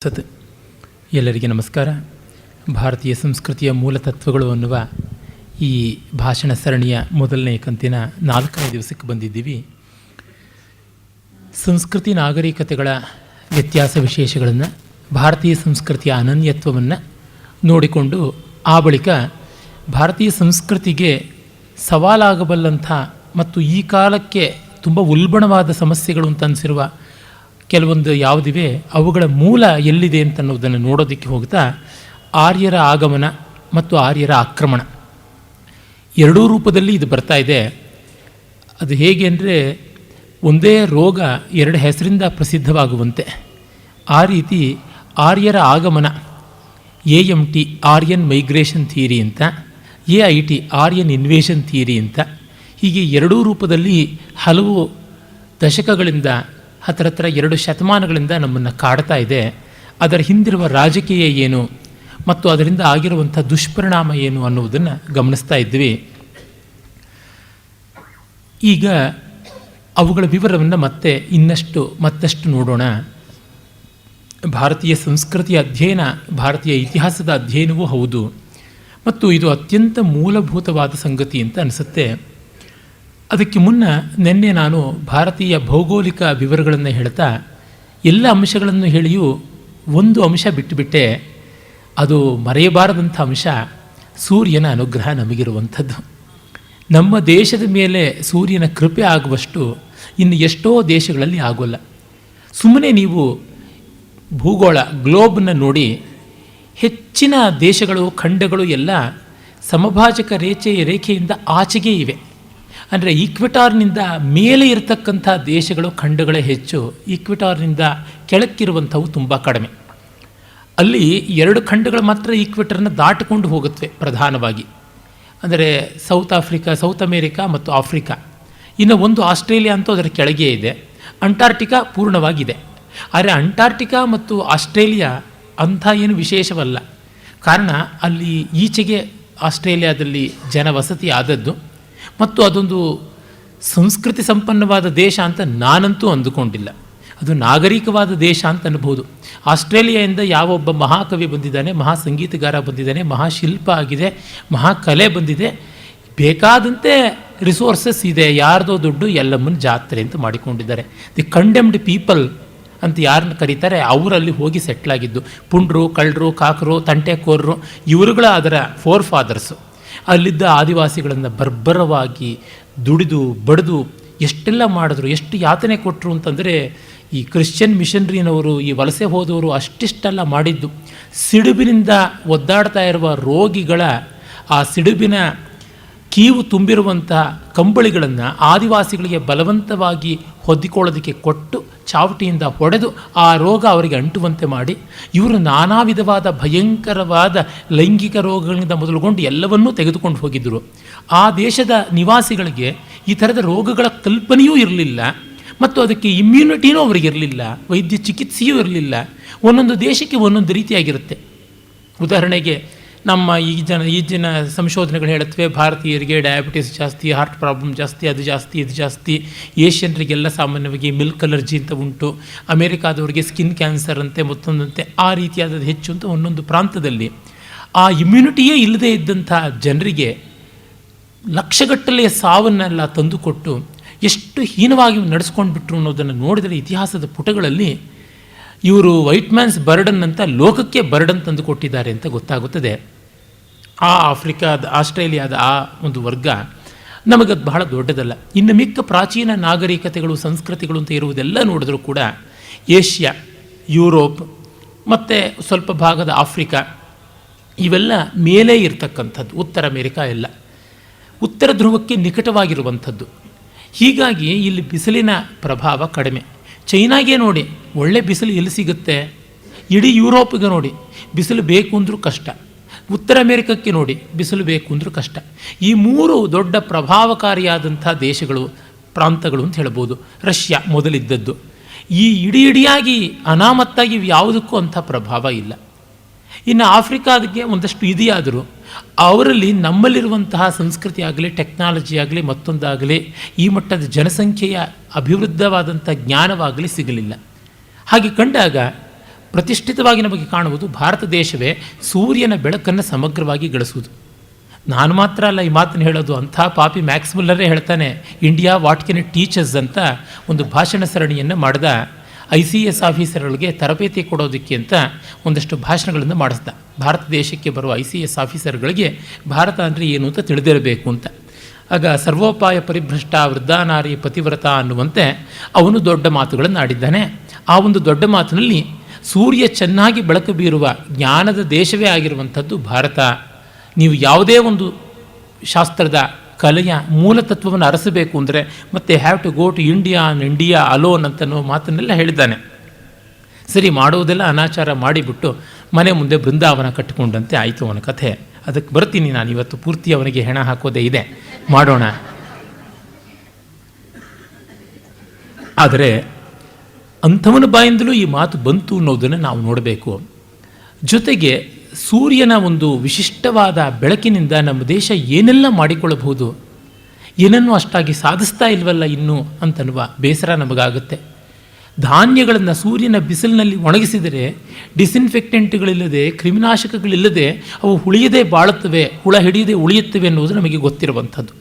ಸತ್ ಎಲ್ಲರಿಗೆ ನಮಸ್ಕಾರ. ಭಾರತೀಯ ಸಂಸ್ಕೃತಿಯ ಮೂಲ ತತ್ವಗಳು ಅನ್ನುವ ಈ ಭಾಷಣ ಸರಣಿಯ ಮೊದಲನೇ ಕಂತಿನ 4ನೇ ದಿವಸಕ್ಕೆ ಬಂದಿದ್ದೀವಿ. ಸಂಸ್ಕೃತಿ ನಾಗರಿಕತೆಗಳ ವ್ಯತ್ಯಾಸ ವಿಶೇಷಗಳನ್ನು, ಭಾರತೀಯ ಸಂಸ್ಕೃತಿಯ ಅನನ್ಯತ್ವವನ್ನು ನೋಡಿಕೊಂಡು ಆ ಬಳಿಕ ಭಾರತೀಯ ಸಂಸ್ಕೃತಿಗೆ ಸವಾಲಾಗಬಲ್ಲಂಥ ಮತ್ತು ಈ ಕಾಲಕ್ಕೆ ತುಂಬ ಉಲ್ಬಣವಾದ ಸಮಸ್ಯೆಗಳು ಅಂತ ಅನಿಸಿರುವ ಕೆಲವೊಂದು ಯಾವುದಿವೆ ಅವುಗಳ ಮೂಲ ಎಲ್ಲಿದೆ ಅಂತ ಅನ್ನೋದನ್ನು ನೋಡೋದಕ್ಕೆ ಹೋಗ್ತಾ ಆರ್ಯರ ಆಗಮನ ಮತ್ತು ಆರ್ಯರ ಆಕ್ರಮಣ ಎರಡೂ ರೂಪದಲ್ಲಿ ಇದು ಬರ್ತಾ ಇದೆ. ಅದು ಹೇಗೆ ಅಂದರೆ ಒಂದೇ ರೋಗ ಎರಡು ಹೆಸರಿಂದ ಪ್ರಸಿದ್ಧವಾಗುವಂತೆ ಆ ರೀತಿ ಆರ್ಯರ ಆಗಮನ, AMT ಆರ್ಯನ್ ಮೈಗ್ರೇಷನ್ ಥಿಯರಿ ಅಂತ, AIT ಆರ್ಯನ್ ಇನ್ವೇಷನ್ ಥಿಯರಿ ಅಂತ, ಹೀಗೆ ಎರಡೂ ರೂಪದಲ್ಲಿ ಹಲವು ದಶಕಗಳಿಂದ ಹತ್ತಿರ 2 ಶತಮಾನಗಳಿಂದ ನಮ್ಮನ್ನು ಕಾಡ್ತಾ ಇದೆ. ಅದರ ಹಿಂದಿರುವ ರಾಜಕೀಯ ಏನು ಮತ್ತು ಅದರಿಂದ ಆಗಿರುವಂಥ ದುಷ್ಪರಿಣಾಮ ಏನು ಅನ್ನುವುದನ್ನು ಗಮನಿಸ್ತಾ ಇದ್ವಿ. ಈಗ ಅವುಗಳ ವಿವರವನ್ನು ಮತ್ತಷ್ಟು ನೋಡೋಣ. ಭಾರತೀಯ ಸಂಸ್ಕೃತಿಯ ಅಧ್ಯಯನ ಭಾರತೀಯ ಇತಿಹಾಸದ ಅಧ್ಯಯನವೂ ಹೌದು ಮತ್ತು ಇದು ಅತ್ಯಂತ ಮೂಲಭೂತವಾದ ಸಂಗತಿ ಅಂತ ಅನಿಸುತ್ತೆ. ಅದಕ್ಕೆ ಮುನ್ನ ನಿನ್ನೆ ನಾನು ಭಾರತೀಯ ಭೌಗೋಳಿಕ ವಿವರಗಳನ್ನು ಹೇಳ್ತಾ ಎಲ್ಲ ಅಂಶಗಳನ್ನು ಹೇಳಿಯೂ ಒಂದು ಅಂಶ ಬಿಟ್ಟುಬಿಟ್ಟೆ. ಅದು ಮರೆಯಬಾರದಂಥ ಅಂಶ, ಸೂರ್ಯನ ಅನುಗ್ರಹ ನಮಗಿರುವಂಥದ್ದು. ನಮ್ಮ ದೇಶದ ಮೇಲೆ ಸೂರ್ಯನ ಕೃಪೆ ಆಗುವಷ್ಟು ಇನ್ನು ಎಷ್ಟೋ ದೇಶಗಳಲ್ಲಿ ಆಗೋಲ್ಲ. ಸುಮ್ಮನೆ ನೀವು ಭೂಗೋಳ ಗ್ಲೋಬ್ನ ನೋಡಿ, ಹೆಚ್ಚಿನ ದೇಶಗಳು ಖಂಡಗಳು ಎಲ್ಲ ಸಮಭಾಜಕ ರೇಖೆಯಿಂದ ಆಚೆಗೆ ಇವೆ. ಅಂದರೆ ಈಕ್ವೆಟಾರ್ನಿಂದ ಮೇಲೆ ಇರತಕ್ಕಂಥ ದೇಶಗಳು ಖಂಡಗಳೇ ಹೆಚ್ಚು, ಈಕ್ವೆಟಾರ್ನಿಂದ ಕೆಳಕ್ಕಿರುವಂಥವು ತುಂಬ ಕಡಿಮೆ. ಅಲ್ಲಿ 2 ಖಂಡಗಳು ಮಾತ್ರ ಈಕ್ವೆಟರ್ನ ದಾಟಿಕೊಂಡು ಹೋಗುತ್ತವೆ ಪ್ರಧಾನವಾಗಿ, ಅಂದರೆ ಸೌತ್ ಅಮೇರಿಕಾ ಮತ್ತು ಆಫ್ರಿಕಾ. ಇನ್ನು ಒಂದು ಆಸ್ಟ್ರೇಲಿಯಾ ಅಂತೂ ಅದರ ಕೆಳಗೆ ಇದೆ, ಅಂಟಾರ್ಟಿಕಾ ಪೂರ್ಣವಾಗಿದೆ. ಆದರೆ ಅಂಟಾರ್ಟಿಕಾ ಮತ್ತು ಆಸ್ಟ್ರೇಲಿಯಾ ಅಂಥ ಏನು ವಿಶೇಷವಲ್ಲ. ಕಾರಣ ಅಲ್ಲಿ ಈಚೆಗೆ ಆಸ್ಟ್ರೇಲಿಯಾದಲ್ಲಿ ಜನವಸತಿ ಆದದ್ದು ಮತ್ತು ಅದೊಂದು ಸಂಸ್ಕೃತಿ ಸಂಪನ್ನವಾದ ದೇಶ ಅಂತ ನಾನಂತೂ ಅಂದುಕೊಂಡಿಲ್ಲ. ಅದು ನಾಗರಿಕವಾದ ದೇಶ ಅಂತ ಅನ್ಬೋದು. ಆಸ್ಟ್ರೇಲಿಯಾದಿಂದ ಯಾವೊಬ್ಬ ಮಹಾಕವಿ ಬಂದಿದ್ದಾನೆ, ಮಹಾ ಸಂಗೀತಗಾರ ಬಂದಿದ್ದಾನೆ, ಮಹಾಶಿಲ್ಪ ಆಗಿದೆ, ಮಹಾಕಲೆ ಬಂದಿದೆ, ಬೇಕಾದಂತೆ ರಿಸೋರ್ಸಸ್ ಇದೆ, ಯಾರ್ದೋ ದುಡ್ಡು ಎಲ್ಲಮ್ಮನ ಜಾತ್ರೆ ಅಂತ ಮಾಡಿಕೊಂಡಿದ್ದಾರೆ. ದಿ ಕಂಡೆಮ್ಡ್ ಪೀಪಲ್ ಅಂತ ಯಾರನ್ನ ಕರೀತಾರೆ ಅವರಲ್ಲಿ ಹೋಗಿ ಸೆಟ್ಲಾಗಿದ್ದು ಪುಂಡ್ರು, ಕಳ್ಳರು, ಕಾಕರು, ತಂಟೆಕೋರರು ಇವರುಗಳ ಅದರ ಫೋರ್ ಫಾದರ್ಸು. ಅಲ್ಲಿದ್ದ ಆದಿವಾಸಿಗಳನ್ನು ಬರ್ಬರವಾಗಿ ದುಡಿದು ಬಡಿದು ಎಷ್ಟೆಲ್ಲ ಮಾಡಿದ್ರು, ಎಷ್ಟು ಯಾತನೆ ಕೊಟ್ಟರು ಅಂತಂದರೆ ಈ ಕ್ರಿಶ್ಚಿಯನ್ ಮಿಷನ್ರಿನವರು, ಈ ವಲಸೆ ಹೋದವರು ಅಷ್ಟಿಷ್ಟೆಲ್ಲ ಮಾಡಿದ್ದು. ಸಿಡುಬಿನಿಂದ ಒದ್ದಾಡ್ತಾ ಇರುವ ರೋಗಿಗಳ ಆ ಸಿಡುಬಿನ ಕೀವು ತುಂಬಿರುವಂಥ ಕಂಬಳಿಗಳನ್ನು ಆದಿವಾಸಿಗಳಿಗೆ ಬಲವಂತವಾಗಿ ಹೊದ್ದಿಕೊಳ್ಳೋದಕ್ಕೆ ಕೊಟ್ಟು ಚಾವಟಿಯಿಂದ ಹೊಡೆದು ಆ ರೋಗ ಅವರಿಗೆ ಅಂಟುವಂತೆ ಮಾಡಿ ಇವರು ನಾನಾ ವಿಧವಾದ ಭಯಂಕರವಾದ ಲೈಂಗಿಕ ರೋಗಗಳಿಂದ ಮೊದಲುಗೊಂಡು ಎಲ್ಲವನ್ನೂ ತೆಗೆದುಕೊಂಡು ಹೋಗಿದ್ದರು. ಆ ದೇಶದ ನಿವಾಸಿಗಳಿಗೆ ಈ ಥರದ ರೋಗಗಳ ಕಲ್ಪನೆಯೂ ಇರಲಿಲ್ಲ ಮತ್ತು ಅದಕ್ಕೆ ಇಮ್ಯುನಿಟಿನೂ ಅವರಿಗಿರಲಿಲ್ಲ, ವೈದ್ಯ ಚಿಕಿತ್ಸೆಯೂ ಇರಲಿಲ್ಲ. ಒಂದೊಂದು ದೇಶಕ್ಕೆ ಒಂದೊಂದು ರೀತಿಯಾಗಿರುತ್ತೆ. ಉದಾಹರಣೆಗೆ ನಮ್ಮ ಈಗಿನ ಸಂಶೋಧನೆಗಳು ಹೇಳುತ್ತವೆ, ಭಾರತೀಯರಿಗೆ ಡಯಾಬಿಟಿಸ್ ಜಾಸ್ತಿ, ಹಾರ್ಟ್ ಪ್ರಾಬ್ಲಮ್ ಜಾಸ್ತಿ, ಅದು ಜಾಸ್ತಿ ಇದು ಜಾಸ್ತಿ. ಏಷ್ಯನ್ರಿಗೆಲ್ಲ ಸಾಮಾನ್ಯವಾಗಿ ಮಿಲ್ಕ್ ಅಲರ್ಜಿ ಅಂತ ಉಂಟು, ಅಮೇರಿಕಾದವರಿಗೆ ಸ್ಕಿನ್ ಕ್ಯಾನ್ಸರ್ ಅಂತೆ, ಮತ್ತೊಂದಂತೆ ಆ ರೀತಿಯಾದದ್ದು ಹೆಚ್ಚು ಅಂತ ಒಂದೊಂದು ಪ್ರಾಂತದಲ್ಲಿ. ಆ ಇಮ್ಯುನಿಟಿಯೇ ಇಲ್ಲದೇ ಇದ್ದಂಥ ಜನರಿಗೆ ಲಕ್ಷಗಟ್ಟಲೆಯ ಸಾವನ್ನೆಲ್ಲ ತಂದುಕೊಟ್ಟು ಎಷ್ಟು ಹೀನವಾಗಿ ನಡೆಸ್ಕೊಂಡು ಬಿಟ್ರು ಅನ್ನೋದನ್ನು ನೋಡಿದರೆ ಇತಿಹಾಸದ ಪುಟಗಳಲ್ಲಿ ಇವರು ವೈಟ್ ಮ್ಯಾನ್ಸ್ ಬರ್ಡನ್ ಅಂತ ಲೋಕಕ್ಕೆ ಬರ್ಡನ್ ತಂದು ಕೊಟ್ಟಿದ್ದಾರೆ ಅಂತ ಗೊತ್ತಾಗುತ್ತದೆ. ಆ ಆಸ್ಟ್ರೇಲಿಯಾದ ಆ ಒಂದು ವರ್ಗ ನಮಗದು ಬಹಳ ದೊಡ್ಡದಲ್ಲ. ಇನ್ನು ಮಿಕ್ಕ ಪ್ರಾಚೀನ ನಾಗರಿಕತೆಗಳು, ಸಂಸ್ಕೃತಿಗಳು ಅಂತ ಇರುವುದೆಲ್ಲ ನೋಡಿದ್ರೂ ಕೂಡ ಏಷ್ಯಾ, ಯುರೋಪ್ ಮತ್ತು ಸ್ವಲ್ಪ ಭಾಗದ ಆಫ್ರಿಕಾ ಇವೆಲ್ಲ ಮೇಲೆ ಇರತಕ್ಕಂಥದ್ದು. ಉತ್ತರ ಅಮೇರಿಕಾ ಎಲ್ಲ ಉತ್ತರ ಧ್ರುವಕ್ಕೆ ನಿಕಟವಾಗಿರುವಂಥದ್ದು. ಹೀಗಾಗಿ ಇಲ್ಲಿ ಬಿಸಿಲಿನ ಪ್ರಭಾವ ಕಡಿಮೆ. ಚೈನಾಗೆ ನೋಡಿ, ಒಳ್ಳೆ ಬಿಸಿಲು ಎಲ್ಲಿ ಸಿಗುತ್ತೆ? ಇಡೀ ಯುರೋಪಿಗೆ ನೋಡಿ, ಬಿಸಿಲು ಬೇಕು ಅಂದರೂ ಕಷ್ಟ. ಉತ್ತರ ಅಮೇರಿಕಕ್ಕೆ ನೋಡಿ, ಬಿಸಿಲು ಬೇಕು ಅಂದರೂ ಕಷ್ಟ. ಈ 3 ದೊಡ್ಡ ಪ್ರಭಾವಕಾರಿಯಾದಂಥ ದೇಶಗಳು, ಪ್ರಾಂತಗಳು ಅಂತ ಹೇಳ್ಬೋದು. ರಷ್ಯಾ ಮೊದಲಿದ್ದದ್ದು. ಈ ಇಡಿಯಾಗಿ ಅನಾಮತ್ತಾಗಿ ಯಾವುದಕ್ಕೂ ಅಂಥ ಪ್ರಭಾವ ಇಲ್ಲ. ಇನ್ನು ಆಫ್ರಿಕಾದಕ್ಕೆ ಒಂದಷ್ಟು ಇದೆಯಾದರೂ ಅವರಲ್ಲಿ ನಮ್ಮಲ್ಲಿರುವಂತಹ ಸಂಸ್ಕೃತಿ ಆಗಲಿ, ಟೆಕ್ನಾಲಜಿ ಆಗಲಿ, ಮತ್ತೊಂದಾಗಲಿ, ಈ ಮಟ್ಟದ ಜನಸಂಖ್ಯೆಯ ಅಭಿವೃದ್ಧವಾದಂಥ ಜ್ಞಾನವಾಗಲಿ ಸಿಗಲಿಲ್ಲ. ಹಾಗೆ ಕಂಡಾಗ ಪ್ರತಿಷ್ಠಿತವಾಗಿ ನಮಗೆ ಕಾಣುವುದು ಭಾರತ ದೇಶವೇ ಸೂರ್ಯನ ಬೆಳಕನ್ನು ಸಮಗ್ರವಾಗಿ ಗಳಿಸುವುದು. ನಾನು ಮಾತ್ರ ಅಲ್ಲ ಈ ಮಾತನ್ನು ಹೇಳೋದು, ಅಂಥ ಪಾಪಿ ಮ್ಯಾಕ್ಸ್ ಮುಲ್ಲರೇ ಹೇಳ್ತಾನೆ. India what can it teachers ಅಂತ ಒಂದು ಭಾಷಣ ಸರಣಿಯನ್ನು ಮಾಡಿದ. ICS ಆಫೀಸರ್ಗಳಿಗೆ ತರಬೇತಿ ಕೊಡೋದಕ್ಕೆ ಅಂತ ಒಂದಷ್ಟು ಭಾಷಣಗಳನ್ನು ಮಾಡಿಸ್ದ. ಭಾರತ ದೇಶಕ್ಕೆ ಬರುವ ICS ಆಫೀಸರ್ಗಳಿಗೆ ಭಾರತ ಅಂದರೆ ಏನು ಅಂತ ತಿಳಿದಿರಬೇಕು ಅಂತ. ಆಗ ಸರ್ವೋಪಾಯ ಪರಿಭ್ರಷ್ಟ ವೃದ್ಧಾನಾರಿ ಪತಿವ್ರತ ಅನ್ನುವಂತೆ ಅವನು ದೊಡ್ಡ ಮಾತುಗಳನ್ನು ಆಡಿದ್ದಾನೆ. ಆ ಒಂದು ದೊಡ್ಡ ಮಾತಿನಲ್ಲಿ ಸೂರ್ಯ ಚೆನ್ನಾಗಿ ಬೆಳಕು ಬೀರುವ ಜ್ಞಾನದ ದೇಶವೇ ಆಗಿರುವಂಥದ್ದು ಭಾರತ. ನೀವು ಯಾವುದೇ ಒಂದು ಶಾಸ್ತ್ರದ ಕಲೆಯ ಮೂಲತತ್ವವನ್ನು ಅರಸಬೇಕು ಅಂದರೆ ಮತ್ತೆ have to go to India alone ಅಂತನೋ ಮಾತನ್ನೆಲ್ಲ ಹೇಳಿದ್ದಾನೆ. ಸರಿ, ಮಾಡುವುದೆಲ್ಲ ಅನಾಚಾರ ಮಾಡಿಬಿಟ್ಟು ಮನೆ ಮುಂದೆ ಬೃಂದಾವನ ಕಟ್ಟಿಕೊಂಡಂತೆ ಆಯಿತು ಅವನ ಕಥೆ. ಅದಕ್ಕೆ ಬರ್ತೀನಿ ನಾನು ಇವತ್ತು. ಪೂರ್ತಿ ಅವನಿಗೆ ಹೆಣ ಹಾಕೋದೇ ಇದೆ, ಮಾಡೋಣ. ಆದರೆ ಅಂಥವನ ಬಾಯಿಂದಲೂ ಈ ಮಾತು ಬಂತು ಅನ್ನೋದನ್ನು ನಾವು ನೋಡಬೇಕು. ಜೊತೆಗೆ ಸೂರ್ಯನ ಒಂದು ವಿಶಿಷ್ಟವಾದ ಬೆಳಕಿನಿಂದ ನಮ್ಮ ದೇಶ ಏನೆಲ್ಲ ಮಾಡಿಕೊಳ್ಳಬಹುದು, ಏನನ್ನೂ ಅಷ್ಟಾಗಿ ಸಾಧಿಸ್ತಾ ಇಲ್ವಲ್ಲ ಇನ್ನೂ ಅಂತನ್ನುವ ಬೇಸರ ನಮಗಾಗುತ್ತೆ. ಧಾನ್ಯಗಳನ್ನು ಸೂರ್ಯನ ಬಿಸಿಲಿನಲ್ಲಿ ಒಣಗಿಸಿದರೆ ಡಿಸ್ಇನ್ಫೆಕ್ಟೆಂಟ್ಗಳಿಲ್ಲದೆ, ಕ್ರಿಮಿನಾಶಕಗಳಿಲ್ಲದೆ ಅವು ಉಳಿಯದೇ ಬಾಳುತ್ತವೆ, ಹುಳ ಹಿಡಿಯದೆ ಉಳಿಯುತ್ತವೆ ಅನ್ನೋದು ನಮಗೆ ಗೊತ್ತಿರುವಂಥದ್ದು.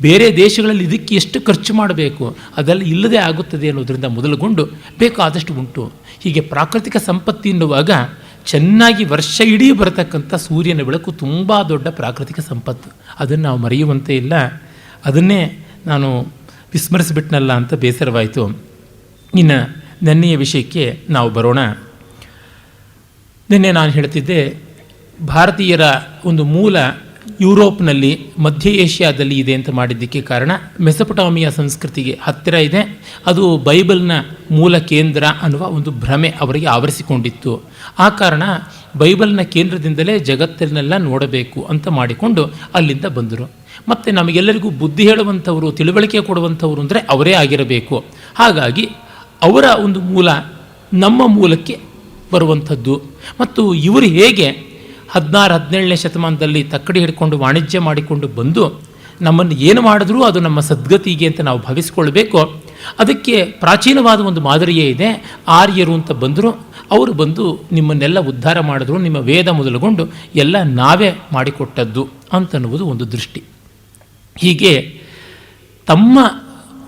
ಬೇರೆ ದೇಶಗಳಲ್ಲಿ ಇದಕ್ಕೆ ಎಷ್ಟು ಖರ್ಚು ಮಾಡಬೇಕು, ಅದೆಲ್ಲ ಇಲ್ಲದೆ ಆಗುತ್ತದೆ ಅನ್ನೋದರಿಂದ ಮೊದಲುಗೊಂಡು ಬೇಕಾದಷ್ಟು ಉಂಟು. ಹೀಗೆ ಪ್ರಾಕೃತಿಕ ಸಂಪತ್ತಿ ಎನ್ನುವಾಗ ಚೆನ್ನಾಗಿ ವರ್ಷ ಇಡೀ ಬರತಕ್ಕಂಥ ಸೂರ್ಯನ ಬೆಳಕು ತುಂಬ ದೊಡ್ಡ ಪ್ರಾಕೃತಿಕ ಸಂಪತ್ತು. ಅದನ್ನು ನಾವು ಮರೆಯುವಂತೆ ಇಲ್ಲ. ಅದನ್ನೇ ನಾನು ವಿಸ್ಮರಿಸಿಬಿಟ್ನಲ್ಲ ಅಂತ ಬೇಸರವಾಯಿತು. ಇನ್ನು ನೆನ್ನೆಯ ವಿಷಯಕ್ಕೆ ನಾವು ಬರೋಣ. ನಿನ್ನೆ ನಾನು ಹೇಳ್ತಿದ್ದೆ, ಭಾರತೀಯರ ಒಂದು ಮೂಲ ಯುರೋಪ್ನಲ್ಲಿ, ಮಧ್ಯ ಏಷ್ಯಾದಲ್ಲಿ ಇದೆ ಅಂತ ಮಾಡಿದ್ದಕ್ಕೆ ಕಾರಣ ಮೆಸೊಪೊಟಾಮಿಯಾ ಸಂಸ್ಕೃತಿಗೆ ಹತ್ತಿರ ಇದೆ, ಅದು ಬೈಬಲ್ನ ಮೂಲ ಕೇಂದ್ರ ಅನ್ನುವ ಒಂದು ಭ್ರಮೆ ಅವರಿಗೆ ಆವರಿಸಿಕೊಂಡಿತ್ತು. ಆ ಕಾರಣ ಬೈಬಲ್ನ ಕೇಂದ್ರದಿಂದಲೇ ಜಗತ್ತನ್ನೆಲ್ಲ ನೋಡಬೇಕು ಅಂತ ಮಾಡಿಕೊಂಡು ಅಲ್ಲಿಂದ ಬಂದರು. ಮತ್ತು ನಮಗೆಲ್ಲರಿಗೂ ಬುದ್ಧಿ ಹೇಳುವಂಥವರು, ತಿಳುವಳಿಕೆ ಕೊಡುವಂಥವರು ಅಂದರೆ ಅವರೇ ಆಗಿರಬೇಕು. ಹಾಗಾಗಿ ಅವರ ಒಂದು ಮೂಲ ನಮ್ಮ ಮೂಲಕ್ಕೆ ಬರುವಂಥದ್ದು. ಮತ್ತು ಇವರು ಹೇಗೆ 16-17ನೇ ಶತಮಾನದಲ್ಲಿ ತಕ್ಕಡಿ ಹಿಡ್ಕೊಂಡು ವಾಣಿಜ್ಯ ಮಾಡಿಕೊಂಡು ಬಂದು ನಮ್ಮನ್ನು ಏನು ಮಾಡಿದ್ರೂ ಅದು ನಮ್ಮ ಸದ್ಗತಿಗೆ ಅಂತ ನಾವು ಭಾವಿಸ್ಕೊಳ್ಬೇಕು. ಅದಕ್ಕೆ ಪ್ರಾಚೀನವಾದ ಒಂದು ಮಾದರಿಯೇ ಇದೆ. ಆರ್ಯರು ಅಂತ ಬಂದರು, ಅವರು ಬಂದು ನಿಮ್ಮನ್ನೆಲ್ಲ ಉದ್ಧಾರ ಮಾಡಿದ್ರು, ನಿಮ್ಮ ವೇದ ಮೊದಲುಗೊಂಡು ಎಲ್ಲ ನಾವೇ ಮಾಡಿಕೊಟ್ಟದ್ದು ಅಂತನ್ನುವುದು ಒಂದು ದೃಷ್ಟಿ. ಹೀಗೆ ತಮ್ಮ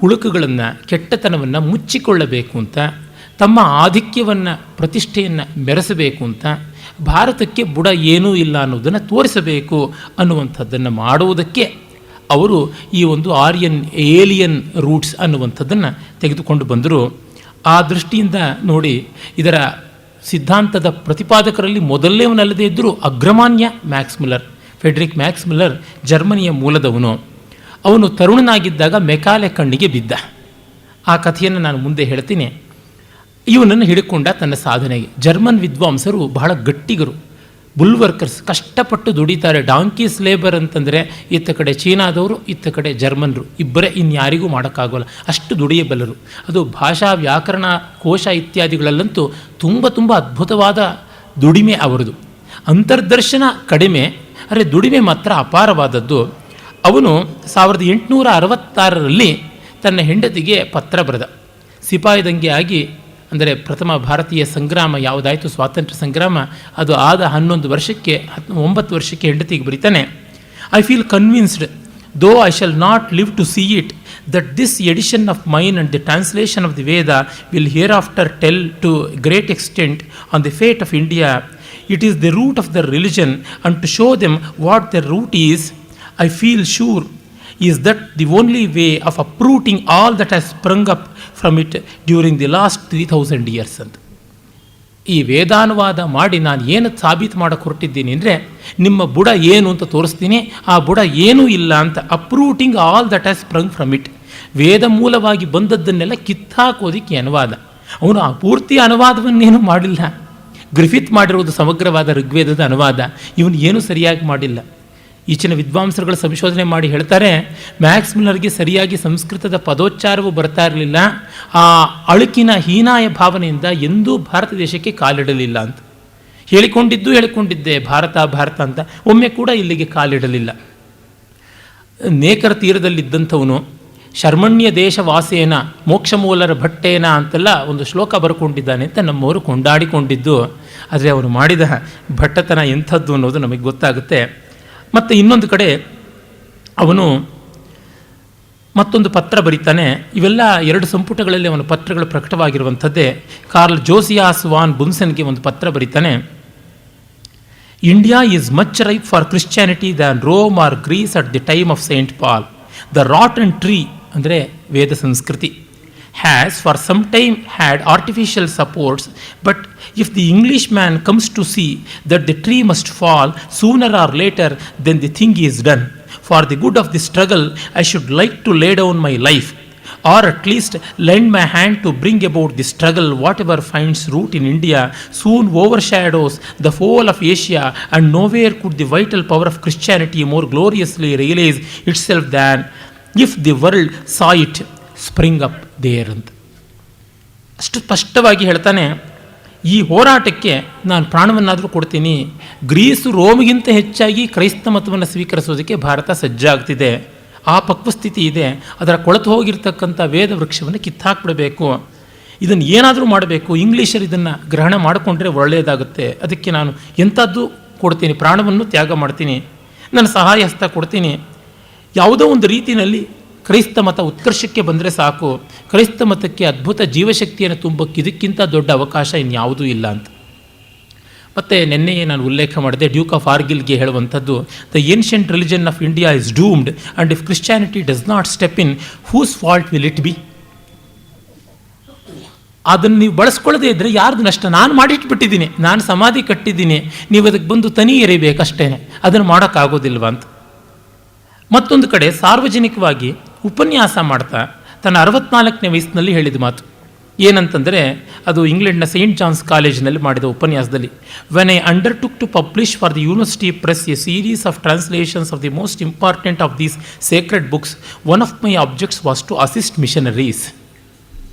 ಹುಳುಕುಗಳನ್ನು, ಕೆಟ್ಟತನವನ್ನು ಮುಚ್ಚಿಕೊಳ್ಳಬೇಕು ಅಂತ, ತಮ್ಮ ಆಧಿಕ್ಯವನ್ನು, ಪ್ರತಿಷ್ಠೆಯನ್ನು ಮೆರೆಸಬೇಕು ಅಂತ, ಭಾರತಕ್ಕೆ ಬುಡ ಏನೂ ಇಲ್ಲ ಅನ್ನೋದನ್ನು ತೋರಿಸಬೇಕು ಅನ್ನುವಂಥದ್ದನ್ನು ಮಾಡುವುದಕ್ಕೆ ಅವರು ಈ ಒಂದು ಏಲಿಯನ್ ರೂಟ್ಸ್ ಅನ್ನುವಂಥದ್ದನ್ನು ತೆಗೆದುಕೊಂಡು ಬಂದರು. ಆ ದೃಷ್ಟಿಯಿಂದ ನೋಡಿ, ಇದರ ಸಿದ್ಧಾಂತದ ಪ್ರತಿಪಾದಕರಲ್ಲಿ ಮೊದಲನೇವನಲ್ಲದೇ ಇದ್ದರೂ ಅಗ್ರಮಾನ್ಯ Max Muller, Friedrich Max Muller ಜರ್ಮನಿಯ ಮೂಲದವನು. ಅವನು ತರುಣನಾಗಿದ್ದಾಗ ಮೆಕಾಲೆ ಕಣ್ಣಿಗೆ ಬಿದ್ದ. ಆ ಕಥೆಯನ್ನು ನಾನು ಮುಂದೆ ಹೇಳ್ತೀನಿ. ಇವನನ್ನು ಹಿಡ್ಕೊಂಡ ತನ್ನ ಸಾಧನೆಗೆ. ಜರ್ಮನ್ ವಿದ್ವಾಂಸರು ಬಹಳ ಗಟ್ಟಿಗರು, ಬುಲ್ ವರ್ಕರ್ಸ್, ಕಷ್ಟಪಟ್ಟು ದುಡಿತಾರೆ. ಡಾಂಕೀಸ್ ಲೇಬರ್ ಅಂತಂದರೆ ಇತ್ತ ಕಡೆ ಚೀನಾದವರು, ಇತ್ತ ಕಡೆ ಜರ್ಮನ್ರು, ಇಬ್ಬರೇ ಇನ್ಯಾರಿಗೂ ಮಾಡೋಕ್ಕಾಗೋಲ್ಲ, ಅಷ್ಟು ದುಡಿಯಬಲ್ಲರು. ಅದು ಭಾಷಾ, ವ್ಯಾಕರಣ, ಕೋಶ ಇತ್ಯಾದಿಗಳಲ್ಲಂತೂ ತುಂಬ ತುಂಬ ಅದ್ಭುತವಾದ ದುಡಿಮೆ ಅವರದು. ಅಂತರ್ದರ್ಶನ ಕಡಿಮೆ, ಆದರೆ ದುಡಿಮೆ ಮಾತ್ರ ಅಪಾರವಾದದ್ದು. ಅವನು 1866ರಲ್ಲಿ ತನ್ನ ಹೆಂಡತಿಗೆ ಪತ್ರ ಬರೆದ. ಸಿಪಾಯಿ ದಂಗೆ ಆಗಿ, ಅಂದರೆ ಪ್ರಥಮ ಭಾರತೀಯ ಸಂಗ್ರಾಮ ಯಾವುದಾಯಿತು, ಸ್ವಾತಂತ್ರ್ಯ ಸಂಗ್ರಾಮ, ಅದು ಆದ 9 ವರ್ಷಕ್ಕೆ ಹೆಂಡತಿಗೆ ಬರೀತಾನೆ, I feel convinced, though I shall not live to see it, that this edition of mine and the translation of the Veda will hereafter tell to a great extent on the fate of India. It is the root of their religion, and to show them what their root is, I feel sure is that the only way of uprooting all that has sprung up from it during the last 3000 years ಅಂತ. ಈ ವೇದಾನುವಾದ ಮಾಡಿ ನಾನು ಏನು ಸಾಬೀತು ಮಾಡೋಕ್ಕೆ ಹೊರಟಿದ್ದೀನಿ ಅಂದರೆ, ನಿಮ್ಮ ಬುಡ ಏನು ಅಂತ ತೋರಿಸ್ತೀನಿ, ಆ ಬುಡ ಏನೂ ಇಲ್ಲ ಅಂತ. Uprooting all that has sprung from it. Veda ಮೂಲವಾಗಿ ಬಂದದ್ದನ್ನೆಲ್ಲ ಕಿತ್ತಾಕೋದಿಕ್ಕೆ ಅನುವಾದ. ಅವನು ಆ ಪೂರ್ತಿ ಅನುವಾದವನ್ನೇನು ಮಾಡಿಲ್ಲ. ಗ್ರಿಫಿತ್ ಮಾಡಿರುವುದು ಸಮಗ್ರವಾದ ಋಗ್ವೇದದ ಅನುವಾದ, ಇವನು ಏನೂ ಸರಿಯಾಗಿ ಮಾಡಿಲ್ಲ. ಈಚಿನ ವಿದ್ವಾಂಸರುಗಳ ಸಂಶೋಧನೆ ಮಾಡಿ ಹೇಳ್ತಾರೆ, ಮ್ಯಾಕ್ಸ್ ಮುಲ್ಲರ್ಗೆ ಸರಿಯಾಗಿ ಸಂಸ್ಕೃತದ ಪದೋಚ್ಚಾರವೂ ಬರ್ತಾ ಇರಲಿಲ್ಲ. ಆ ಅಳುಕಿನ ಹೀನಾಯ ಭಾವನೆಯಿಂದ ಎಂದೂ ಭಾರತ ದೇಶಕ್ಕೆ ಕಾಲಿಡಲಿಲ್ಲ ಅಂತ ಹೇಳಿಕೊಂಡಿದ್ದೆ, ಭಾರತ ಅಂತ. ಒಮ್ಮೆ ಕೂಡ ಇಲ್ಲಿಗೆ ಕಾಲಿಡಲಿಲ್ಲ. ನೇಕರ ತೀರದಲ್ಲಿದ್ದಂಥವನು, ಶರ್ಮಣ್ಯ ದೇಶ ವಾಸೇನ ಮೋಕ್ಷಮೂಲರ ಭಟ್ಟೇನ ಅಂತೆಲ್ಲ ಒಂದು ಶ್ಲೋಕ ಬರ್ಕೊಂಡಿದ್ದಾನೆ ಅಂತ ನಮ್ಮವರು ಕೊಂಡಾಡಿಕೊಂಡಿದ್ದು. ಆದರೆ ಅವರು ಮಾಡಿದ ಭಟ್ಟತನ ಎಂಥದ್ದು ಅನ್ನೋದು ನಮಗೆ ಗೊತ್ತಾಗುತ್ತೆ. ಮತ್ತು ಇನ್ನೊಂದು ಕಡೆ ಅವನು ಮತ್ತೊಂದು ಪತ್ರ ಬರೀತಾನೆ. ಇವೆಲ್ಲ 2 ಸಂಪುಟಗಳಲ್ಲಿ ಅವನ ಪತ್ರಗಳು ಪ್ರಕಟವಾಗಿರುವಂಥದ್ದೇ. ಕಾರ್ಲ್ ಜೋಸಿಯಾಸ್ ವಾನ್ ಬುನ್ಸನ್ಗೆ ಒಂದು ಪತ್ರ ಬರೀತಾನೆ. India is much ripe for Christianity than Rome or Greece at the time of Saint Paul. The rotten tree ಅಂದರೆ ವೇದ ಸಂಸ್ಕೃತಿ has for some time had artificial supports, but if the Englishman comes to see that the tree must fall sooner or later, then the thing is done. For the good of the struggle, I should like to lay down my life, or at least lend my hand to bring about the struggle. Whatever finds root in India soon overshadows the whole of Asia, and nowhere could the vital power of Christianity more gloriously realize itself than if the world saw it spring up there ಅಂತ ಅಷ್ಟು ಸ್ಪಷ್ಟವಾಗಿ ಹೇಳ್ತಾನೆ. ಈ ಹೋರಾಟಕ್ಕೆ ನಾನು ಪ್ರಾಣವನ್ನಾದರೂ ಕೊಡ್ತೀನಿ. Grease ರೋಮಿಗಿಂತ ಹೆಚ್ಚಾಗಿ ಕ್ರೈಸ್ತ ಮತವನ್ನು ಸ್ವೀಕರಿಸೋದಕ್ಕೆ ಭಾರತ ಸಜ್ಜಾಗ್ತಿದೆ. ಆ ಪಕ್ವಸ್ಥಿತಿ ಇದೆ. ಅದರ ಕೊಳೆತು ಹೋಗಿರ್ತಕ್ಕಂಥ ವೇದ ವೃಕ್ಷವನ್ನು ಕಿತ್ತಾಕ್ಬಿಡಬೇಕು. ಇದನ್ನು ಏನಾದರೂ ಮಾಡಬೇಕು. ಇಂಗ್ಲೀಷರು ಇದನ್ನು ಗ್ರಹಣ ಮಾಡಿಕೊಂಡ್ರೆ ಒಳ್ಳೆಯದಾಗುತ್ತೆ. ಅದಕ್ಕೆ ನಾನು ಎಂಥದ್ದು ಕೊಡ್ತೀನಿ, ಪ್ರಾಣವನ್ನು ತ್ಯಾಗ ಮಾಡ್ತೀನಿ, ನನ್ನ ಸಹಾಯ ಹಸ್ತ ಕೊಡ್ತೀನಿ. ಯಾವುದೋ ಒಂದು ರೀತಿಯಲ್ಲಿ ಕ್ರೈಸ್ತ ಮತ ಉತ್ಕರ್ಷಕ್ಕೆ ಬಂದರೆ ಸಾಕು. ಕ್ರೈಸ್ತ ಮತಕ್ಕೆ ಅದ್ಭುತ ಜೀವಶಕ್ತಿಯನ್ನು ತುಂಬಕ್ಕೆ ಇದಕ್ಕಿಂತ ದೊಡ್ಡ ಅವಕಾಶ ಇನ್ಯಾವುದೂ ಇಲ್ಲ ಅಂತ. ಮತ್ತು ನಿನ್ನೆಯೇ ನಾನು ಉಲ್ಲೇಖ ಮಾಡಿದೆ, ಡ್ಯೂಕ್ ಆಫ್ ಆರ್ಗಿಲ್ಗೆ ಹೇಳುವಂಥದ್ದು, the ancient religion of India is doomed and if Christianity does not step in, whose fault will it be. ಅದನ್ನು ನೀವು ಬಳಸ್ಕೊಳ್ಳದೇ ಇದ್ದರೆ ಯಾರ್ದು ನಷ್ಟ? ನಾನು ಮಾಡಿಟ್ಬಿಟ್ಟಿದ್ದೀನಿ, ನಾನು ಸಮಾಧಿ ಕಟ್ಟಿದ್ದೀನಿ, ನೀವು ಅದಕ್ಕೆ ಬಂದು ತನಿ ಎರಿಬೇಕಷ್ಟೇ, ಅದನ್ನು ಮಾಡೋಕ್ಕಾಗೋದಿಲ್ವ ಅಂತ. ಮತ್ತೊಂದು ಕಡೆ ಸಾರ್ವಜನಿಕವಾಗಿ ಉಪನ್ಯಾಸ ಮಾಡ್ತಾ ತನ್ನ 64ನೇ ವಯಸ್ಸಿನಲ್ಲಿ ಹೇಳಿದ ಮಾತು ಏನಂತಂದರೆ, ಅದು ಇಂಗ್ಲೆಂಡ್ನ ಸೈಂಟ್ ಜಾನ್ಸ್ ಕಾಲೇಜಿನಲ್ಲಿ ಮಾಡಿದ ಉಪನ್ಯಾಸದಲ್ಲಿ, when I undertook to publish for the university press a series of translations of the most important of these sacred books, one of my objects was to assist missionaries.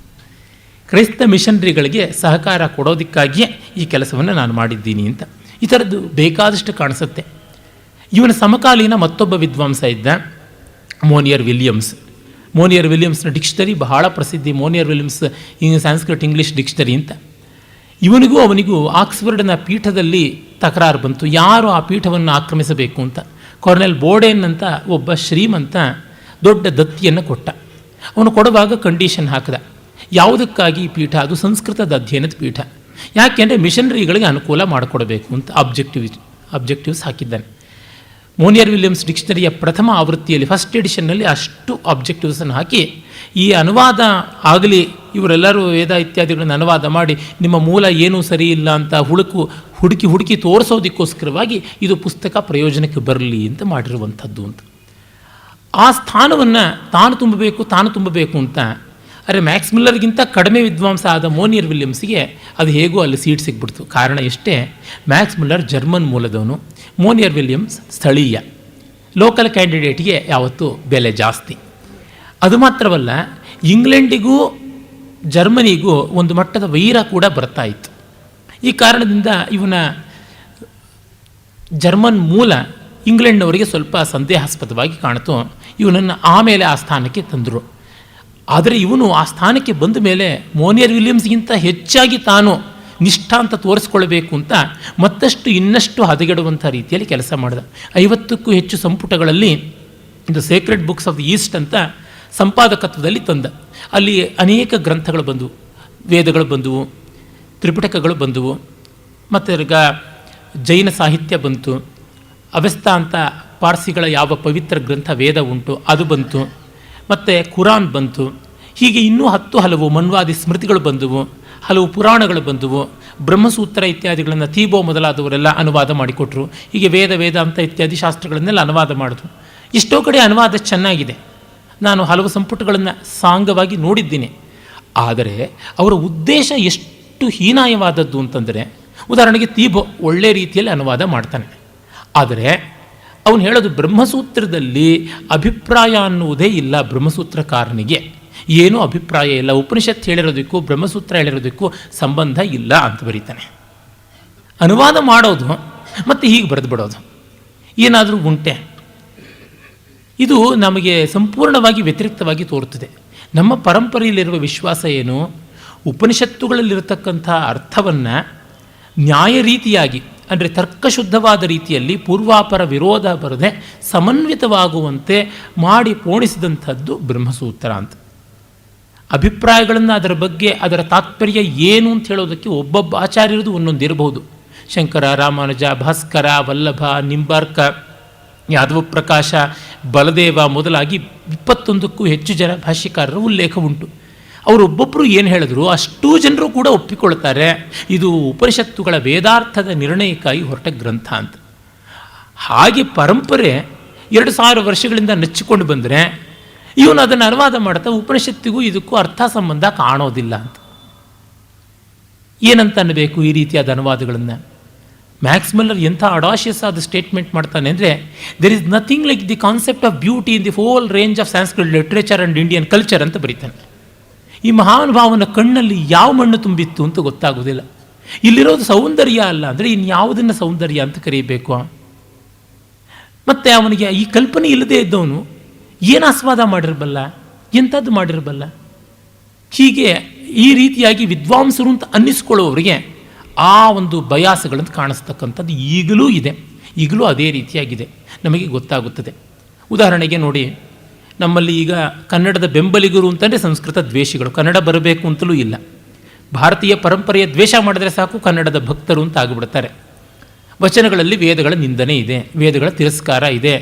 ಕ್ರೈಸ್ತ ಮಿಷನರಿಗಳಿಗೆ ಸಹಕಾರ ಕೊಡೋದಕ್ಕಾಗಿಯೇ ಈ ಕೆಲಸವನ್ನು ನಾನು ಮಾಡಿದ್ದೀನಿ ಅಂತ. ಈ ಥರದ್ದು ಬೇಕಾದಷ್ಟು ಕಾಣಿಸುತ್ತೆ. ಇವನ ಸಮಕಾಲೀನ ಮತ್ತೊಬ್ಬ ವಿದ್ವಾಂಸ ಇದ್ದ, ಮೋನಿಯರ್ ವಿಲಿಯಮ್ಸ್. ಮೋನಿಯರ್ ವಿಲಿಯಮ್ಸ್ನ ಡಿಕ್ಷನರಿ ಬಹಳ ಪ್ರಸಿದ್ಧಿ. Monier Williams Sanskrit English dictionary ಅಂತ. ಇವನಿಗೂ ಅವನಿಗೂ ಆಕ್ಸ್ಫರ್ಡ್ನ ಪೀಠದಲ್ಲಿ ತಕರಾರು ಬಂತು, ಯಾರು ಆ ಪೀಠವನ್ನು ಆಕ್ರಮಿಸಬೇಕು ಅಂತ. ಕಾರ್ನೆಲ್ ಬೋರ್ಡೆನ್ ಅಂತ ಒಬ್ಬ ಶ್ರೀಮಂತ ದೊಡ್ಡ ದತ್ತಿಯನ್ನು ಕೊಟ್ಟ. ಅವನು ಕೊಡುವಾಗ ಕಂಡೀಷನ್ ಹಾಕಿದ, ಯಾವುದಕ್ಕಾಗಿ ಈ ಪೀಠ? ಅದು ಸಂಸ್ಕೃತದ ಅಧ್ಯಯನದ ಪೀಠ, ಯಾಕೆಂದರೆ ಮಿಷನರಿಗಳಿಗೆ ಅನುಕೂಲ ಮಾಡಿಕೊಡಬೇಕು ಅಂತ ಅಬ್ಜೆಕ್ಟಿವ್ಸ್ ಹಾಕಿದ್ದಾನೆ. ಮೋನಿಯರ್ ವಿಲಿಯಮ್ಸ್ ಡಿಕ್ಷನರಿಯ ಪ್ರಥಮ ಆವೃತ್ತಿಯಲ್ಲಿ, ಫಸ್ಟ್ ಎಡಿಷನ್ನಲ್ಲಿ ಅಷ್ಟು ಆಬ್ಜೆಕ್ಟಿವ್ಸನ್ನು ಹಾಕಿ, ಈ ಅನುವಾದ ಆಗಲಿ, ಇವರೆಲ್ಲರೂ ವೇದ ಇತ್ಯಾದಿಗಳನ್ನು ಅನುವಾದ ಮಾಡಿ ನಿಮ್ಮ ಮೂಲ ಏನೂ ಸರಿ ಇಲ್ಲ ಅಂತ ಹುಡುಕಿ ತೋರಿಸೋದಕ್ಕೋಸ್ಕರವಾಗಿ ಇದು ಪುಸ್ತಕ ಪ್ರಯೋಜನಕ್ಕೆ ಬರಲಿ ಅಂತ ಮಾಡಿರುವಂಥದ್ದು ಅಂತ. ಆ ಸ್ಥಾನವನ್ನು ತಾನು ತುಂಬಬೇಕು ಅಂತ. ಅರೆ, ಮ್ಯಾಕ್ಸ್ ಮಿಲ್ಲರ್ಗಿಂತ ಕಡಿಮೆ ವಿದ್ವಾಂಸ ಆದ ಮೋನಿಯರ್ ವಿಲಿಯಮ್ಸ್ಗೆ ಅದು ಹೇಗೋ ಅಲ್ಲಿ ಸೀಟ್ ಸಿಗ್ಬಿಡ್ತು. ಕಾರಣ ಎಷ್ಟೇ, ಮ್ಯಾಕ್ಸ್ ಮಿಲ್ಲರ್ ಜರ್ಮನ್ ಮೂಲದವನು, ಮೋನಿಯರ್ ವಿಲಿಯಮ್ಸ್ ಸ್ಥಳೀಯ. ಲೋಕಲ್ ಕ್ಯಾಂಡಿಡೇಟ್ಗೆ ಯಾವತ್ತೂ ಬೆಲೆ ಜಾಸ್ತಿ. ಅದು ಮಾತ್ರವಲ್ಲ, ಇಂಗ್ಲೆಂಡಿಗೂ ಜರ್ಮನಿಗೂ ಒಂದು ಮಟ್ಟದ ವೈರ ಕೂಡ ಬರ್ತಾ ಇತ್ತು. ಈ ಕಾರಣದಿಂದ ಇವನ ಜರ್ಮನ್ ಮೂಲ ಇಂಗ್ಲೆಂಡ್ನವರಿಗೆ ಸ್ವಲ್ಪ ಸಂದೇಹಾಸ್ಪದವಾಗಿ ಕಾಣಿತು. ಇವನನ್ನು ಆಮೇಲೆ ಆ ಸ್ಥಾನಕ್ಕೆ ತಂದರು. ಆದರೆ ಇವನು ಆ ಸ್ಥಾನಕ್ಕೆ ಬಂದ ಮೇಲೆ ಮೋನಿಯರ್ ವಿಲಿಯಮ್ಸ್ಗಿಂತ ಹೆಚ್ಚಾಗಿ ತಾನು ನಿಷ್ಠಾ ಅಂತ ತೋರಿಸ್ಕೊಳ್ಬೇಕು ಅಂತ ಇನ್ನಷ್ಟು ಹದಗೆಡುವಂಥ ರೀತಿಯಲ್ಲಿ ಕೆಲಸ ಮಾಡಿದ. 50ಕ್ಕೂ ಹೆಚ್ಚು ಸಂಪುಟಗಳಲ್ಲಿ ಇದು Sacred books of the East ಅಂತ ಸಂಪಾದಕತ್ವದಲ್ಲಿ ತಂದ. ಅಲ್ಲಿ ಅನೇಕ ಗ್ರಂಥಗಳು ಬಂದವು, ವೇದಗಳು ಬಂದವು, ತ್ರಿಪಿಟಕಗಳು ಬಂದವು, ಮತ್ತು ಜೈನ ಸಾಹಿತ್ಯ ಬಂತು, ಅವೆಸ್ತಾ ಅಂತ ಪಾರ್ಸಿಗಳ ಯಾವ ಪವಿತ್ರ ಗ್ರಂಥ ವೇದ ಉಂಟು ಅದು ಬಂತು, ಮತ್ತು ಕುರಾನ್ ಬಂತು. ಹೀಗೆ ಇನ್ನೂ ಹಲವು ಮನ್ವಾದಿ ಸ್ಮೃತಿಗಳು ಬಂದವು, ಹಲವು ಪುರಾಣಗಳು ಬಂದವು, ಬ್ರಹ್ಮಸೂತ್ರ ಇತ್ಯಾದಿಗಳನ್ನು ಥೀಬೋ ಮೊದಲಾದವರೆಲ್ಲ ಅನುವಾದ ಮಾಡಿಕೊಟ್ರು. ಹೀಗೆ ವೇದಾಂತ ಇತ್ಯಾದಿ ಶಾಸ್ತ್ರಗಳನ್ನೆಲ್ಲ ಅನುವಾದ ಮಾಡಿದ್ರು. ಎಷ್ಟೋ ಕಡೆ ಅನುವಾದ ಚೆನ್ನಾಗಿದೆ, ನಾನು ಹಲವು ಸಂಪುಟಗಳನ್ನು ಸಾಂಗವಾಗಿ ನೋಡಿದ್ದೀನಿ. ಆದರೆ ಅವರ ಉದ್ದೇಶ ಎಷ್ಟು ಹೀನಾಯವಾದದ್ದು ಅಂತಂದರೆ, ಉದಾಹರಣೆಗೆ ಥೀಬೋ ಒಳ್ಳೆ ರೀತಿಯಲ್ಲಿ ಅನುವಾದ ಮಾಡ್ತಾನೆ, ಆದರೆ ಅವನು ಹೇಳೋದು ಬ್ರಹ್ಮಸೂತ್ರದಲ್ಲಿ ಅಭಿಪ್ರಾಯ ಅನ್ನುವುದೇ ಇಲ್ಲ. ಬ್ರಹ್ಮಸೂತ್ರಕಾರನಿಗೆ ಏನೂ ಅಭಿಪ್ರಾಯ ಇಲ್ಲ, ಉಪನಿಷತ್ತು ಹೇಳಿರೋದಕ್ಕೂ ಬ್ರಹ್ಮಸೂತ್ರ ಹೇಳಿರೋದಕ್ಕೂ ಸಂಬಂಧ ಇಲ್ಲ ಅಂತ ಬರೀತಾನೆ. ಅನುವಾದ ಮಾಡೋದು ಮತ್ತು ಹೀಗೆ ಬರೆದು ಬಿಡೋದು ಏನಾದರೂ ಉಂಟೆ? ಇದು ನಮಗೆ ಸಂಪೂರ್ಣವಾಗಿ ವ್ಯತಿರಿಕ್ತವಾಗಿ ತೋರುತ್ತದೆ. ನಮ್ಮ ಪರಂಪರೆಯಲ್ಲಿರುವ ವಿಶ್ವಾಸ ಏನು, ಉಪನಿಷತ್ತುಗಳಲ್ಲಿರತಕ್ಕಂಥ ಅರ್ಥವನ್ನು ನ್ಯಾಯ ರೀತಿಯಾಗಿ, ಅಂದರೆ ತರ್ಕಶುದ್ಧವಾದ ರೀತಿಯಲ್ಲಿ ಪೂರ್ವಾಪರ ವಿರೋಧ ಬರದೆ ಸಮನ್ವಿತವಾಗುವಂತೆ ಮಾಡಿ ಪೋಣಿಸಿದಂಥದ್ದು ಬ್ರಹ್ಮಸೂತ್ರ ಅಂತ. ಅಭಿಪ್ರಾಯಗಳನ್ನು ಅದರ ಬಗ್ಗೆ, ಅದರ ತಾತ್ಪರ್ಯ ಏನು ಅಂತ ಹೇಳೋದಕ್ಕೆ ಒಬ್ಬೊಬ್ಬ ಆಚಾರ್ಯರದು ಒಂದೊಂದಿರಬಹುದು. ಶಂಕರ, ರಾಮಾನುಜ, ಭಾಸ್ಕರ, ವಲ್ಲಭ, ನಿಂಬಾರ್ಕ, ಯಾದವ ಪ್ರಕಾಶ, ಬಲದೇವ ಮೊದಲಾಗಿ 21ಕ್ಕೂ ಹೆಚ್ಚು ಜನ ಭಾಷ್ಯಕಾರರ ಉಲ್ಲೇಖ ಉಂಟು. ಅವರೊಬ್ಬೊಬ್ಬರು ಏನು ಹೇಳಿದ್ರು ಅಷ್ಟೂ ಜನರು ಕೂಡ ಒಪ್ಪಿಕೊಳ್ತಾರೆ ಇದು ಉಪನಿಷತ್ತುಗಳ ವೇದಾರ್ಥದ ನಿರ್ಣಯಕ್ಕಾಗಿ ಹೊರಟ ಗ್ರಂಥ ಅಂತ. ಹಾಗೆ ಪರಂಪರೆ 2000 ವರ್ಷಗಳಿಂದ ನೆಚ್ಚಿಕೊಂಡು ಬಂದರೆ ಇವನು ಅದನ್ನು ಅನುವಾದ ಮಾಡ್ತಾ ಉಪನಿಷತ್ತಿಗೂ ಇದಕ್ಕೂ ಅರ್ಥ ಸಂಬಂಧ ಕಾಣೋದಿಲ್ಲ ಅಂತ. ಏನಂತ ಅನ್ನಬೇಕು ಈ ರೀತಿಯಾದ ಅನುವಾದಗಳನ್ನು? ಮ್ಯಾಕ್ಸ್ ಮಿಲ್ಲರ್ ಎಂಥ ಅಡಾಷಿಯಸ್ ಆದ ಸ್ಟೇಟ್ಮೆಂಟ್ ಮಾಡ್ತಾನೆ ಅಂದರೆ, there is nothing like the concept of beauty in the whole range of Sanskrit literature and Indian culture ಅಂತ ಬರೀತಾನೆ. ಈ ಮಹಾನುಭಾವನ ಕಣ್ಣಲ್ಲಿ ಯಾವ ಮಣ್ಣು ತುಂಬಿತ್ತು ಅಂತ ಗೊತ್ತಾಗೋದಿಲ್ಲ. ಇಲ್ಲಿರೋದು ಸೌಂದರ್ಯ ಅಲ್ಲ ಅಂದರೆ ಇನ್ಯಾವುದನ್ನು ಸೌಂದರ್ಯ ಅಂತ ಕರೀಬೇಕು? ಮತ್ತು ಅವನಿಗೆ ಈ ಕಲ್ಪನೆ ಇಲ್ಲದೆ ಇದ್ದವನು ಏನು ಆಸ್ವಾದ ಮಾಡಿರಬಲ್ಲ, ಎಂಥದ್ದು ಮಾಡಿರಬಲ್ಲ? ಹೀಗೆ ಈ ರೀತಿಯಾಗಿ ವಿದ್ವಾಂಸರು ಅಂತ ಅನ್ನಿಸ್ಕೊಳ್ಳೋವರಿಗೆ ಆ ಒಂದು ಬಯಾಸಗಳನ್ನು ಕಾಣಿಸ್ತಕ್ಕಂಥದ್ದು ಈಗಲೂ ಇದೆ. ಈಗಲೂ ಅದೇ ರೀತಿಯಾಗಿದೆ, ನಮಗೆ ಗೊತ್ತಾಗುತ್ತದೆ. ಉದಾಹರಣೆಗೆ ನೋಡಿ, ನಮ್ಮಲ್ಲಿ ಈಗ ಕನ್ನಡದ ಬೆಂಬಲಿಗರು ಅಂತಂದರೆ ಸಂಸ್ಕೃತ ದ್ವೇಷಿಗಳು, ಕನ್ನಡ ಬರಬೇಕು ಅಂತಲೂ ಇಲ್ಲ. ಭಾರತೀಯ ಪರಂಪರೆಯ ದ್ವೇಷ ಮಾಡಿದರೆ ಸಾಕು ಕನ್ನಡದ ಭಕ್ತರು ಅಂತ ಆಗಿಬಿಡ್ತಾರೆ. ವಚನಗಳಲ್ಲಿ ವೇದಗಳ ನಿಂದನೆ ಇದೆ, ವೇದಗಳ ತಿರಸ್ಕಾರ ಇದೆ.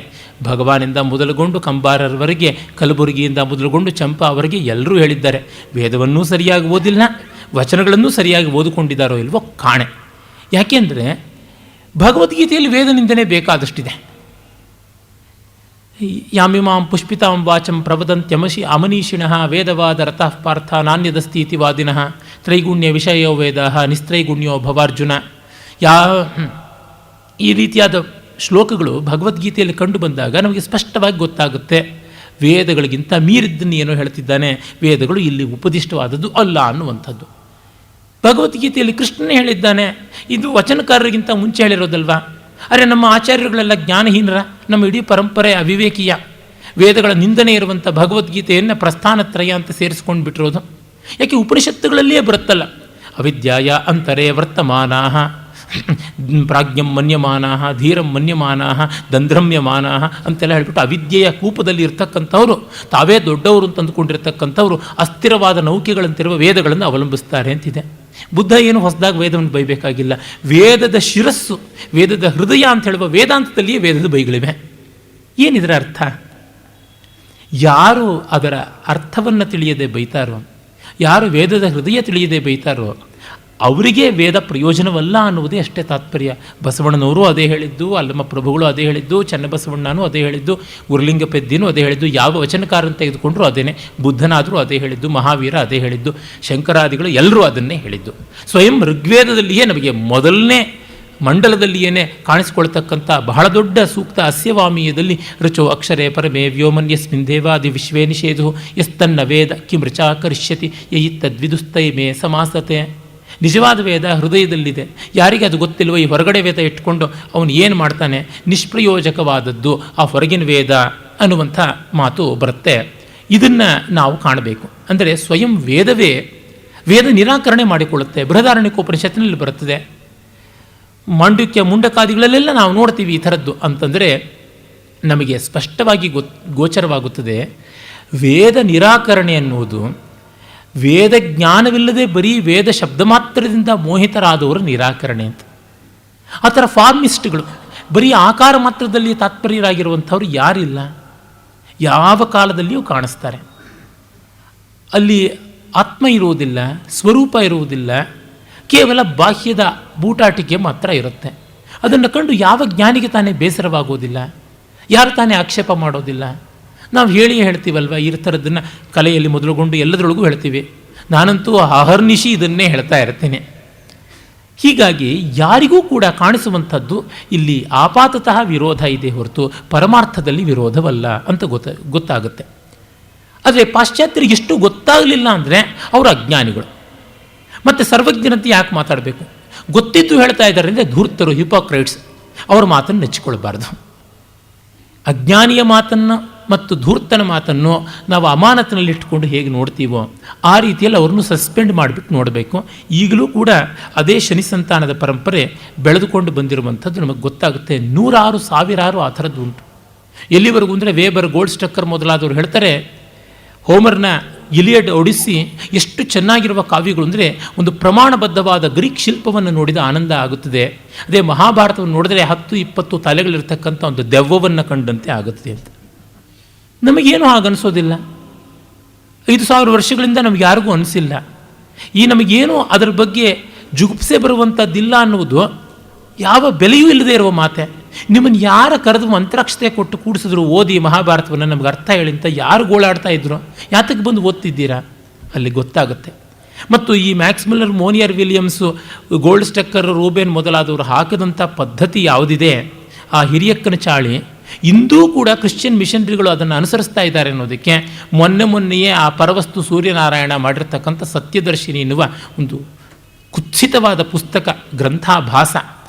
ಭಗವಾನಿಂದ ಮೊದಲುಗೊಂಡು ಕಂಬಾರರವರೆಗೆ, ಕಲಬುರಗಿಯಿಂದ ಮೊದಲುಗೊಂಡು ಚಂಪಾವರೆಗೆ ಎಲ್ಲರೂ ಹೇಳಿದ್ದಾರೆ. ವೇದವನ್ನೂ ಸರಿಯಾಗಿ ಓದಿಲ್ಲ, ವಚನಗಳನ್ನೂ ಸರಿಯಾಗಿ ಓದಿಕೊಂಡಿದ್ದಾರೋ ಇಲ್ವೋ ಕಾಣೆ. ಯಾಕೆಂದರೆ ಭಗವದ್ಗೀತೆಯಲ್ಲಿ ವೇದ ನಿಂದನೆ ಬೇಕಾದಷ್ಟಿದೆ. ಯಾಮಿಮಾಂ ಪುಷ್ಪಿತಾಂ ವಾಚಂ ಪ್ರವದಂತ್ಯಮಶಿ ಅಮನೀಷಿಣಃ ವೇದವಾದ ರಥಃ ಪಾರ್ಥ ನಾಣ್ಯದಸ್ತೀತಿ ವಾದಿನಃ ತ್ರೈಗುಣ್ಯ ವಿಷಯೋ ವೇದ ನಿಸ್ತ್ರೈಗುಣ್ಯೋ ಭವಾರ್ಜುನ. ಈ ರೀತಿಯಾದ ಶ್ಲೋಕಗಳು ಭಗವದ್ಗೀತೆಯಲ್ಲಿ ಕಂಡು ಬಂದಾಗ ನಮಗೆ ಸ್ಪಷ್ಟವಾಗಿ ಗೊತ್ತಾಗುತ್ತೆ, ವೇದಗಳಿಗಿಂತ ಮೀರಿದ್ದನ್ನು ಏನೋ ಹೇಳ್ತಿದ್ದಾನೆ, ವೇದಗಳು ಇಲ್ಲಿ ಉಪದಿಷ್ಟವಾದದ್ದು ಅಲ್ಲ ಅನ್ನುವಂಥದ್ದು. ಭಗವದ್ಗೀತೆಯಲ್ಲಿ ಕೃಷ್ಣನೇ ಹೇಳಿದ್ದಾನೆ, ಇದು ವಚನಕಾರರಿಗಿಂತ ಮುಂಚೆ ಹೇಳಿರೋದಲ್ವಾ? ಅರೆ, ನಮ್ಮ ಆಚಾರ್ಯರುಗಳೆಲ್ಲ ಜ್ಞಾನಹೀನರ, ನಮ್ಮ ಇಡೀ ಪರಂಪರೆ ಅವಿವೇಕೀಯ, ವೇದಗಳ ನಿಂದನೆ ಇರುವಂಥ ಭಗವದ್ಗೀತೆಯನ್ನು ಪ್ರಸ್ಥಾನತ್ರಯ ಅಂತ ಸೇರಿಸ್ಕೊಂಡು ಬಿಟ್ಟಿರೋದು. ಯಾಕೆ ಉಪನಿಷತ್ತುಗಳಲ್ಲಿಯೇ ಬರುತ್ತಲ್ಲ, ಅವಿದ್ಯಾಯ ಅಂತರೇ ವರ್ತಮಾನಾಹ ಪ್ರಾಜ್ಞಂ ಮನ್ಯಮಾನಾಹ ಧೀರಂ ಮಾನ್ಯಮಾನಾಹ ದಂಧ್ರಮ್ಯಮಾನಾಹ ಅಂತೆಲ್ಲ ಹೇಳ್ಬಿಟ್ಟು ಅವಿದ್ಯೆಯ ಕೂಪದಲ್ಲಿ ಇರ್ತಕ್ಕಂಥವ್ರು, ತಾವೇ ದೊಡ್ಡವರು ಅಂತ ಅಂದುಕೊಂಡಿರ್ತಕ್ಕಂಥವ್ರು ಅಸ್ಥಿರವಾದ ನೌಕೆಗಳಂತಿರುವ ವೇದಗಳನ್ನು ಅವಲಂಬಿಸ್ತಾರೆ ಅಂತಿದೆ. ಬುದ್ಧ ಏನು ಹೊಸದಾಗಿ ವೇದವನ್ನು ಬೈಬೇಕಾಗಿಲ್ಲ. ವೇದದ ಶಿರಸ್ಸು, ವೇದದ ಹೃದಯ ಅಂತ ಹೇಳುವ ವೇದಾಂತದಲ್ಲಿಯೇ ವೇದದ ಬೈಗಳಿವೆ. ಏನಿದರ ಅರ್ಥ? ಯಾರು ಅದರ ಅರ್ಥವನ್ನು ತಿಳಿಯದೆ ಬೈತಾರೋ, ಯಾರು ವೇದದ ಹೃದಯ ತಿಳಿಯದೆ ಬೈತಾರೋ ಅವರಿಗೆ ವೇದ ಪ್ರಯೋಜನವಲ್ಲ ಅನ್ನುವುದೇ ಅಷ್ಟೇ ತಾತ್ಪರ್ಯ. ಬಸವಣ್ಣನವರು ಅದೇ ಹೇಳಿದ್ದು, ಅಲ್ಲಮ್ಮ ಪ್ರಭುಗಳು ಅದೇ ಹೇಳಿದ್ದು, ಚನ್ನಬಸವಣ್ಣನೂ ಅದೇ ಹೇಳಿದ್ದು, ಉರ್ಲಿಂಗ ಪೆದ್ದಿನೂ ಅದೇ ಹೇಳಿದ್ದು, ಯಾವ ವಚನಕಾರನ ತೆಗೆದುಕೊಂಡ್ರೂ ಅದೇನೆ, ಬುದ್ಧನಾದರೂ ಅದೇ ಹೇಳಿದ್ದು, ಮಹಾವೀರ ಅದೇ ಹೇಳಿದ್ದು, ಶಂಕರಾದಿಗಳು ಎಲ್ಲರೂ ಅದನ್ನೇ ಹೇಳಿದ್ದು. ಸ್ವಯಂ ಋಗ್ವೇದದಲ್ಲಿಯೇ ನಮಗೆ ಮೊದಲನೇ ಮಂಡಲದಲ್ಲಿಯೇ ಕಾಣಿಸಿಕೊಳ್ತಕ್ಕಂಥ ಬಹಳ ದೊಡ್ಡ ಸೂಕ್ತ ಅಸ್ಯವಾಮೀಯದಲ್ಲಿ ರುಚೋ ಅಕ್ಷರೇ ಪರಮೇ ವ್ಯೋಮನ್ಯಸ್ಮಿನ್ ದೇವಾದಿ ವಿಶ್ವೇ ನಿಷೇಧು ಯಸ್ತನ್ನ ವೇದ ಕಿಮೃಚಾ ಕರಿಷ್ಯತಿ ಯಯಿತ್ತದ್ವಿದುಸ್ತೈ ಮೇ ಸಮಾಸತೆ. ನಿಜವಾದ ವೇದ ಹೃದಯದಲ್ಲಿದೆ. ಯಾರಿಗೆ ಅದು ಗೊತ್ತಿಲ್ವೋ ಈ ಹೊರಗಡೆ ವೇದ ಇಟ್ಕೊಂಡು ಅವನು ಏನು ಮಾಡ್ತಾನೆ, ನಿಷ್ಪ್ರಯೋಜಕವಾದದ್ದು ಆ ಹೊರಗಿನ ವೇದ ಅನ್ನುವಂಥ ಮಾತು ಬರುತ್ತೆ. ಇದನ್ನು ನಾವು ಕಾಣಬೇಕು. ಅಂದರೆ ಸ್ವಯಂ ವೇದವೇ ವೇದ ನಿರಾಕರಣೆ ಮಾಡಿಕೊಳ್ಳುತ್ತೆ. ಬೃಹದಾರಣ್ಯಕೋಪನಿಷತ್ತಿನಲ್ಲಿ ಬರುತ್ತದೆ, ಮಾಂಡುಕ್ಯ ಮುಂಡಕಾದಿಗಳಲ್ಲೆಲ್ಲ ನಾವು ನೋಡ್ತೀವಿ ಈ ಥರದ್ದು. ಅಂತಂದರೆ ನಮಗೆ ಸ್ಪಷ್ಟವಾಗಿ ಗೋಚರವಾಗುತ್ತದೆ, ವೇದ ನಿರಾಕರಣೆ ಅನ್ನುವುದು ವೇದ ಜ್ಞಾನವಿಲ್ಲದೆ ಬರೀ ವೇದ ಶಬ್ದ ಮಾತ್ರದಿಂದ ಮೋಹಿತರಾದವರ ನಿರಾಕರಣೆ ಅಂತ. ಆ ಥರ ಫಾರ್ಮಿಸ್ಟ್ಗಳು, ಬರೀ ಆಕಾರ ಮಾತ್ರದಲ್ಲಿ ತಾತ್ಪರ್ಯರಾಗಿರುವಂಥವ್ರು ಯಾರಿಲ್ಲ, ಯಾವ ಕಾಲದಲ್ಲಿಯೂ ಕಾಣಿಸ್ತಾರೆ. ಅಲ್ಲಿ ಆತ್ಮ ಇರುವುದಿಲ್ಲ, ಸ್ವರೂಪ ಇರುವುದಿಲ್ಲ, ಕೇವಲ ಬಾಹ್ಯದ ಬೂಟಾಟಿಕೆ ಮಾತ್ರ ಇರುತ್ತೆ. ಅದನ್ನು ಕಂಡು ಯಾವ ಜ್ಞಾನಿಗೆ ತಾನೇ ಬೇಸರವಾಗೋದಿಲ್ಲ, ಯಾರು ತಾನೇ ಆಕ್ಷೇಪ ಮಾಡೋದಿಲ್ಲ. ನಾವು ಹೇಳ್ತೀವಲ್ವ, ಈ ಥರದ್ದನ್ನು ಕಲೆಯಲ್ಲಿ ಮೊದಲುಗೊಂಡು ಎಲ್ಲದರೊಳಗೂ ಹೇಳ್ತೀವಿ. ನಾನಂತೂ ಅಹರ್ನಿಶಿ ಇದನ್ನೇ ಹೇಳ್ತಾ ಇರ್ತೇನೆ. ಹೀಗಾಗಿ ಯಾರಿಗೂ ಕೂಡ ಕಾಣಿಸುವಂಥದ್ದು ಇಲ್ಲಿ ಆಪಾತತಃ ವಿರೋಧ ಇದೆ ಹೊರತು ಪರಮಾರ್ಥದಲ್ಲಿ ವಿರೋಧವಲ್ಲ ಅಂತ ಗೊತ್ತಾಗುತ್ತೆ. ಆದರೆ ಪಾಶ್ಚಾತ್ಯರಿಗೆ ಎಷ್ಟು ಗೊತ್ತಾಗಲಿಲ್ಲ ಅಂದರೆ ಅವರು ಅಜ್ಞಾನಿಗಳು. ಮತ್ತು ಸರ್ವಜ್ಞನಂತೆ ಯಾಕೆ ಮಾತಾಡಬೇಕು? ಗೊತ್ತಿದ್ದು ಹೇಳ್ತಾ ಇದ್ದಾರೆ ಅಂದರೆ ಧೂರ್ತರು, ಹಿಪೋಕ್ರೈಟ್ಸ್, ಅವ್ರ ಮಾತನ್ನು ನೆಚ್ಚಿಕೊಳ್ಬಾರ್ದು. ಅಜ್ಞಾನಿಯ ಮಾತನ್ನು ಮತ್ತು ಧೂರ್ತನ ಮಾತನ್ನು ನಾವು ಅಮಾನತಿನಲ್ಲಿಟ್ಟುಕೊಂಡು ಹೇಗೆ ನೋಡ್ತೀವೋ ಆ ರೀತಿಯಲ್ಲಿ ಅವ್ರನ್ನು ಸಸ್ಪೆಂಡ್ ಮಾಡಿಬಿಟ್ಟು ನೋಡಬೇಕು. ಈಗಲೂ ಕೂಡ ಅದೇ ಶನಿ ಸಂತಾನದ ಪರಂಪರೆ ಬೆಳೆದುಕೊಂಡು ಬಂದಿರುವಂಥದ್ದು ನಮಗೆ ಗೊತ್ತಾಗುತ್ತೆ. ನೂರಾರು ಸಾವಿರಾರು ಆ ಥರದ್ದು ಉಂಟು. ಎಲ್ಲಿವರೆಗೂ ಅಂದರೆ ವೇಬರ್, ಗೋಲ್ಡ್ ಸ್ಟಕ್ಕರ್ ಮೊದಲಾದವರು ಹೇಳ್ತಾರೆ, ಹೋಮರ್ನ ಇಲಿಯಡ್, ಒಡಿಸ್ಸಿ ಎಷ್ಟು ಚೆನ್ನಾಗಿರುವ ಕಾವ್ಯಗಳು ಅಂದರೆ ಒಂದು ಪ್ರಮಾಣಬದ್ಧವಾದ ಗ್ರೀಕ್ ಶಿಲ್ಪವನ್ನು ನೋಡಿದ ಆನಂದ ಆಗುತ್ತದೆ. ಅದೇ ಮಹಾಭಾರತವನ್ನು ನೋಡಿದರೆ 10-20 ತಲೆಗಳಿರ್ತಕ್ಕಂಥ ಒಂದು ದೆವ್ವವನ್ನು ಕಂಡಂತೆ ಆಗುತ್ತದೆ ಅಂತ. ನಮಗೇನು ಹಾಗನ್ನಿಸೋದಿಲ್ಲ. 5000 ವರ್ಷಗಳಿಂದ ನಮಗೆ ಯಾರಿಗೂ ಅನಿಸಿಲ್ಲ. ಈ ನಮಗೇನು ಅದರ ಬಗ್ಗೆ ಜುಗುಪ್ಸೆ ಬರುವಂಥದ್ದಿಲ್ಲ ಅನ್ನುವುದು ಯಾವ ಬೆಲೆಯೂ ಇಲ್ಲದೆ ಇರುವ ಮಾತೆ. ನಿಮ್ಮನ್ನು ಯಾರ ಕರೆದು ಮಂತ್ರಾಕ್ಷತೆ ಕೊಟ್ಟು ಕೂಡಿಸಿದ್ರು, ಓದಿ ಮಹಾಭಾರತವನ್ನು ನಮ್ಗೆ ಅರ್ಥ ಹೇಳಿ ಅಂತ ಯಾರು ಗೋಳಾಡ್ತಾ ಇದ್ರು, ಯಾತಕ್ಕೆ ಬಂದು ಓದ್ತಿದ್ದೀರಾ ಅಲ್ಲಿ ಗೊತ್ತಾಗುತ್ತೆ. ಮತ್ತು ಈ Max Muller, Monier Williams, Goldstucker, Reuben ಮೊದಲಾದವರು ಹಾಕಿದಂಥ ಪದ್ಧತಿ ಯಾವುದಿದೆ, ಆ ಹಿರಿಯಕ್ಕನ ಚಾಳಿ ಇಂದೂ ಕೂಡ ಕ್ರಿಶ್ಚಿಯನ್ ಮಿಷನರಿಗಳು ಅದನ್ನು ಅನುಸರಿಸ್ತಾ ಇದ್ದಾರೆ ಅನ್ನೋದಕ್ಕೆ ಮೊನ್ನೆಯೇ ಆ ಪರವಸ್ತು ಸೂರ್ಯನಾರಾಯಣ ಮಾಡಿರ್ತಕ್ಕಂಥ ಸತ್ಯದರ್ಶಿನಿ ಎನ್ನುವ ಒಂದು ಕುತ್ಸಿತವಾದ ಪುಸ್ತಕ, ಗ್ರಂಥಾಭಾಸ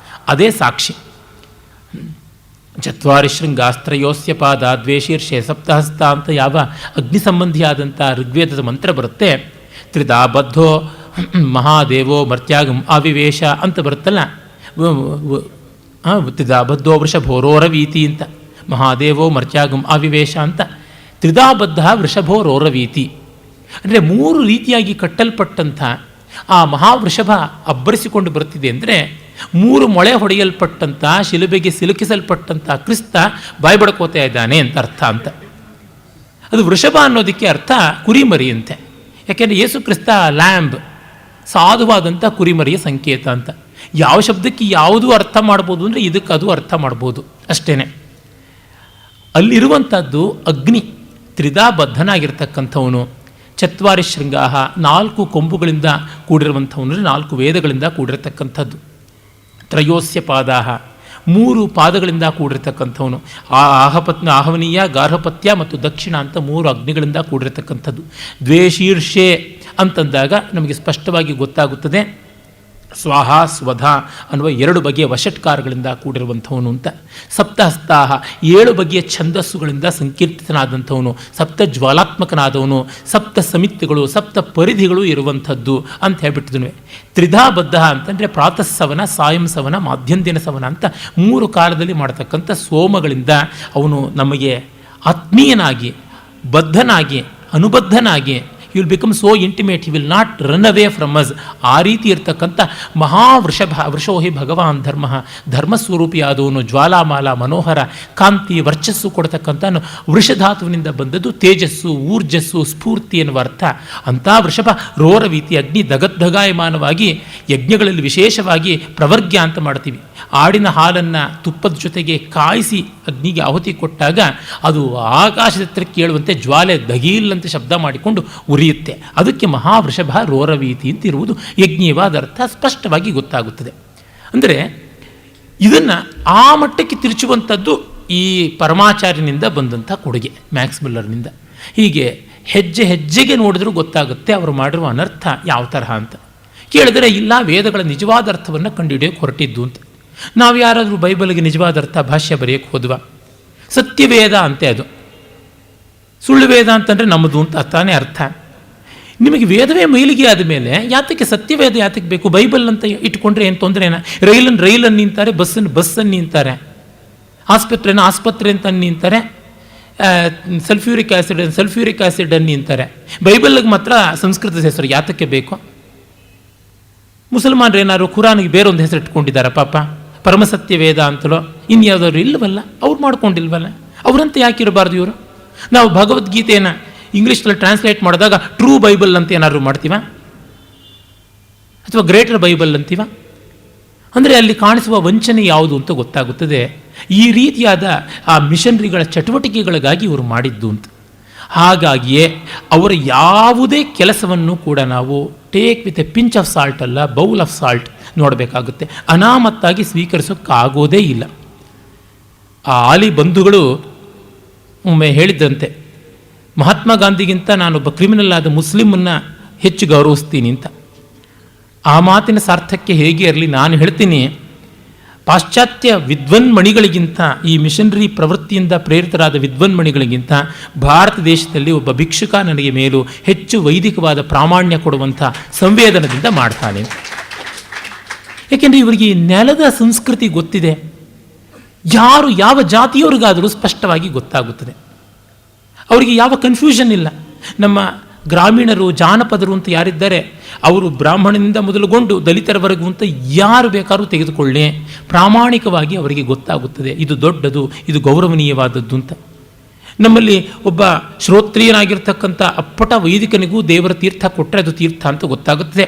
ಅದೇ ಸಾಕ್ಷಿ. ಚತ್ವಾರಿ ಶೃಂಗಾಸ್ತ್ರಯೋಸ್ಯ ಪಾದ ದ್ವೇಷೀರ್ಷೆ ಸಪ್ತಹಸ್ತ ಅಂತ ಯಾವ ಅಗ್ನಿ ಸಂಬಂಧಿಯಾದಂಥ ಋಗ್ವೇದದ ಮಂತ್ರ ಬರುತ್ತೆ, ತ್ರಿದಾ ಬದ್ಧೋ ಮಹಾದೇವೋ ಮರ್ತ್ಯಾಗಂ ಅವಿವೇಶ ಅಂತ ಬರುತ್ತಲ್ಲ, ತ್ರಿದಾ ಬದ್ಧೋ ವೃಷಭೋರೋರವೀತಿ ಅಂತ, ಮಹಾದೇವೋ ಮರ್ತ್ಯಾಗಂ ಅವಿವೇಶ ಅಂತ, ತ್ರಿದಾಬದ್ಧ ವೃಷಭೋರೋರವೀತಿ ಅಂದರೆ 3 ರೀತಿಯಾಗಿ ಕಟ್ಟಲ್ಪಟ್ಟಂಥ ಆ ಮಹಾವೃಷಭ ಅಬ್ಬರಿಸಿಕೊಂಡು ಬರುತ್ತಿದೆ. ಅಂದರೆ 3 ಮೊಳೆ ಹೊಡೆಯಲ್ಪಟ್ಟಂಥ, ಶಿಲುಬೆಗೆ ಸಿಲುಕಿಸಲ್ಪಟ್ಟಂಥ ಕ್ರಿಸ್ತ ಬಾಯ್ಬಡ್ಕೋತಾ ಇದ್ದಾನೆ ಅಂತ ಅರ್ಥ ಅಂತ. ಅದು ವೃಷಭ ಅನ್ನೋದಕ್ಕೆ ಅರ್ಥ ಕುರಿಮರಿಯಂತೆ. ಯಾಕೆಂದರೆ ಯೇಸು ಕ್ರಿಸ್ತ ಲ್ಯಾಂಬ್, ಸಾಧುವಾದಂಥ ಕುರಿಮರಿಯ ಸಂಕೇತ ಅಂತ. ಯಾವ ಶಬ್ದಕ್ಕೆ ಯಾವುದೂ ಅರ್ಥ ಮಾಡ್ಬೋದು ಅಂದರೆ ಇದಕ್ಕೆ ಅದು ಅರ್ಥ ಮಾಡ್ಬೋದು ಅಷ್ಟೇ. ಅಲ್ಲಿರುವಂಥದ್ದು ಅಗ್ನಿ, ತ್ರಿದಾಬದ್ಧನಾಗಿರ್ತಕ್ಕಂಥವನು. ಚತ್ವಾರಿ ಶೃಂಗಾಹ, 4 ಕೊಂಬುಗಳಿಂದ ಕೂಡಿರುವಂಥವನು, 4 ವೇದಗಳಿಂದ ಕೂಡಿರತಕ್ಕಂಥದ್ದು. ತ್ರಯೋಸ್ಯ ಪಾದಾಹ, 3 ಪಾದಗಳಿಂದ ಕೂಡಿರ್ತಕ್ಕಂಥವನು. ಆಹವನೀಯ, ಗಾರ್ಹಪತ್ಯ ಮತ್ತು ದಕ್ಷಿಣ ಅಂತ 3 ಅಗ್ನಿಗಳಿಂದ ಕೂಡಿರತಕ್ಕಂಥದ್ದು. ದ್ವೇಷೀರ್ಷೆ ಅಂತಂದಾಗ ನಮಗೆ ಸ್ಪಷ್ಟವಾಗಿ ಗೊತ್ತಾಗುತ್ತದೆ, ಸ್ವಾಹ ಸ್ವಧ ಅನ್ನುವ 2 ಬಗೆಯ ವಷಟ್ಕಾರಗಳಿಂದ ಕೂಡಿರುವಂಥವನು ಅಂತ. ಸಪ್ತಹಸ್ತಾಹ, 7 ಬಗೆಯ ಛಂದಸ್ಸುಗಳಿಂದ ಸಂಕೀರ್ತಿತನಾದಂಥವನು, ಸಪ್ತ ಜ್ವಾಲಾತ್ಮಕನಾದವನು, ಸಪ್ತ ಸಮಿತಿಗಳು, ಸಪ್ತ ಪರಿಧಿಗಳು ಇರುವಂಥದ್ದು ಅಂತ ಹೇಳ್ಬಿಟ್ಟಿದ್ನು. ತ್ರಿಧಾಬದ್ಧ ಅಂತಂದರೆ ಪ್ರಾತಃಸವನ, ಸಾಯಂ ಸವನ, ಮಾಧ್ಯಂದಿನ ಸವನ ಅಂತ 3 ಕಾಲದಲ್ಲಿ ಮಾಡತಕ್ಕಂಥ ಸೋಮಗಳಿಂದ ಅವನು ನಮಗೆ ಆತ್ಮೀಯನಾಗಿ, ಬದ್ಧನಾಗಿ, ಅನುಬದ್ಧನಾಗಿ, you will become so intimate, you will not run away from us. ಆ ರೀತಿ ಇರ್ತಕ್ಕಂಥ ಮಹಾವೃಷಭ, ವೃಷೋ ಹಿ ಭಗವಾನ್ ಧರ್ಮ, ಧರ್ಮಸ್ವರೂಪಿಯಾದವನು, ಜ್ವಾಲಾಮಾಲ, ಮನೋಹರ, ಕಾಂತಿ, ವರ್ಚಸ್ಸು ಕೊಡ್ತಕ್ಕಂಥ ವೃಷಧಾತುವಿನಿಂದ ಬಂದದ್ದು ತೇಜಸ್ಸು, ಊರ್ಜಸ್ಸು, ಸ್ಫೂರ್ತಿ ಎನ್ನುವ ಅರ್ಥ. ಅಂಥ ವೃಷಭ ರೋರವೀತಿ, ಅಗ್ನಿ ದಗದ್ದಗಾಯಮಾನವಾಗಿ ಯಜ್ಞಗಳಲ್ಲಿ ವಿಶೇಷವಾಗಿ ಪ್ರವರ್ಗ್ಯ ಅಂತ ಮಾಡ್ತೀವಿ. ಆಡಿನ ಹಾಲನ್ನು ತುಪ್ಪದ ಜೊತೆಗೆ ಕಾಯಿಸಿ ಅಗ್ನಿಗೆ ಆಹುತಿ ಕೊಟ್ಟಾಗ ಅದು ಆಕಾಶದ ಕೇಳುವಂತೆ ಜ್ವಾಲೆ ದಗೀಲ್ಲಂತೆ ಶಬ್ದ ಮಾಡಿಕೊಂಡು ಉರಿಯುತ್ತೆ. ಅದಕ್ಕೆ ಮಹಾವೃಷಭ ರೋರವೀತಿ ಅಂತಿರುವುದು ಯಜ್ಞೀಯವಾದ ಅರ್ಥ ಸ್ಪಷ್ಟವಾಗಿ ಗೊತ್ತಾಗುತ್ತದೆ. ಅಂದರೆ ಇದನ್ನು ಆ ಮಟ್ಟಕ್ಕೆ ತಿರುಚುವಂಥದ್ದು ಈ ಪರಮಾಚಾರ್ಯನಿಂದ ಬಂದಂಥ ಕೊಡುಗೆ, ಮ್ಯಾಕ್ಸ್ ಮಿಲ್ಲರ್ನಿಂದ. ಹೀಗೆ ಹೆಜ್ಜೆ ಹೆಜ್ಜೆಗೆ ನೋಡಿದ್ರೂ ಗೊತ್ತಾಗುತ್ತೆ ಅವರು ಮಾಡಿರುವ ಅನರ್ಥ ಯಾವ ತರಹ ಅಂತ. ಕೇಳಿದರೆ ಇಲ್ಲ, ವೇದಗಳ ನಿಜವಾದ ಅರ್ಥವನ್ನು ಕಂಡುಹಿಡಿಯೋಕೆ ಹೊರಟಿದ್ದು ಅಂತ. ನಾವು ಯಾರಾದರೂ ಬೈಬಲ್ಗೆ ನಿಜವಾದ ಅರ್ಥ ಭಾಷ್ಯ ಬರೆಯೋಕ್ಕೆ ಹೋದ್ವಾ? ಸತ್ಯವೇದ ಅಂತೆ ಅದು, ಸುಳ್ಳು ವೇದ ಅಂತಂದರೆ ನಮ್ಮದು ಅಂತ ತಾನೇ ಅರ್ಥ. ನಿಮಗೆ ವೇದವೇ ಮೈಲಿಗೆ ಆದ ಮೇಲೆ ಯಾತಕ್ಕೆ ಸತ್ಯವೇದ ಯಾತಕ್ಕೆ ಬೇಕು? ಬೈಬಲ್ ಅಂತ ಇಟ್ಕೊಂಡ್ರೆ ಏನು ತೊಂದರೆನಾ? ರೈಲನ್ನು ನಿಂತಾರೆ, ಬಸ್ಸನ್ನು ನಿಂತಾರೆ, ಆಸ್ಪತ್ರೆ ಅಂತ ನಿಂತಾರೆ, ಸಲ್ಫ್ಯೂರಿಕ್ ಆ್ಯಸಿಡ್ ಅನ್ನು ನಿಂತಾರೆ. ಬೈಬಲ್ಗೆ ಮಾತ್ರ ಸಂಸ್ಕೃತದ ಹೆಸರು ಯಾತಕ್ಕೆ ಬೇಕು? ಮುಸಲ್ಮಾನರು ಏನಾದ್ರು ಖುರಾನಿಗೆ ಬೇರೊಂದು ಹೆಸರು ಇಟ್ಕೊಂಡಿದ್ದಾರೆ ಪಾಪ, ಪರಮಸತ್ಯ ವೇದ ಅಂತಲೋ ಇನ್ಯಾವುದಾದ್ರು ಇಲ್ಲವಲ್ಲ, ಅವ್ರು ಮಾಡ್ಕೊಂಡಿಲ್ವಲ್ಲ, ಅವರಂತೆ ಯಾಕಿರಬಾರ್ದು ಇವರು? ನಾವು ಭಗವದ್ಗೀತೆಯನ್ನು ಇಂಗ್ಲೀಷ್ನಲ್ಲಿ ಟ್ರಾನ್ಸ್ಲೇಟ್ ಮಾಡಿದಾಗ ಟ್ರೂ ಬೈಬಲ್ ಅಂತ ಏನಾದ್ರು ಮಾಡ್ತೀವ ಅಥವಾ ಗ್ರೇಟರ್ ಬೈಬಲ್ ಅಂತೀವ? ಅಂದರೆ ಅಲ್ಲಿ ಕಾಣಿಸುವ ವಂಚನೆ ಯಾವುದು ಅಂತ ಗೊತ್ತಾಗುತ್ತದೆ. ಈ ರೀತಿಯಾದ ಆ ಮಿಷನರಿಗಳ ಚಟುವಟಿಕೆಗಳಿಗಾಗಿ ಇವರು ಮಾಡಿದ್ದು ಅಂತ. ಹಾಗಾಗಿಯೇ ಅವರ ಯಾವುದೇ ಕೆಲಸವನ್ನು ಕೂಡ ನಾವು take with A pinch off salt ಅಲ್ಲ, ಬೌಲ್ ಆಫ್ ಸಾಲ್ಟ್ ನೋಡಬೇಕಾಗುತ್ತೆ. ಅನಾಮತ್ತಾಗಿ ಸ್ವೀಕರಿಸೋಕ್ಕಾಗೋದೇ ಇಲ್ಲ. ಆ ಆಲಿ ಬಂಧುಗಳು ಒಮ್ಮೆ ಹೇಳಿದ್ದಂತೆ, ಮಹಾತ್ಮ ಗಾಂಧಿಗಿಂತ ನಾನೊಬ್ಬ ಕ್ರಿಮಿನಲ್ ಆದ ಮುಸ್ಲಿಮನ್ನು ಹೆಚ್ಚು ಗೌರವಿಸ್ತೀನಿ ಅಂತ. ಆ ಮಾತಿನ ಸಾರ್ಥಕ್ಯ ಹೇಗೆ ಇರಲಿ, ನಾನು ಹೇಳ್ತೀನಿ, ಪಾಶ್ಚಾತ್ಯ ವಿದ್ವನ್ಮಣಿಗಳಿಗಿಂತ, ಈ ಮಿಷನರಿ ಪ್ರವೃತ್ತಿಯಿಂದ ಪ್ರೇರಿತರಾದ ವಿದ್ವನ್ಮಣಿಗಳಿಗಿಂತ ಭಾರತ ದೇಶದಲ್ಲಿ ಒಬ್ಬ ಭಿಕ್ಷುಕ ನನಗೆ ಮೇಲೂ ಹೆಚ್ಚು ವೈದಿಕವಾದ ಪ್ರಾಮಾಣ್ಯ ಕೊಡುವಂಥ ಸಂವೇದನದಿಂದ ಮಾಡ್ತಾನೆ. ಏಕೆಂದರೆ ಇವರಿಗೆ ನೆಲದ ಸಂಸ್ಕೃತಿ ಗೊತ್ತಿದೆ. ಯಾರು ಯಾವ ಜಾತಿಯವರಿಗಾದರೂ ಸ್ಪಷ್ಟವಾಗಿ ಗೊತ್ತಾಗುತ್ತದೆ. ಅವರಿಗೆ ಯಾವ ಕನ್ಫ್ಯೂಷನ್ ಇಲ್ಲ. ನಮ್ಮ ಗ್ರಾಮೀಣರು, ಜಾನಪದರು ಅಂತ ಯಾರಿದ್ದಾರೆ ಅವರು ಬ್ರಾಹ್ಮಣನಿಂದ ಮೊದಲುಗೊಂಡು ದಲಿತರವರೆಗೂ ಅಂತ ಯಾರು ಬೇಕಾದ್ರೂ ತೆಗೆದುಕೊಳ್ಳಿ, ಪ್ರಾಮಾಣಿಕವಾಗಿ ಅವರಿಗೆ ಗೊತ್ತಾಗುತ್ತದೆ ಇದು ದೊಡ್ಡದು, ಇದು ಗೌರವನೀಯವಾದದ್ದು ಅಂತ. ನಮ್ಮಲ್ಲಿ ಒಬ್ಬ ಶ್ರೋತ್ರಿಯನಾಗಿರ್ತಕ್ಕಂಥ ಅಪ್ಪಟ ವೈದಿಕನಿಗೂ ದೇವರ ತೀರ್ಥ ಕೊಟ್ಟರೆ ಅದು ತೀರ್ಥ ಅಂತ ಗೊತ್ತಾಗುತ್ತದೆ.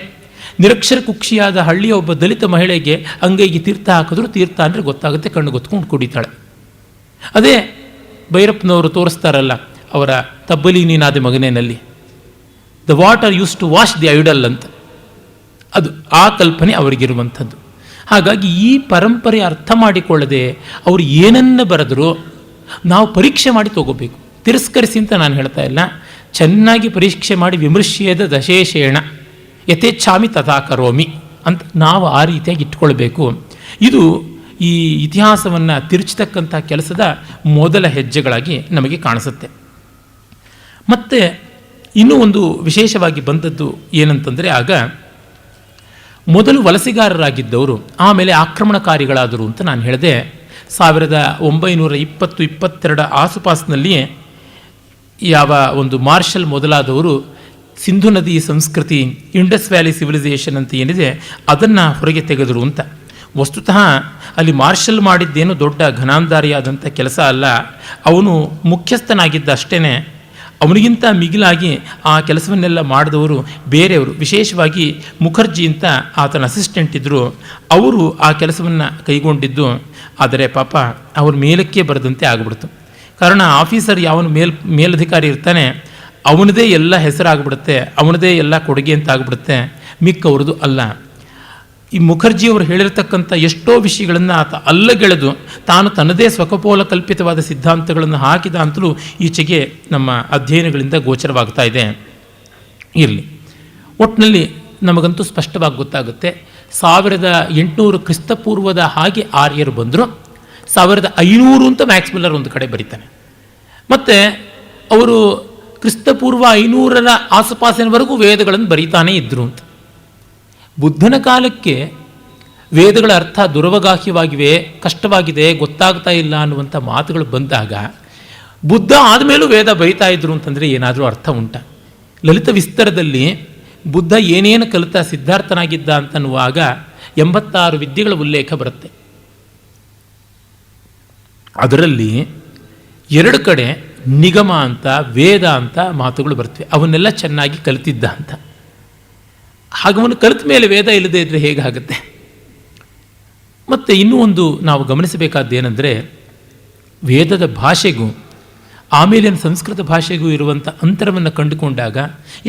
ನಿರಕ್ಷರ ಕುಕ್ಷಿಯಾದ ಹಳ್ಳಿಯ ಒಬ್ಬ ದಲಿತ ಮಹಿಳೆಗೆ ಅಂಗೈಗೆ ತೀರ್ಥ ಹಾಕಿದ್ರು ತೀರ್ಥ ಅಂದರೆ ಗೊತ್ತಾಗುತ್ತೆ, ಕಣ್ಣು ಗೊತ್ಕೊಂಡು ಕುಡಿತಾಳೆ. ಅದೇ ಭೈರಪ್ಪನವರು ತೋರಿಸ್ತಾರಲ್ಲ ಅವರ ತಬ್ಬಲಿ ನೀನಾದ ಮಗನೇನಲ್ಲಿ, the water used to wash the idol ಅಂತ, ಅದು ಆ ಕಲ್ಪನೆ ಅವರಿಗಿರುವಂಥದ್ದು. ಹಾಗಾಗಿ ಈ ಪರಂಪರೆ ಅರ್ಥ ಮಾಡಿಕೊಳ್ಳದೆ ಅವರು ಏನನ್ನು ಬರೆದರೂ ನಾವು ಪರೀಕ್ಷೆ ಮಾಡಿ ತಗೋಬೇಕು. ತಿರಸ್ಕರಿಸಿ ಅಂತ ನಾನು ಹೇಳ್ತಾ ಇಲ್ಲ, ಚೆನ್ನಾಗಿ ಪರೀಕ್ಷೆ ಮಾಡಿ ವಿಮರ್ಶೆಯದ ದಶೇಷೇಣ ಯಥೇಚ್ಛಾಮಿ ತಥಾ ಕರೋಮಿ ಅಂತ ನಾವು ಆ ರೀತಿಯಾಗಿ ಇಟ್ಕೊಳ್ಬೇಕು. ಇದು ಈ ಇತಿಹಾಸವನ್ನು ತಿರುಚತಕ್ಕಂಥ ಕೆಲಸದ ಮೊದಲ ಹೆಜ್ಜೆಗಳಾಗಿ ನಮಗೆ ಕಾಣಿಸುತ್ತೆ. ಮತ್ತು ಇನ್ನೂ ಒಂದು ವಿಶೇಷವಾಗಿ ಬಂದದ್ದು ಏನಂತಂದರೆ, ಆಗ ಮೊದಲು ವಲಸೆಗಾರರಾಗಿದ್ದವರು ಆಮೇಲೆ ಆಕ್ರಮಣಕಾರಿಗಳಾದರು ಅಂತ ನಾನು ಹೇಳಿದೆ. 1920-22 ಆಸುಪಾಸಿನಲ್ಲಿಯೇ ಯಾವ ಒಂದು ಮಾರ್ಷಲ್ ಮೊದಲಾದವರು ಸಿಂಧು ನದಿ ಸಂಸ್ಕೃತಿ, ಇಂಡಸ್ ವ್ಯಾಲಿ ಸಿವಿಲೈಸೇಷನ್ ಅಂತ ಏನಿದೆ ಅದನ್ನು ಹೊರಗೆ ತೆಗೆದರು ಅಂತ. ವಸ್ತುತಃ ಅಲ್ಲಿ ಮಾರ್ಷಲ್ ಮಾಡಿದ್ದೇನು ದೊಡ್ಡ ಘನಾಂಧಾರಿಯಾದಂಥ ಕೆಲಸ ಅಲ್ಲ. ಅವನು ಮುಖ್ಯಸ್ಥನಾಗಿದ್ದ ಅಷ್ಟೇ. ಅವನಿಗಿಂತ ಮಿಗಿಲಾಗಿ ಆ ಕೆಲಸವನ್ನೆಲ್ಲ ಮಾಡಿದವರು ಬೇರೆಯವರು, ವಿಶೇಷವಾಗಿ ಮುಖರ್ಜಿ ಅಂತ ಆತನ ಅಸಿಸ್ಟೆಂಟ್ ಇದ್ದರು. ಅವರು ಆ ಕೆಲಸವನ್ನು ಕೈಗೊಂಡಿದ್ದು. ಆದರೆ ಪಾಪ ಅವ್ರ ಮೇಲಕ್ಕೆ ಬರದಂತೆ ಆಗಿಬಿಡ್ತು. ಕಾರಣ ಆಫೀಸರ್ ಯಾವನು ಮೇಲಧಿಕಾರಿ ಇರ್ತಾನೆ ಅವನದೇ ಎಲ್ಲ ಹೆಸರಾಗ್ಬಿಡುತ್ತೆ, ಅವನದೇ ಎಲ್ಲ ಕೊಡುಗೆ ಅಂತ ಆಗಿಬಿಡುತ್ತೆ, ಮಿಕ್ಕವ್ರದ್ದು ಅಲ್ಲ. ಈ ಮುಖರ್ಜಿಯವರು ಹೇಳಿರ್ತಕ್ಕಂಥ ಎಷ್ಟೋ ವಿಷಯಗಳನ್ನು ಆತ ಅಲ್ಲಗೆಳೆದು ತಾನು ತನ್ನದೇ ಸ್ವಕಪೋಲ ಕಲ್ಪಿತವಾದ ಸಿದ್ಧಾಂತಗಳನ್ನು ಹಾಕಿದ ಅಂತಲೂ ಈಚೆಗೆ ನಮ್ಮ ಅಧ್ಯಯನಗಳಿಂದ ಗೋಚರವಾಗ್ತಾ ಇದೆ. ಇರಲಿ, ಒಟ್ಟಿನಲ್ಲಿ ನಮಗಂತೂ ಸ್ಪಷ್ಟವಾಗಿ ಗೊತ್ತಾಗುತ್ತೆ. 1800 ಕ್ರಿಸ್ತಪೂರ್ವದ ಹಾಗೆ ಆರ್ಯರು ಬಂದರು. 1500 ಅಂತ ಮ್ಯಾಕ್ಸ್ ಮಿಲ್ಲರ್ ಒಂದು ಕಡೆ ಬರೀತಾನೆ. ಮತ್ತು ಅವರು ಕ್ರಿಸ್ತಪೂರ್ವ 500ರ ಆಸುಪಾಸಿನವರೆಗೂ ವೇದಗಳನ್ನು ಬರೀತಾನೇ ಇದ್ದರು ಅಂತ. ಬುದ್ಧನ ಕಾಲಕ್ಕೆ ವೇದಗಳ ಅರ್ಥ ದುರವಗಾಹ್ಯವಾಗಿವೆ, ಕಷ್ಟವಾಗಿದೆ, ಗೊತ್ತಾಗ್ತಾ ಇಲ್ಲ ಅನ್ನುವಂಥ ಮಾತುಗಳು ಬಂದಾಗ ಬುದ್ಧ ಆದಮೇಲೂ ವೇದ ಬರೀತಾ ಇದ್ರು ಅಂತಂದರೆ ಏನಾದರೂ ಅರ್ಥ ಉಂಟ? ಲಲಿತ ವಿಸ್ತರದಲ್ಲಿ ಬುದ್ಧ ಏನೇನು ಕಲಿತ ಸಿದ್ಧಾರ್ಥನಾಗಿದ್ದ ಅಂತನ್ನುವಾಗ 86 ವಿದ್ಯೆಗಳ ಉಲ್ಲೇಖ ಬರುತ್ತೆ. ಅದರಲ್ಲಿ 2 ಕಡೆ ನಿಗಮ ಅಂತ, ವೇದ ಅಂತ ಮಾತುಗಳು ಬರ್ತವೆ. ಅವನ್ನೆಲ್ಲ ಚೆನ್ನಾಗಿ ಕಲಿತಿದ್ದ ಅಂತ. ಹಾಗವನು ಕಲಿತ ಮೇಲೆ ವೇದ ಇಲ್ಲದೆ ಇದ್ದರೆ ಹೇಗಾಗುತ್ತೆ? ಮತ್ತು ಇನ್ನೂ ಒಂದು ನಾವು ಗಮನಿಸಬೇಕಾದ್ದೇನೆಂದರೆ, ವೇದದ ಭಾಷೆಗೂ ಆಮೇಲಿನ ಸಂಸ್ಕೃತ ಭಾಷೆಗೂ ಇರುವಂಥ ಅಂತರವನ್ನು ಕಂಡುಕೊಂಡಾಗ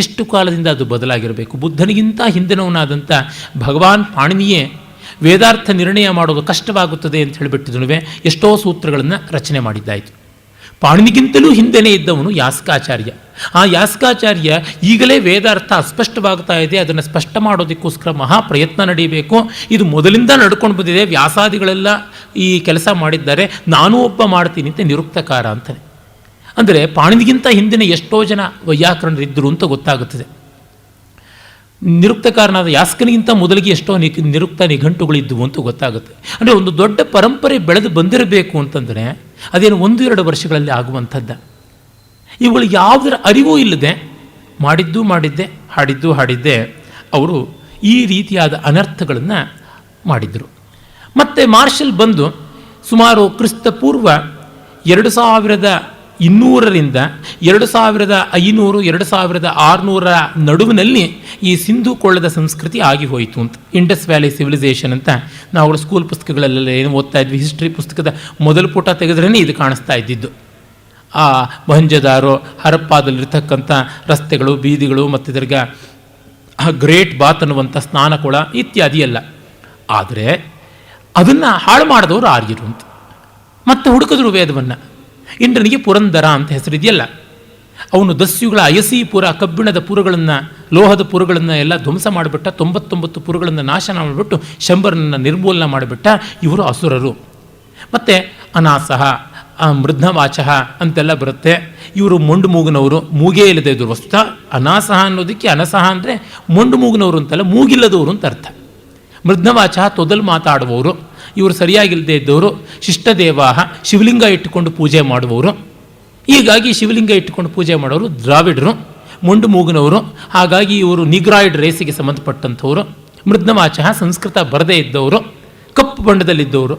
ಎಷ್ಟು ಕಾಲದಿಂದ ಅದು ಬದಲಾಗಿರಬೇಕು. ಬುದ್ಧನಿಗಿಂತ ಹಿಂದಿನವನಾದಂಥ ಭಗವಾನ್ ಪಾಣಿನಿಯೇ ವೇದಾರ್ಥ ನಿರ್ಣಯ ಮಾಡೋದು ಕಷ್ಟವಾಗುತ್ತದೆ ಅಂತ ಹೇಳಿಬಿಟ್ಟಿದ್ನುವೆ ಎಷ್ಟೋ ಸೂತ್ರಗಳನ್ನು ರಚನೆ ಮಾಡಿದ್ದಾಯಿತು. ಪಾಣಿನಿಗಿಂತಲೂ ಹಿಂದೆನೇ ಇದ್ದವನು ಯಾಸ್ಕಾಚಾರ್ಯ. ಆ ಯಾಸ್ಕಾಚಾರ್ಯ ಈಗಲೇ ವೇದಾರ್ಥ ಅಸ್ಪಷ್ಟವಾಗ್ತಾ ಇದೆ, ಅದನ್ನು ಸ್ಪಷ್ಟ ಮಾಡೋದಕ್ಕೋಸ್ಕರ ಮಹಾ ಪ್ರಯತ್ನ ನಡೀಬೇಕು, ಇದು ಮೊದಲಿಂದ ನಡ್ಕೊಂಡು ಬಂದಿದೆ, ವ್ಯಾಸಾದಿಗಳೆಲ್ಲ ಈ ಕೆಲಸ ಮಾಡಿದ್ದಾರೆ, ನಾನೂ ಒಬ್ಬ ಮಾಡ್ತೀನಿ ಅಂತ ನಿರುಕ್ತಕಾರ ಅಂತಾನೆ. ಅಂದರೆ ಪಾಣಿನಿಗಿಂತ ಹಿಂದಿನ ಎಷ್ಟೋ ಜನ ವೈಯಾಕರಣರಿದ್ದರು ಅಂತ ಗೊತ್ತಾಗುತ್ತದೆ. ನಿರುಕ್ತಕಾರನಾದ ಯಾಸ್ಕನಿಗಿಂತ ಮೊದಲಿಗೆ ಎಷ್ಟೋ ನಿರುಕ್ತ ನಿಘಂಟುಗಳಿದ್ದವು ಅಂತ ಗೊತ್ತಾಗುತ್ತೆ. ಅಂದರೆ ಒಂದು ದೊಡ್ಡ ಪರಂಪರೆ ಬೆಳೆದು ಬಂದಿರಬೇಕು ಅಂತಂದರೆ ಅದೇನು 1-2 ವರ್ಷಗಳಲ್ಲಿ ಆಗುವಂಥದ್ದ. ಇವುಗಳು ಯಾವುದರ ಅರಿವೂ ಇಲ್ಲದೆ ಮಾಡಿದ್ದು ಮಾಡಿದ್ದೆ, ಹಾಡಿದ್ದು ಹಾಡಿದ್ದೆ, ಅವರು ಈ ರೀತಿಯಾದ ಅನರ್ಥಗಳನ್ನು ಮಾಡಿದರು. ಮತ್ತು ಮಾರ್ಷಲ್ ಬಂದು ಸುಮಾರು ಕ್ರಿಸ್ತಪೂರ್ವ 2200ರಿಂದ 2500, 2600 ನಡುವಿನಲ್ಲಿ ಈ ಸಿಂಧು ಕೊಳ್ಳದ ಸಂಸ್ಕೃತಿ ಆಗಿ ಹೋಯಿತು ಅಂತ. ಇಂಡಸ್ ವ್ಯಾಲಿ ಸಿವಿಲೈಸೇಷನ್ ಅಂತ ನಾವು ಸ್ಕೂಲ್ ಪುಸ್ತಕಗಳಲ್ಲೆಲ್ಲ ಏನು ಓದ್ತಾ ಇದ್ವಿ, ಹಿಸ್ಟ್ರಿ ಪುಸ್ತಕದ ಮೊದಲ ಪುಟ ತೆಗೆದ್ರೇ ಇದು ಕಾಣಿಸ್ತಾ ಇದ್ದಿದ್ದು. ಆ ಮೊಹಂಜದಾರೋ, ಹರಪ್ಪಾದಲ್ಲಿರ್ತಕ್ಕಂಥ ರಸ್ತೆಗಳು, ಬೀದಿಗಳು, ಮತ್ತು ತಿರ್ಗ ಗ್ರೇಟ್ ಬಾತ್ ಅನ್ನುವಂಥ ಸ್ನಾನಕೊಳ ಇತ್ಯಾದಿ ಎಲ್ಲ. ಆದರೆ ಅದನ್ನು ಹಾಳು ಮಾಡಿದವರು ಆರ್ಯರು ಅಂತ. ಮತ್ತೆ ಹುಡುಕಿದ್ರು ವೇದವನ್ನು. ಇಂದ್ರನಿಗೆ ಪುರಂದರ ಅಂತ ಹೆಸರಿದೆಯಲ್ಲ, ಅವನು ದಸ್ಯುಗಳ ಅಯಸೀಪುರ ಕಬ್ಬಿಣದ ಪುರಗಳನ್ನು, ಲೋಹದ ಪುರಗಳನ್ನು ಎಲ್ಲ ಧ್ವಂಸ ಮಾಡಿಬಿಟ್ಟ. 99 ಪುರಗಳನ್ನು ನಾಶ ಮಾಡಿಬಿಟ್ಟು ಶಂಬರನನ್ನು ನಿರ್ಮೂಲನೆ ಮಾಡಿಬಿಟ್ಟ. ಇವರು ಅಸುರರು. ಮತ್ತು ಅನಾಸಹ, ಮೃದ್ನವಾಚಃ ಅಂತೆಲ್ಲ ಬರುತ್ತೆ. ಇವರು ಮೊಂಡು ಮೂಗಿನವರು, ಮೂಗೇ ಇಲ್ಲದೆ ಇದ್ರು. ವಸ್ತು ಅನಾಸಹ ಅನ್ನೋದಕ್ಕೆ ಅನಸಹ ಅಂದರೆ ಮೊಂಡು ಮೂಗಿನವರು ಅಂತಲ್ಲ, ಮೂಗಿಲ್ಲದವರು ಅಂತ ಅರ್ಥ. ಮೃದ್ನವಾಚಃ ತೊದಲು ಮಾತಾಡುವವರು. ಇವರು ಸರಿಯಾಗಿಲ್ಲದೆ ಇದ್ದವರು. ಶಿಷ್ಟದೇವಾಹ, ಶಿವಲಿಂಗ ಇಟ್ಟುಕೊಂಡು ಪೂಜೆ ಮಾಡುವವರು. ಹೀಗಾಗಿ ಶಿವಲಿಂಗ ಇಟ್ಟುಕೊಂಡು ಪೂಜೆ ಮಾಡೋರು ದ್ರಾವಿಡರು, ಮೊಂಡು ಮೂಗಿನವರು. ಹಾಗಾಗಿ ಇವರು ನಿಗ್ರಾಯ್ಡ್ ರೇಸಿಗೆ ಸಂಬಂಧಪಟ್ಟಂಥವರು. ಮೃದ್ನವಾಚಃ, ಸಂಸ್ಕೃತ ಬರದೇ ಇದ್ದವರು, ಕಪ್ಪು ಬಣ್ಣದಲ್ಲಿದ್ದವರು.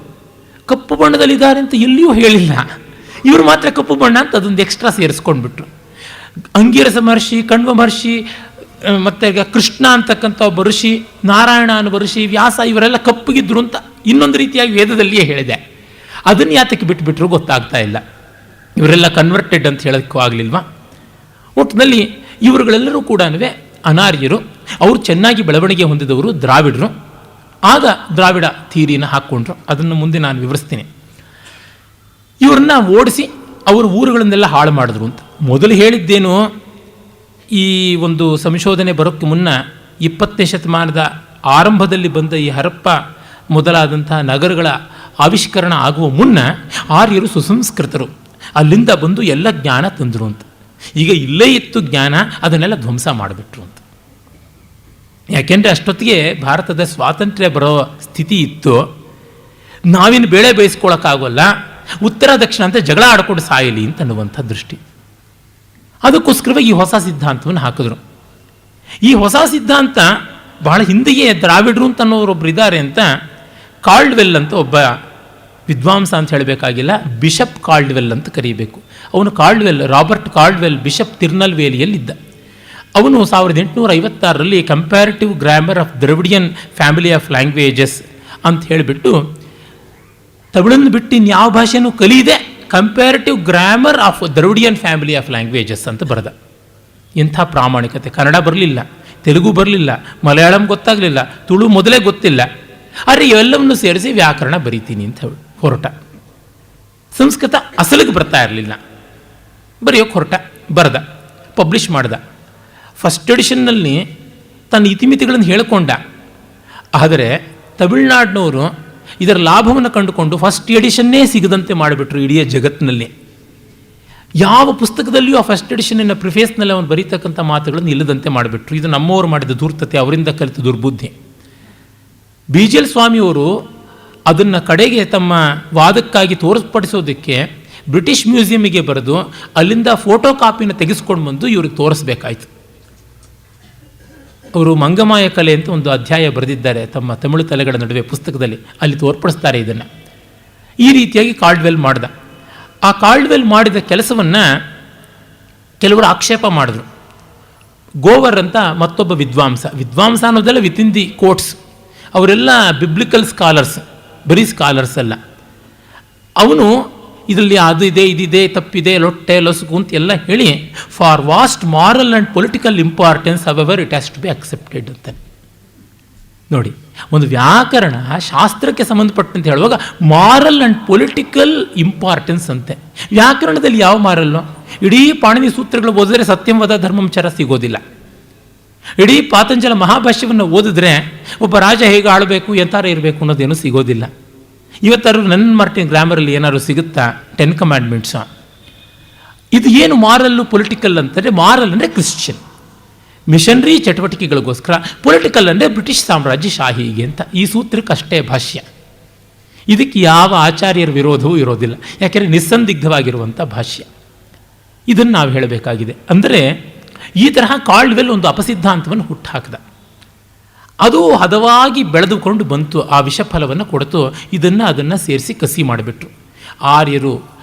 ಕಪ್ಪು ಬಣ್ಣದಲ್ಲಿದ್ದಾರೆ ಅಂತ ಎಲ್ಲಿಯೂ ಹೇಳಿಲ್ಲ, ಇವರು ಮಾತ್ರ ಕಪ್ಪು ಬಣ್ಣ ಅಂತ ಅದೊಂದು ಎಕ್ಸ್ಟ್ರಾ ಸೇರಿಸ್ಕೊಂಡ್ಬಿಟ್ರು. ಅಂಗಿರಸ ಮಹರ್ಷಿ, ಕಣ್ವ ಮಹರ್ಷಿ, ಮತ್ತು ಈಗ ಕೃಷ್ಣ ಅಂತಕ್ಕಂಥ ಒಬ್ಬ ಋಷಿ, ನಾರಾಯಣ ಅನ್ನೋ ಋಷಿ, ವ್ಯಾಸ, ಇವರೆಲ್ಲ ಕಪ್ಪಗಿದ್ರು ಅಂತ ಇನ್ನೊಂದು ರೀತಿಯಾಗಿ ವೇದದಲ್ಲಿಯೇ ಹೇಳಿದೆ. ಅದನ್ನು ಯಾತಕ್ಕೆ ಬಿಟ್ಟುಬಿಟ್ರು ಗೊತ್ತಾಗ್ತಾ ಇಲ್ಲ. ಇವರೆಲ್ಲ ಕನ್ವರ್ಟೆಡ್ ಅಂತ ಹೇಳೋಕ್ಕೂ ಆಗಲಿಲ್ವಾ? ಒಟ್ಟಿನಲ್ಲಿ ಇವರುಗಳೆಲ್ಲರೂ ಕೂಡ ಅನಾರ್ಯರು. ಅವರು ಚೆನ್ನಾಗಿ ಬೆಳವಣಿಗೆ ಹೊಂದಿದವರು ದ್ರಾವಿಡರು. ಆಗ ದ್ರಾವಿಡ ಥೀರಿನ ಹಾಕ್ಕೊಂಡ್ರು. ಅದನ್ನು ಮುಂದೆ ನಾನು ವಿವರಿಸ್ತೀನಿ. ಇವ್ರನ್ನ ಓಡಿಸಿ ಅವ್ರ ಊರುಗಳನ್ನೆಲ್ಲ ಹಾಳು ಮಾಡಿದ್ರು ಅಂತ. ಮೊದಲು ಹೇಳಿದ್ದೇನು, ಈ ಒಂದು ಸಂಶೋಧನೆ ಬರೋಕ್ಕೆ ಮುನ್ನ 20ನೇ ಶತಮಾನದ ಆರಂಭದಲ್ಲಿ ಬಂದ ಈ ಹರಪ್ಪ ಮೊದಲಾದಂಥ ನಗರಗಳ ಆವಿಷ್ಕರಣ ಆಗುವ ಮುನ್ನ ಆರ್ಯರು ಸುಸಂಸ್ಕೃತರು, ಅಲ್ಲಿಂದ ಬಂದು ಎಲ್ಲ ಜ್ಞಾನ ತಂದರು ಅಂತ. ಈಗ ಇಲ್ಲೇ ಇತ್ತು ಜ್ಞಾನ, ಅದನ್ನೆಲ್ಲ ಧ್ವಂಸ ಮಾಡಿಬಿಟ್ರು ಅಂತ. ಯಾಕೆಂದರೆ ಅಷ್ಟೊತ್ತಿಗೆ ಭಾರತದ ಸ್ವಾತಂತ್ರ್ಯ ಬರೋ ಸ್ಥಿತಿ ಇತ್ತು. ನಾವಿನ್ನು ಬೇಳೆ ಬೇಯಿಸ್ಕೊಳ್ಳೋಕ್ಕಾಗೋಲ್ಲ, ಉತ್ತರ ದಕ್ಷಿಣ ಅಂತ ಜಗಳ ಆಡ್ಕೊಂಡು ಸಾಯಲಿ ಅಂತ ಅನ್ನುವಂಥ ದೃಷ್ಟಿ. ಅದಕ್ಕೋಸ್ಕರವಾಗಿ ಈ ಹೊಸ ಸಿದ್ಧಾಂತವನ್ನು ಹಾಕಿದ್ರು. ಈ ಹೊಸ ಸಿದ್ಧಾಂತ ಬಹಳ ಹಿಂದೆಯೇ ದ್ರಾವಿಡರು ಅಂತ ಅನ್ನೋರೊಬ್ರು ಇದ್ದಾರೆ ಅಂತ ಕಾಲ್ಡ್ವೆಲ್ ಅಂತ ಒಬ್ಬ ವಿದ್ವಾಂಸ ಅಂತ ಹೇಳಬೇಕಾಗಿಲ್ಲ, ಬಿಷಪ್ ಕಾಲ್ಡ್ವೆಲ್ ಅಂತ ಕರೀಬೇಕು. ಅವನು ಕಾಲ್ಡ್ವೆಲ್, ರಾಬರ್ಟ್ ಕಾಲ್ಡ್ವೆಲ್ ಬಿಷಪ್ ತಿರ್ನಲ್ವೇಲಿಯಲ್ಲಿದ್ದ. ಅವನು 1856ರಲ್ಲಿ comparative grammar of Dravidian family of languages ಅಂತ ಹೇಳಿಬಿಟ್ಟು, ತಮಿಳನ್ನು ಬಿಟ್ಟು ಇನ್ಯಾವ ಭಾಷೆನೂ ಕಲಿಯದೆ comparative grammar of Dravidian family of languages ಅಂತ ಬರೆದ. ಇಂಥ ಪ್ರಾಮಾಣಿಕತೆ. ಕನ್ನಡ ಬರಲಿಲ್ಲ, ತೆಲುಗು ಬರಲಿಲ್ಲ, ಮಲಯಾಳಂ ಗೊತ್ತಾಗಲಿಲ್ಲ, ತುಳು ಮೊದಲೇ ಗೊತ್ತಿಲ್ಲ. ಆದರೆ ಇವೆಲ್ಲವನ್ನು ಸೇರಿಸಿ ವ್ಯಾಕರಣ ಬರೀತೀನಿ ಅಂತ ಹೊರಟ. ಸಂಸ್ಕೃತ ಅಸಲಿಗೆ ಬರ್ತಾ ಇರಲಿಲ್ಲ, ಬರೆಯೋಕ್ಕೆ ಹೊರಟ, ಬರೆದ, ಪಬ್ಲಿಷ್ ಮಾಡ್ದ. ಫಸ್ಟ್ ಎಡಿಷನ್ನಲ್ಲಿ ತನ್ನ ಇತಿಮಿತಿಗಳನ್ನು ಹೇಳಿಕೊಂಡ. ಆದರೆ ತಮಿಳುನಾಡಿನವರು ಇದರ ಲಾಭವನ್ನು ಕಂಡುಕೊಂಡು ಫಸ್ಟ್ ಎಡಿಷನ್ನೇ ಸಿಗದಂತೆ ಮಾಡಿಬಿಟ್ರು ಇಡೀ ಜಗತ್ತಿನಲ್ಲಿ. ಯಾವ ಪುಸ್ತಕದಲ್ಲಿಯೂ ಆ ಫಸ್ಟ್ ಎಡಿಷನ್ನಿನ ಪ್ರಿಫೇಸ್ನಲ್ಲಿ ಅವನು ಬರೀತಕ್ಕಂಥ ಮಾತುಗಳನ್ನು ಇಲ್ಲದಂತೆ ಮಾಡಿಬಿಟ್ರು. ಇದು ನಮ್ಮವರು ಮಾಡಿದ ಧೂರ್ತತೆ, ಅವರಿಂದ ಕಲಿತ ದುರ್ಬುದ್ಧಿ. BGL ಸ್ವಾಮಿಯವರು ಅದನ್ನು ಕಡೆಗೆ ತಮ್ಮ ವಾದಕ್ಕಾಗಿ ತೋರಿಸ್ಪಡಿಸೋದಕ್ಕೆ ಬ್ರಿಟಿಷ್ ಮ್ಯೂಸಿಯಮಿಗೆ ಬರೆದು ಅಲ್ಲಿಂದ ಫೋಟೋ ಕಾಪಿನ ತೆಗೆಸ್ಕೊಂಡು ಬಂದು ಇವ್ರಿಗೆ ತೋರಿಸ್ಬೇಕಾಯ್ತು. ಅವರು ಮಂಗಮಾಯ ಕಲೆ ಅಂತ ಒಂದು ಅಧ್ಯಾಯ ಬರೆದಿದ್ದಾರೆ ತಮ್ಮ ತಮಿಳು ತಲೆಗಳ ನಡುವೆ ಪುಸ್ತಕದಲ್ಲಿ, ಅಲ್ಲಿ ತೋರ್ಪಡಿಸ್ತಾರೆ ಇದನ್ನು. ಈ ರೀತಿಯಾಗಿ ಕಾಲ್ಡ್ವೆಲ್ ಮಾಡ್ದ. ಆ ಕಾಲ್ಡ್ವೆಲ್ ಮಾಡಿದ ಕೆಲಸವನ್ನು ಕೆಲವರು ಆಕ್ಷೇಪ ಮಾಡಿದ್ರು. ಗೋವರ್ ಅಂತ ಮತ್ತೊಬ್ಬ ವಿದ್ವಾಂಸ ಅನ್ನೋದೆಲ್ಲ ವಿತಿನ್ ದಿ ಕೋಟ್ಸ್, ಅವರೆಲ್ಲ ಬಿಬ್ಲಿಕಲ್ ಸ್ಕಾಲರ್ಸ್, ಬರೀ ಸ್ಕಾಲರ್ಸ್ ಅಲ್ಲ. ಅವನು ಇದರಲ್ಲಿ ಅದು ಇದೆ, ಇದಿದೆ, ತಪ್ಪಿದೆ, ಲೊಟ್ಟೆ ಲೊಸುಗು ಅಂತ ಎಲ್ಲ ಹೇಳಿ, for vast moral and political importance however it has to be accepted ಅಂತ. ನೋಡಿ, ಒಂದು ವ್ಯಾಕರಣ ಶಾಸ್ತ್ರಕ್ಕೆ ಸಂಬಂಧಪಟ್ಟಂತೆ ಹೇಳುವಾಗ ಮಾರಲ್ ಆ್ಯಂಡ್ ಪೊಲಿಟಿಕಲ್ ಇಂಪಾರ್ಟೆನ್ಸ್ ಅಂತೆ. ವ್ಯಾಕರಣದಲ್ಲಿ ಯಾವ ಮಾರಲ್ಲು? ಇಡೀ ಪಾಣಿನಿ ಸೂತ್ರಗಳು ಓದಿದ್ರೆ ಸತ್ಯಂವದ ಧರ್ಮಂಚರ ಸಿಗೋದಿಲ್ಲ. ಇಡೀ ಪಾತಂಜಲ ಮಹಾಭಾಷ್ಯವನ್ನು ಓದಿದ್ರೆ ಒಬ್ಬ ರಾಜ ಹೇಗೆ ಆಳಬೇಕು, ಎಂಥಾರ ಇರಬೇಕು ಅನ್ನೋದೇನು ಸಿಗೋದಿಲ್ಲ. ಇವತ್ತಾರು ನನ್ನ ಮಾರ್ಟಿನ್ ಗ್ರಾಮರಲ್ಲಿ ಏನಾದ್ರು ಸಿಗುತ್ತಾ? 10 ಕಮ್ಯಾಂಡ್ಮೆಂಟ್ಸು. ಇದು ಏನು ಮಾರಲ್ಲು ಪೊಲಿಟಿಕಲ್ ಅಂತಂದರೆ, ಮಾರಲ್ ಅಂದರೆ ಕ್ರಿಶ್ಚಿಯನ್ ಮಿಷನರಿ ಚಟುವಟಿಕೆಗಳಿಗೋಸ್ಕರ, ಪೊಲಿಟಿಕಲ್ ಅಂದರೆ ಬ್ರಿಟಿಷ್ ಸಾಮ್ರಾಜ್ಯ ಶಾಹಿಗೆ ಅಂತ. ಈ ಸೂತ್ರಕ್ಕೆ ಅಷ್ಟೇ ಭಾಷ್ಯ. ಇದಕ್ಕೆ ಯಾವ ಆಚಾರ್ಯರ ವಿರೋಧವೂ ಇರೋದಿಲ್ಲ, ಯಾಕೆಂದರೆ ನಿಸ್ಸಂದಿಗ್ಧವಾಗಿರುವಂಥ ಭಾಷ್ಯ. ಇದನ್ನು ನಾವು ಹೇಳಬೇಕಾಗಿದೆ. ಅಂದರೆ ಈ ತರಹ ಕಾಲ್ಡ್ವೆಲ್ ಒಂದು ಅಪಸಿದ್ಧಾಂತವನ್ನು ಹುಟ್ಟುಹಾಕಿದ. ಅದು ಹದವಾಗಿ ಬೆಳೆದುಕೊಂಡು ಬಂತು, ಆ ವಿಷಫಲವನ್ನು ಕೊಡ್ತು. ಅದನ್ನು ಸೇರಿಸಿ ಕಸಿ ಮಾಡಿಬಿಟ್ರು. ಆರ್ಯರು,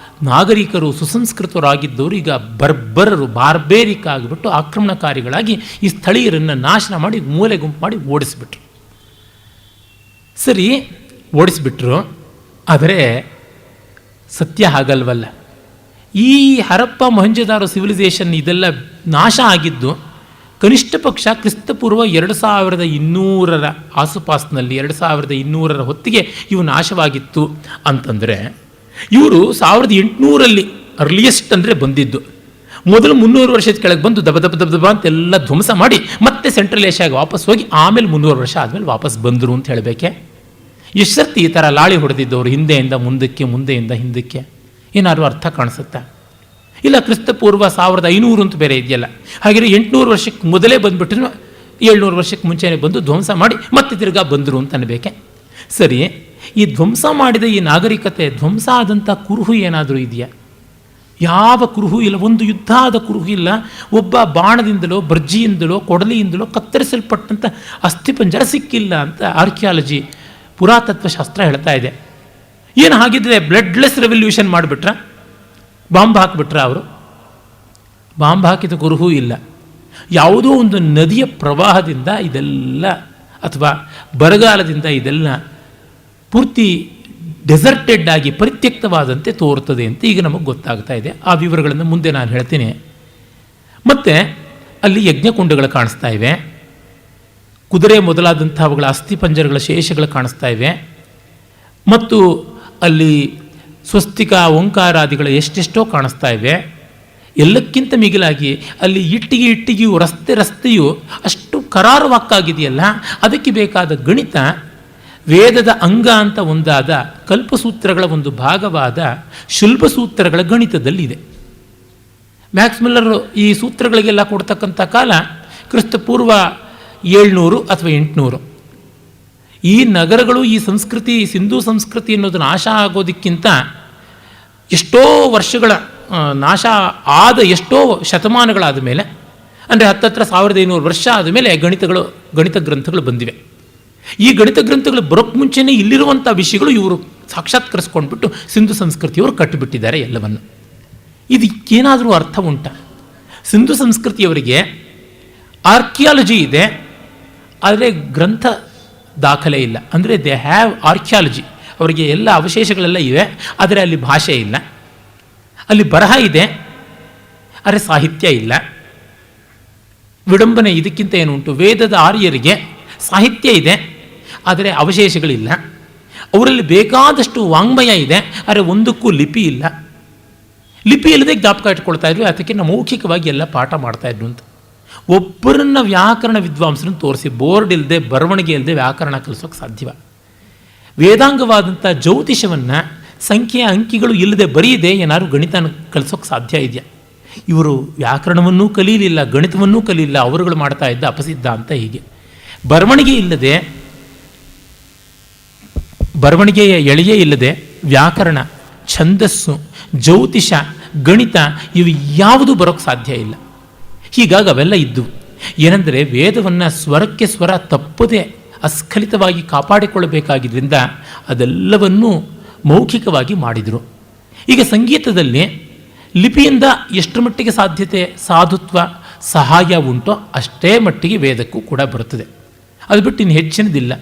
ನಾಗರಿಕರು, ಸುಸಂಸ್ಕೃತರಾಗಿದ್ದವರು ಈಗ ಬರ್ಬರರು, ಬಾರ್ಬೇರಿಕ ಆಗಿಬಿಟ್ಟು ಆಕ್ರಮಣಕಾರಿಗಳಾಗಿ ಈ ಸ್ಥಳೀಯರನ್ನು ನಾಶನ ಮಾಡಿ ಮೂಲೆ ಗುಂಪು ಮಾಡಿ ಓಡಿಸ್ಬಿಟ್ರು. ಸರಿ, ಓಡಿಸ್ಬಿಟ್ರು. ಆದರೆ ಸತ್ಯ ಹಾಗಲ್ವಲ್ಲ. ಈ ಹರಪ್ಪ ಮೊಹೆಂಜೊದಾರೋ ಸಿವಿಲೈಸೇಷನ್ ಇದೆಲ್ಲ ನಾಶ ಆಗಿದ್ದು ಕನಿಷ್ಠ ಪಕ್ಷ ಕ್ರಿಸ್ತಪೂರ್ವ 2200 ಆಸುಪಾಸಿನಲ್ಲಿ, 2200 ಹೊತ್ತಿಗೆ ಇವು ನಾಶವಾಗಿತ್ತು ಅಂತಂದರೆ, ಇವರು 1800 ಅರ್ಲಿಯೆಸ್ಟ್ ಅಂದರೆ ಬಂದಿದ್ದು. ಮೊದಲು 300 ವರ್ಷದ ಕೆಳಗೆ ಬಂದು ದಬ ದಬ ದಬ ದಬ ಅಂತೆಲ್ಲ ಧ್ವಂಸ ಮಾಡಿ ಮತ್ತೆ ಸೆಂಟ್ರಲ್ ಏಷ್ಯಾಗೆ ವಾಪಸ್ ಹೋಗಿ ಆಮೇಲೆ 300 ವರ್ಷ ಆದಮೇಲೆ ವಾಪಸ್ ಬಂದರು ಅಂತ ಹೇಳಬೇಕೆ? ಎಷ್ಟು ಸರ್ತಿ ಈ ಥರ ಲಾಳಿ ಹೊಡೆದಿದ್ದವರು ಹಿಂದೆಯಿಂದ ಮುಂದಕ್ಕೆ, ಮುಂದೆಯಿಂದ ಹಿಂದಕ್ಕೆ? ಏನಾದ್ರು ಅರ್ಥ ಕಾಣಿಸುತ್ತಾ? ಇಲ್ಲ ಕ್ರಿಸ್ತಪೂರ್ವ 1500 ಅಂತ ಬೇರೆ ಇದೆಯಲ್ಲ, ಹಾಗೆ 800 ವರ್ಷಕ್ಕೆ ಮೊದಲೇ ಬಂದುಬಿಟ್ಟು 700 ವರ್ಷಕ್ಕೆ ಮುಂಚೆನೇ ಬಂದು ಧ್ವಂಸ ಮಾಡಿ ಮತ್ತೆ ತಿರ್ಗಾ ಬಂದರು ಅಂತ ಅನ್ಬೇಕೆ? ಸರಿ, ಈ ಧ್ವಂಸ ಮಾಡಿದ ಈ ನಾಗರಿಕತೆ ಧ್ವಂಸ ಆದಂಥ ಕುರುಹು ಏನಾದರೂ ಇದೆಯಾ? ಯಾವ ಕುರುಹು ಇಲ್ಲ, ಒಂದು ಯುದ್ಧ ಆದ ಕುರುಹು ಇಲ್ಲ. ಒಬ್ಬ ಬಾಣದಿಂದಲೋ ಬರ್ಜಿಯಿಂದಲೋ ಕೊಡಲಿಯಿಂದಲೋ ಕತ್ತರಿಸಲ್ಪಟ್ಟಂಥ ಅಸ್ಥಿಪಂಜರ ಸಿಕ್ಕಿಲ್ಲ ಅಂತ ಆರ್ಕಿಯಾಲಜಿ, ಪುರಾತತ್ವಶಾಸ್ತ್ರ ಹೇಳ್ತಾ ಇದೆ. ಏನು ಹಾಗಿದ್ರೆ ಬ್ಲಡ್ಲೆಸ್ ರೆವಲ್ಯೂಷನ್ ಮಾಡಿಬಿಟ್ರ, ಬಾಂಬ್ ಹಾಕಿಬಿಟ್ರ ಅವರು? ಬಾಂಬ್ ಹಾಕಿದ ಕುರುಹು ಇಲ್ಲ. ಯಾವುದೋ ಒಂದು ನದಿಯ ಪ್ರವಾಹದಿಂದ ಇದೆಲ್ಲ, ಅಥವಾ ಬರಗಾಲದಿಂದ ಇದೆಲ್ಲ ಪೂರ್ತಿ ಡೆಸರ್ಟೆಡ್ ಆಗಿ ಪರಿತ್ಯಕ್ತವಾದಂತೆ ತೋರುತ್ತದೆ ಅಂತ ಈಗ ನಮಗೆ ಗೊತ್ತಾಗ್ತಾ ಇದೆ. ಆ ವಿವರಗಳನ್ನು ಮುಂದೆ ನಾನು ಹೇಳ್ತೀನಿ. ಮತ್ತು ಅಲ್ಲಿ ಯಜ್ಞಕುಂಡಗಳು ಕಾಣಿಸ್ತಾ ಇವೆ, ಕುದುರೆ ಮೊದಲಾದಂಥ ಅವುಗಳ ಅಸ್ಥಿಪಂಜರಗಳ ಶೇಷಗಳು ಕಾಣಿಸ್ತಾ ಇವೆ, ಮತ್ತು ಅಲ್ಲಿ ಸ್ವಸ್ತಿಕ ಓಂಕಾರಾದಿಗಳು ಎಷ್ಟೆಷ್ಟೋ ಕಾಣಿಸ್ತಾ ಇವೆ. ಎಲ್ಲಕ್ಕಿಂತ ಮಿಗಿಲಾಗಿ ಅಲ್ಲಿ ಇಟ್ಟಿಗೆಯು ರಸ್ತೆಯು ಅಷ್ಟು ಕರಾರುವಾಕ್ಕಾಗಿದೆಯಲ್ಲ, ಅದಕ್ಕೆ ಬೇಕಾದ ಗಣಿತ ವೇದದ ಅಂಗ ಅಂತ ಒಂದಾದ ಕಲ್ಪಸೂತ್ರಗಳ ಒಂದು ಭಾಗವಾದ ಶುಲ್ಬಸೂತ್ರಗಳ ಗಣಿತದಲ್ಲಿದೆ. ಮ್ಯಾಕ್ಸ್ ಮಿಲ್ಲರ್ ಈ ಸೂತ್ರಗಳಿಗೆಲ್ಲ ಕೊಡ್ತಕ್ಕಂಥ ಕಾಲ ಕ್ರಿಸ್ತಪೂರ್ವ 700 ಅಥವಾ 800. ಈ ನಗರಗಳು, ಈ ಸಂಸ್ಕೃತಿ, ಸಿಂಧೂ ಸಂಸ್ಕೃತಿ ಅನ್ನೋದು ನಾಶ ಆಗೋದಕ್ಕಿಂತ ಎಷ್ಟೋ ವರ್ಷಗಳ ನಾಶ ಆದ ಎಷ್ಟೋ ಶತಮಾನಗಳಾದ ಮೇಲೆ, ಅಂದರೆ ಹತ್ತತ್ರ 1500 ವರ್ಷ ಆದಮೇಲೆ ಗಣಿತ ಗ್ರಂಥಗಳು ಬಂದಿವೆ. ಈ ಗಣಿತ ಗ್ರಂಥಗಳು ಬರೋಕ್ಕೆ ಮುಂಚೆನೇ ಇಲ್ಲಿರುವಂಥ ವಿಷಯಗಳು ಇವರು ಸಾಕ್ಷಾತ್ಕರಿಸ್ಕೊಂಡ್ಬಿಟ್ಟು ಸಿಂಧು ಸಂಸ್ಕೃತಿಯವರು ಕಟ್ಟಿಬಿಟ್ಟಿದ್ದಾರೆ ಎಲ್ಲವನ್ನು. ಇದಕ್ಕೇನಾದರೂ ಅರ್ಥ ಉಂಟಾ? ಸಿಂಧು ಸಂಸ್ಕೃತಿಯವರಿಗೆ ಆರ್ಕಿಯಾಲಜಿ ಇದೆ, ಆದರೆ ಗ್ರಂಥ ದಾಖಲೆ ಇಲ್ಲ. ಅಂದರೆ ದೇ ಹ್ಯಾವ್ ಆರ್ಕಿಯಾಲಜಿ, ಅವರಿಗೆ ಎಲ್ಲ ಅವಶೇಷಗಳೆಲ್ಲ ಇವೆ, ಆದರೆ ಅಲ್ಲಿ ಭಾಷೆ ಇಲ್ಲ. ಅಲ್ಲಿ ಬರಹ ಇದೆ, ಆದರೆ ಸಾಹಿತ್ಯ ಇಲ್ಲ. ವಿಡಂಬನೆ ಇದಕ್ಕಿಂತ ಏನುಂಟು? ವೇದದ ಆರ್ಯರಿಗೆ ಸಾಹಿತ್ಯ ಇದೆ, ಆದರೆ ಅವಶೇಷಗಳಿಲ್ಲ. ಅವರಲ್ಲಿ ಬೇಕಾದಷ್ಟು ವಾಂಗ್ಮಯ ಇದೆ, ಆದರೆ ಒಂದಕ್ಕೂ ಲಿಪಿ ಇಲ್ಲ. ಲಿಪಿ ಇಲ್ಲದೆ ಜ್ಞಾಪಕ ಇಟ್ಕೊಳ್ತಾ ಇದ್ವಿ, ಅದಕ್ಕೆ ನಾವು ಮೌಖಿಕವಾಗಿ ಎಲ್ಲ ಪಾಠ ಮಾಡ್ತಾಯಿದ್ರು ಅಂತ. ಒಬ್ಬರನ್ನ ವ್ಯಾಕರಣ ವಿದ್ವಾಂಸರನ್ನು ತೋರಿಸಿ, ಬೋರ್ಡ್ ಇಲ್ಲದೆ, ಬರವಣಿಗೆ ಇಲ್ಲದೆ ವ್ಯಾಕರಣ ಕಲಿಸೋಕೆ ಸಾಧ್ಯವ? ವೇದಾಂಗವಾದಂಥ ಜ್ಯೋತಿಷವನ್ನು ಸಂಖ್ಯೆಯ ಅಂಕಿಗಳು ಇಲ್ಲದೆ ಬರೀದೆ ಏನಾದ್ರು ಗಣಿತನ ಕಲಿಸೋಕೆ ಸಾಧ್ಯ ಇದೆಯಾ? ಇವರು ವ್ಯಾಕರಣವನ್ನೂ ಕಲೀಲಿಲ್ಲ, ಗಣಿತವನ್ನೂ ಕಲೀಲಿಲ್ಲ, ಅವರುಗಳು ಮಾಡ್ತಾ ಇದ್ದ ಅಪಸಿದ್ಧ ಅಂತ. ಹೀಗೆ ಬರವಣಿಗೆ ಇಲ್ಲದೆ, ಬರವಣಿಗೆಯ ಎಳೆಯೇ ಇಲ್ಲದೆ ವ್ಯಾಕರಣ, ಛಂದಸ್ಸು, ಜ್ಯೋತಿಷ, ಗಣಿತ ಇವು ಯಾವುದೂ ಬರೋಕ್ಕೆ ಸಾಧ್ಯ ಇಲ್ಲ. ಹೀಗಾಗಿ ಅವೆಲ್ಲ ಇದ್ದವು. ಏನೆಂದರೆ ವೇದವನ್ನು ಸ್ವರಕ್ಕೆ ಸ್ವರ ತಪ್ಪದೆ ಅಸ್ಖಲಿತವಾಗಿ ಕಾಪಾಡಿಕೊಳ್ಳಬೇಕಾಗಿದ್ದರಿಂದ ಅದೆಲ್ಲವನ್ನೂ ಮೌಖಿಕವಾಗಿ ಮಾಡಿದರು. ಈಗ ಸಂಗೀತದಲ್ಲಿ ಲಿಪಿಯಿಂದ ಎಷ್ಟರ ಮಟ್ಟಿಗೆ ಸಾಧ್ಯತೆ, ಸಾಧುತ್ವ, ಸಹಾಯ ಉಂಟೋ ಅಷ್ಟೇ ಮಟ್ಟಿಗೆ ವೇದಕ್ಕೂ ಕೂಡ ಬರುತ್ತದೆ. ಅದು ಬಿಟ್ಟು ಇನ್ನು ಹೆಚ್ಚಿನದಿಲ್ಲ.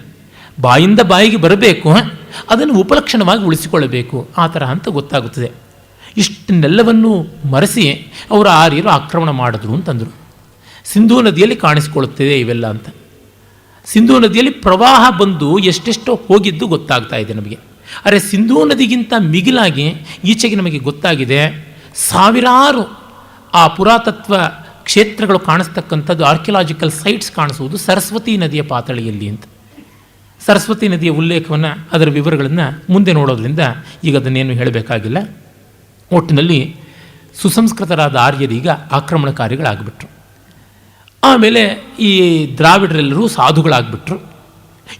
ಬಾಯಿಂದ ಬಾಯಿಗೆ ಬರಬೇಕು, ಅದನ್ನು ಉಪಲಕ್ಷಣವಾಗಿ ಉಳಿಸಿಕೊಳ್ಳಬೇಕು, ಆ ಥರ ಅಂತ ಗೊತ್ತಾಗುತ್ತದೆ. ಇಷ್ಟನ್ನೆಲ್ಲವನ್ನೂ ಮರೆಸಿ ಅವರು ಆರ್ಯರು ಆಕ್ರಮಣ ಮಾಡಿದ್ರು ಅಂತಂದರು. ಸಿಂಧೂ ನದಿಯಲ್ಲಿ ಕಾಣಿಸ್ಕೊಳ್ಳುತ್ತದೆ ಇವೆಲ್ಲ ಅಂತ. ಸಿಂಧೂ ನದಿಯಲ್ಲಿ ಪ್ರವಾಹ ಬಂದು ಎಷ್ಟೆಷ್ಟೋ ಹೋಗಿದ್ದು ಗೊತ್ತಾಗ್ತಾ ಇದೆ ನಮಗೆ. ಆದರೆ ಸಿಂಧೂ ನದಿಗಿಂತ ಮಿಗಿಲಾಗಿ ಈಚೆಗೆ ನಮಗೆ ಗೊತ್ತಾಗಿದೆ, ಸಾವಿರಾರು ಆ ಪುರಾತತ್ವ ಕ್ಷೇತ್ರಗಳು ಕಾಣಿಸ್ತಕ್ಕಂಥದ್ದು, ಆರ್ಕಿಯಲಾಜಿಕಲ್ ಸೈಟ್ಸ್ ಕಾಣಿಸುವುದು ಸರಸ್ವತಿ ನದಿಯ ಪಾತಳಿಯಲ್ಲಿ ಅಂತ. ಸರಸ್ವತಿ ನದಿಯ ಉಲ್ಲೇಖವನ್ನು, ಅದರ ವಿವರಗಳನ್ನು ಮುಂದೆ ನೋಡೋದ್ರಿಂದ ಈಗ ಅದನ್ನೇನು ಹೇಳಬೇಕಾಗಿಲ್ಲ. ಒಟ್ಟಿನಲ್ಲಿ ಸುಸಂಸ್ಕೃತರಾದ ಆರ್ಯರೀಗ ಆಕ್ರಮಣಕಾರಿಗಳಾಗ್ಬಿಟ್ರು. ಆಮೇಲೆ ಈ ದ್ರಾವಿಡರೆಲ್ಲರೂ ಸಾಧುಗಳಾಗ್ಬಿಟ್ರು.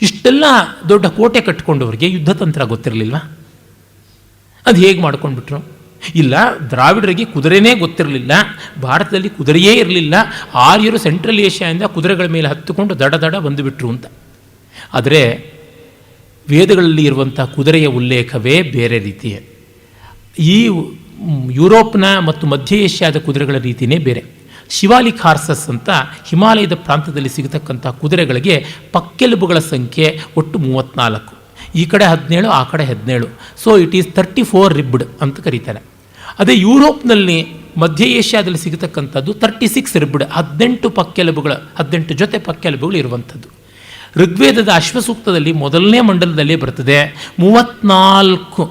ಇಷ್ಟೆಲ್ಲ ದೊಡ್ಡ ಕೋಟೆ ಕಟ್ಟಿಕೊಂಡವರಿಗೆ ಯುದ್ಧತಂತ್ರ ಗೊತ್ತಿರಲಿಲ್ವ? ಅದು ಹೇಗೆ ಮಾಡ್ಕೊಂಡ್ಬಿಟ್ರು? ಇಲ್ಲ, ದ್ರಾವಿಡರಿಗೆ ಕುದುರೆನೇ ಗೊತ್ತಿರಲಿಲ್ಲ, ಭಾರತದಲ್ಲಿ ಕುದುರೆಯೇ ಇರಲಿಲ್ಲ, ಆರ್ಯರು ಸೆಂಟ್ರಲ್ ಏಷ್ಯಾದಿಂದ ಕುದುರೆಗಳ ಮೇಲೆ ಹತ್ತುಕೊಂಡು ದಡ ದಡ ಬಂದುಬಿಟ್ರು ಅಂತ. ಆದರೆ ವೇದಗಳಲ್ಲಿ ಇರುವಂಥ ಕುದುರೆಯ ಉಲ್ಲೇಖವೇ ಬೇರೆ ರೀತಿಯೇ. ಈ ಯುರೋಪ್ನ ಮತ್ತು ಮಧ್ಯ ಏಷ್ಯಾದ ಕುದುರೆಗಳ ರೀತಿಯೇ ಬೇರೆ. ಶಿವಾಲಿಕ್ ಹಾರ್ಸಸ್ ಅಂತ ಹಿಮಾಲಯದ ಪ್ರಾಂತದಲ್ಲಿ ಸಿಗತಕ್ಕಂಥ ಕುದುರೆಗಳಿಗೆ ಪಕ್ಕೆಲುಬುಗಳ ಸಂಖ್ಯೆ ಒಟ್ಟು 34. ಈ ಕಡೆ 17, ಆ ಕಡೆ 17. ಸೊ ಇಟ್ ಈಸ್ 34 ರಿಬ್ಡ್ ಅಂತ ಕರೀತಾರೆ. ಅದೇ ಯುರೋಪ್ನಲ್ಲಿ, ಮಧ್ಯ ಏಷ್ಯಾದಲ್ಲಿ ಸಿಗತಕ್ಕಂಥದ್ದು 36 ರಿಬ್ಡ್, 18 ಜೊತೆ ಪಕ್ಕೆಲುಬುಗಳು ಇರುವಂಥದ್ದು. ಋಗ್ವೇದದ ಅಶ್ವಸೂಕ್ತದಲ್ಲಿ ಮೊದಲನೇ ಮಂಡಲದಲ್ಲೇ ಬರ್ತದೆ 34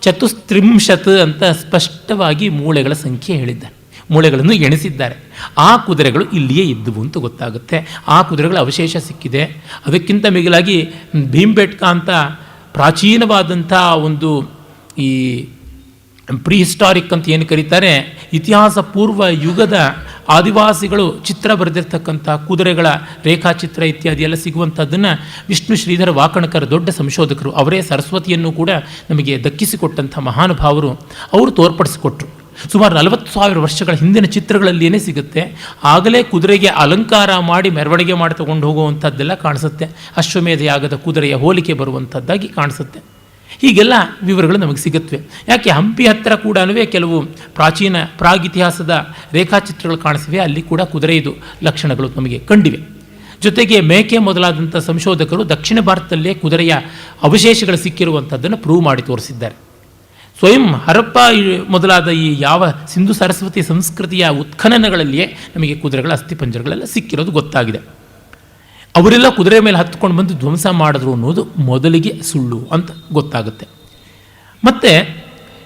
ಚತುಸ್ತ್ರಿಂಶತ್ ಅಂತ ಸ್ಪಷ್ಟವಾಗಿ ಮೂಳೆಗಳ ಸಂಖ್ಯೆ ಹೇಳಿದ್ದಾರೆ. ಮೂಳೆಗಳನ್ನು ಎಣಿಸಿದ್ದಾರೆ. ಆ ಕುದುರೆಗಳು ಇಲ್ಲಿಯೇ ಇದ್ದವು ಅಂತ ಗೊತ್ತಾಗುತ್ತೆ. ಆ ಕುದುರೆಗಳ ಅವಶೇಷ ಸಿಕ್ಕಿದೆ. ಅದಕ್ಕಿಂತ ಮಿಗಿಲಾಗಿ ಭೀಮ್ಬೆಟ್ಕ ಅಂತ ಪ್ರಾಚೀನವಾದಂಥ ಒಂದು ಈ ಪ್ರೀಹಿಸ್ಟಾರಿಕ್ ಅಂತ ಏನು ಕರೀತಾರೆ, ಇತಿಹಾಸ ಪೂರ್ವ ಯುಗದ ಆದಿವಾಸಿಗಳು ಚಿತ್ರ ಬರೆದಿರ್ತಕ್ಕಂಥ ಕುದುರೆಗಳ ರೇಖಾಚಿತ್ರ ಇತ್ಯಾದಿ ಎಲ್ಲ ಸಿಗುವಂಥದ್ದನ್ನು ವಿಷ್ಣು ಶ್ರೀಧರ ವಾಕಣಕರ ದೊಡ್ಡ ಸಂಶೋಧಕರು, ಅವರೇ ಸರಸ್ವತಿಯನ್ನು ಕೂಡ ನಮಗೆ ದಕ್ಕಿಸಿಕೊಟ್ಟಂಥ ಮಹಾನುಭಾವರು, ಅವರು ತೋರ್ಪಡಿಸಿಕೊಟ್ರು. ಸುಮಾರು 40,000 ವರ್ಷಗಳ ಹಿಂದಿನ ಚಿತ್ರಗಳಲ್ಲಿಯೇ ಸಿಗುತ್ತೆ. ಆಗಲೇ ಕುದುರೆಗೆ ಅಲಂಕಾರ ಮಾಡಿ ಮೆರವಣಿಗೆ ಮಾಡಿ ತಗೊಂಡು ಹೋಗುವಂಥದ್ದೆಲ್ಲ ಕಾಣಿಸುತ್ತೆ. ಅಶ್ವಮೇಧ ಯಾಗದ ಕುದುರೆಯ ಹೋಲಿಕೆ ಬರುವಂಥದ್ದಾಗಿ ಕಾಣಿಸುತ್ತೆ. ಹೀಗೆಲ್ಲ ವಿವರಗಳು ನಮಗೆ ಸಿಗುತ್ತವೆ. ಯಾಕೆ ಹಂಪಿ ಹತ್ತಿರ ಕೂಡ ಕೆಲವು ಪ್ರಾಚೀನ ಪ್ರಾಗಿತಿಹಾಸದ ರೇಖಾಚಿತ್ರಗಳು ಕಾಣಿಸಿವೆ. ಅಲ್ಲಿ ಕೂಡ ಕುದುರೆಯದು ಲಕ್ಷಣಗಳು ನಮಗೆ ಕಂಡಿವೆ. ಜೊತೆಗೆ ಮೇಕೆ ಮೊದಲಾದಂಥ ಸಂಶೋಧಕರು ದಕ್ಷಿಣ ಭಾರತದಲ್ಲೇ ಕುದುರೆಯ ಅವಶೇಷಗಳು ಸಿಕ್ಕಿರುವಂಥದ್ದನ್ನು ಪ್ರೂವ್ ಮಾಡಿ ತೋರಿಸಿದ್ದಾರೆ. ಸ್ವಯಂ ಹರಪ್ಪ ಮೊದಲಾದ ಈ ಯಾವ ಸಿಂಧು ಸರಸ್ವತಿ ಸಂಸ್ಕೃತಿಯ ಉತ್ಖನನಗಳಲ್ಲಿಯೇ ನಮಗೆ ಕುದುರೆಗಳ ಅಸ್ಥಿಪಂಜರಗಳೆಲ್ಲ ಸಿಕ್ಕಿರೋದು ಗೊತ್ತಾಗಿದೆ. ಅವರೆಲ್ಲ ಕುದುರೆ ಮೇಲೆ ಹತ್ಕೊಂಡು ಬಂದು ಧ್ವಂಸ ಮಾಡಿದ್ರು ಅನ್ನೋದು ಮೊದಲಿಗೆ ಸುಳ್ಳು ಅಂತ ಗೊತ್ತಾಗುತ್ತೆ. ಮತ್ತು